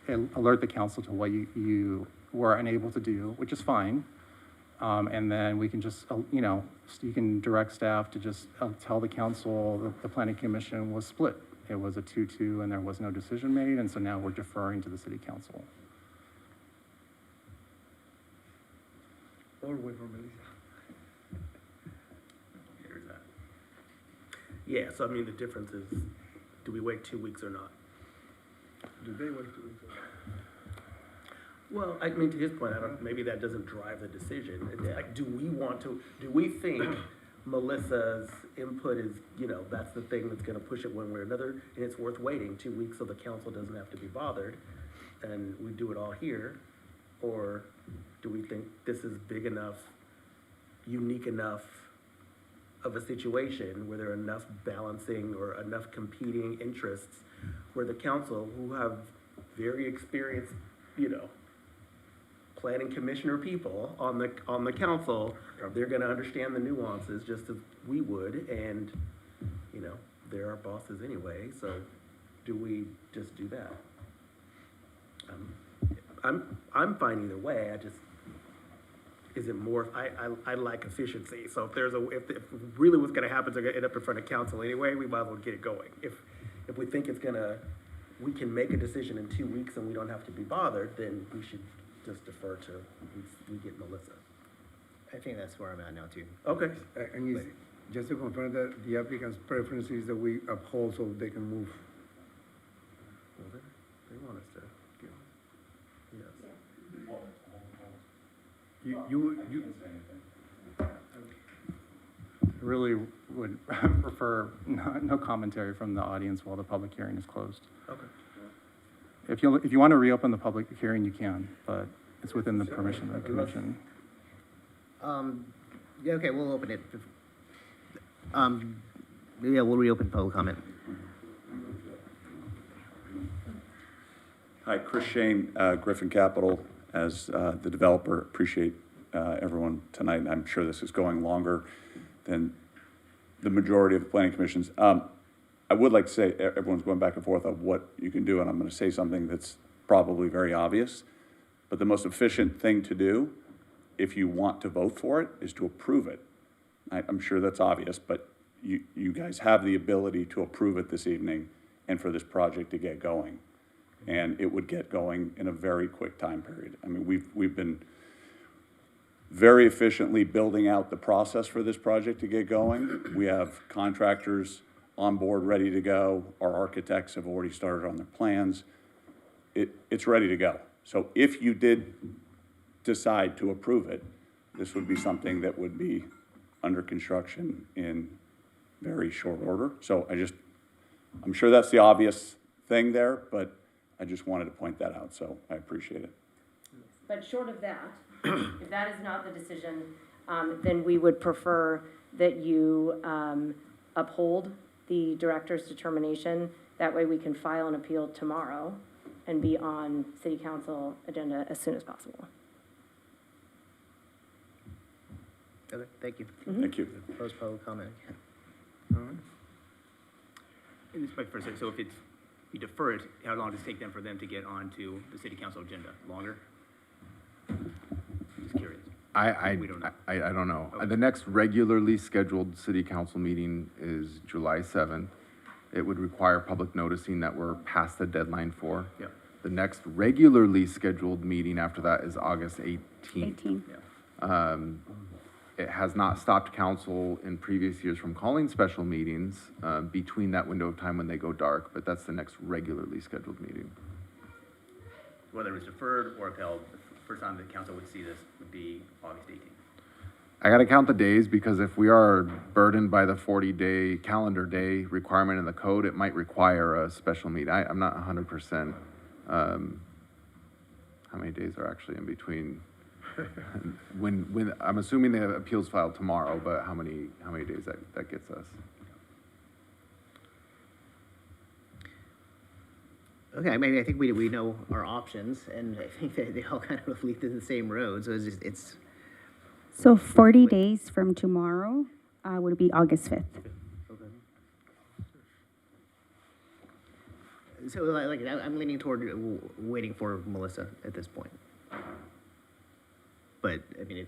and alert the council to what you were unable to do, which is fine. And then we can just, you know, you can direct staff to just tell the council that the planning commission was split. It was a 2-2 and there was no decision made, and so now we're deferring to the city council. Or wait for Melissa. Here's that. Yeah, so I mean, the difference is, do we wait 2 weeks or not? Do they wait 2 weeks? Well, I mean, to his point, maybe that doesn't drive the decision. It's like, do we think Melissa's input is, you know, that's the thing that's gonna push it one way or another, and it's worth waiting 2 weeks so the council doesn't have to be bothered, and we do it all here? Or do we think this is big enough, unique enough of a situation where there are enough balancing or enough competing interests where the council, who have very experienced, you know, planning commissioner people on the council, they're gonna understand the nuances just as we would, and, you know, they're our bosses anyway, so do we just do that? I'm fine either way, is it more, I like efficiency, so if really what's gonna happen is they're gonna end up in front of council anyway, we might as well get it going. If we think we can make a decision in 2 weeks and we don't have to be bothered, then we should just defer to, we get Melissa. I think that's where I'm at now too. Okay. And it's just to confirm that the applicant's preference is that we uphold so they can move. Well, they want us to go. Yes. You Really would prefer no commentary from the audience while the public hearing is closed. Okay. If you want to reopen the public hearing, you can, but it's within the permission of the commission. Yeah, okay, we'll open it. Yeah, we'll reopen public comment. Hi, Chris Shane, Griffin Capital. As the developer, appreciate everyone tonight. I'm sure this is going longer than the majority of the planning commissions. I would like to say everyone's going back and forth on what you can do, and I'm going to say something that's probably very obvious. But the most efficient thing to do, if you want to vote for it, is to approve it. I'm sure that's obvious, but you guys have the ability to approve it this evening and for this project to get going. And it would get going in a very quick time period. I mean, we've been very efficiently building out the process for this project to get going. We have contractors on board, ready to go. Our architects have already started on their plans. It's ready to go. So if you did decide to approve it, this would be something that would be under construction in very short order. So I'm sure that's the obvious thing there, but I just wanted to point that out, so I appreciate it. But short of that, if that is not the decision, then we would prefer that you uphold the director's determination. That way we can file an appeal tomorrow and be on city council agenda as soon as possible. Okay, thank you. Thank you. Close public comment. And this might first, so if you defer it, how long does it take them for them to get onto the city council agenda? Longer? Just curious. We don't know. I don't know. Okay. The next regularly scheduled city council meeting is July 7th. It would require public noticing that we're past the deadline for. Yeah. The next regularly scheduled meeting after that is August 18th. 18. Yeah. It has not stopped council in previous years from calling special meetings between that window of time when they go dark, but that's the next regularly scheduled meeting. Whether it's deferred or upheld, the first time the council would see this would be August 18th. I gotta count the days because if we are burdened by the 40-day calendar day requirement in the code, it might require a special meeting. I'm not 100%. How many days are actually in between? When I'm assuming the appeals filed tomorrow, but how many days that gets us? Okay, I mean, I think we know our options, and I think that they all kind of lead to the same road, so it's So 40 days from tomorrow would be August 5th. so like I'm leaning toward waiting for Melissa at this point. But, I mean, if,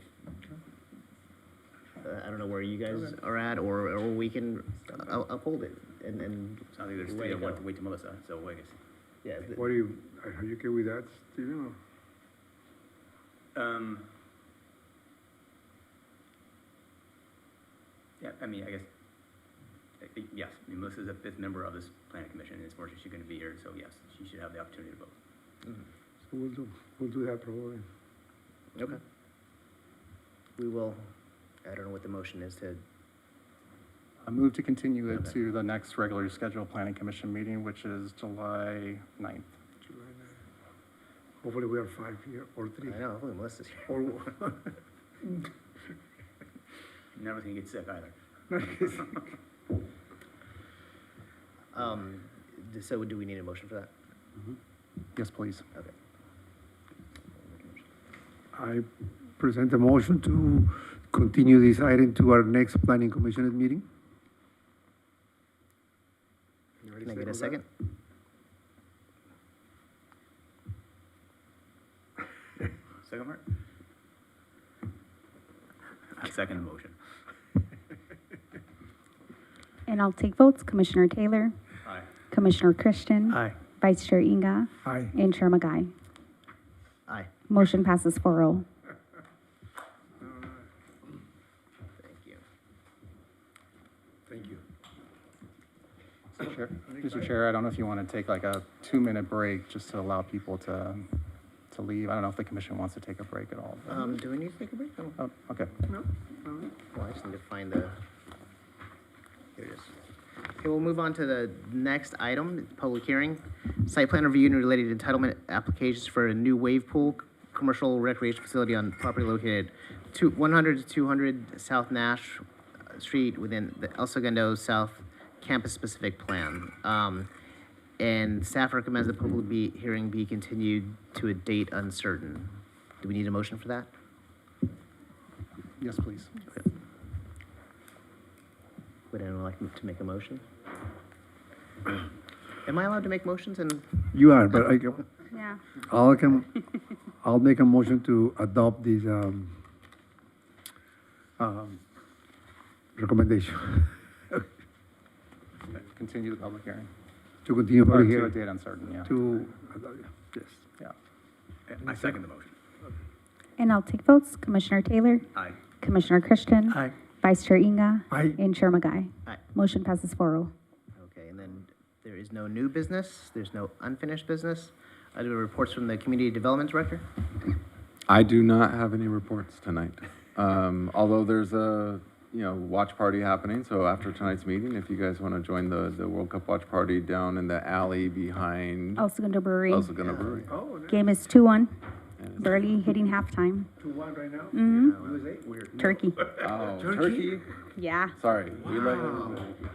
I don't know where you guys are at, or we can uphold it, and. Sounds like there's three that want to wait to Melissa, so I guess. Yeah. What are you okay with that, Stephen? Yeah, I mean, I guess, yes, I mean, Melissa's a fifth member of this planning commission, and it's more she's gonna be here, so yes, she should have the opportunity to vote. So we'll do that probably. Okay. We will, I don't know what the motion is to, I move to continue it to the next regularly scheduled planning commission meeting, which is July 9th. July 9th. Hopefully we are 5 here, or 3. I know, hopefully Melissa's here. Or None of us can get sick either. So do we need a motion for that? Yes, please. Okay. I present a motion to continue this item to our next planning commission meeting. Can I get a second? Second part? I second the motion. And I'll take votes. Commissioner Taylor, Aye. Commissioner Christian, Aye. Vice Chair Inga, Aye. and Chair Magai. Aye. Motion passes 4-0. Thank you. Thank you. Mr. Chair, I don't know if you want to take like a 2-minute break just to allow people to leave. I don't know if the commission wants to take a break at all. Do we need to take a break? Oh, Oh, okay. well, I just need to find the, here it is. Okay, we'll move on to the next item, public hearing. Site plan review and related entitlement applications for a new wave pool commercial recreation facility on property located 100 to 200 South Nash Street within the El Segundo South campus-specific plan. And staff recommends the public hearing be continued to a date uncertain. Do we need a motion for that? Yes, please. Would anyone like to make a motion? Am I allowed to make motions and? You are, but Yeah. I'll make a motion to adopt this, recommendation, Continue the public hearing. to continue Or public to a hearing. date uncertain, yeah. Yes. Yeah. I second the motion. And I'll take votes. Commissioner Taylor? Aye. Commissioner Christian? Aye. Vice Chair Inga? Aye. And Chair Magai? Aye. Motion passes 4-0. Okay, and then there is no new business, there's no unfinished business. I do reports from the Community Development Director. I do not have any reports tonight. Although there's a, watch party happening, so after tonight's meeting, if you guys want to join the World Cup watch party down in the alley behind El Segundo Brewery. El Segundo Brewery. Game is 2-1. And it's- Barely hitting halftime. 2-1 right now? Mm-hmm. Turkey. Oh, Turkey? Yeah. Sorry.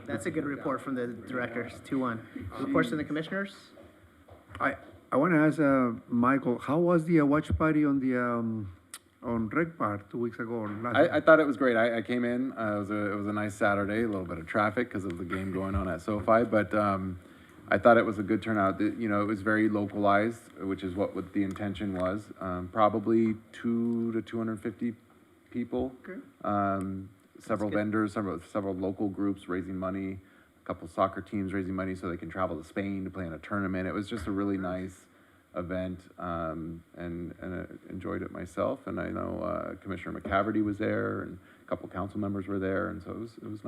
That's a good report from the directors, 2-1. Reports from the commissioners? I want to ask, Michael, how was the watch party on the, on Rec Park 2 weeks ago or last? I thought it was great. I came in, it was a nice Saturday, a little bit of traffic because of the game going on at SoFi, but I thought it was a good turnout. It was very localized, which is what the intention was. Probably 200 to 250 people. Okay. Several good. vendors, several local groups raising money, a couple soccer teams raising money so they can travel to Spain to play in a tournament. It was just a really nice event, and I enjoyed it myself. And I know Commissioner McCaverty was there, and a couple council members were there, and so it was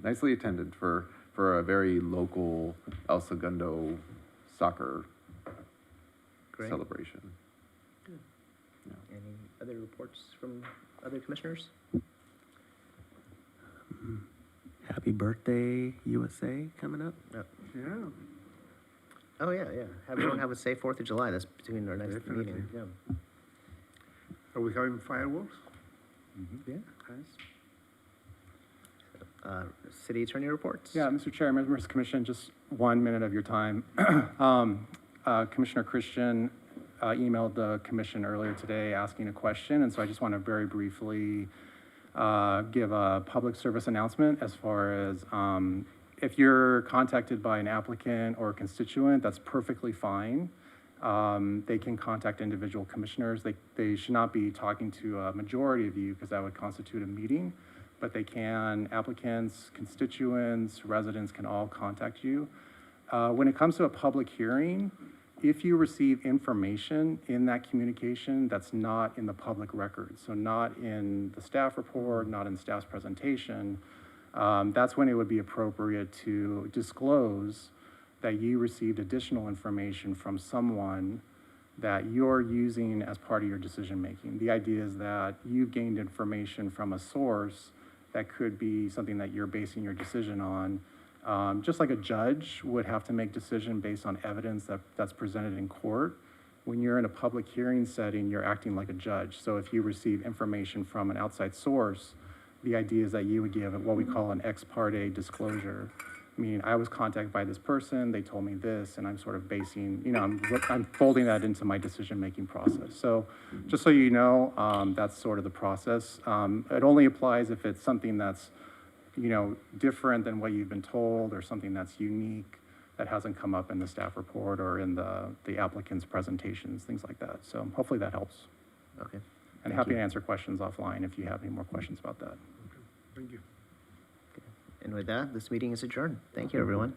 nicely attended for a very local El Segundo soccer Great. celebration. Any other reports from other commissioners? Happy birthday, USA, coming up. Yeah. Oh, yeah. Everyone have a safe 4th of July. That's between our next Definitely. meeting. Yeah. Are we having fireworks? Yeah. City Attorney reports? Yeah, Mr. Chair, members of the commission, just 1 minute of your time. Commissioner Christian emailed the commission earlier today asking a question, and so I just want to very briefly give a public service announcement as far as if you're contacted by an applicant or a constituent, that's perfectly fine. They can contact individual commissioners. They should not be talking to a majority of you because that would constitute a meeting, but they can, applicants, constituents, residents can all contact you. When it comes to a public hearing, if you receive information in that communication that's not in the public record, so not in the staff report, not in staff's presentation, that's when it would be appropriate to disclose that you received additional information from someone that you're using as part of your decision-making. The idea is that you've gained information from a source that could be something that you're basing your decision on. Just like a judge would have to make decision based on evidence that's presented in court, when you're in a public hearing setting, you're acting like a judge. So if you receive information from an outside source, the idea is that you would give what we call an ex parte disclosure. Meaning, I was contacted by this person, they told me this, and I'm sort of basing, I'm folding that into my decision-making process. So just so you know, that's sort of the process. It only applies if it's something that's, different than what you've been told or something that's unique that hasn't come up in the staff report or in the applicant's presentations, things like that. So hopefully that helps. Okay. And happy to answer questions offline if you have any more questions about that. Thank you. And with that, this meeting is adjourned. Thank you, everyone.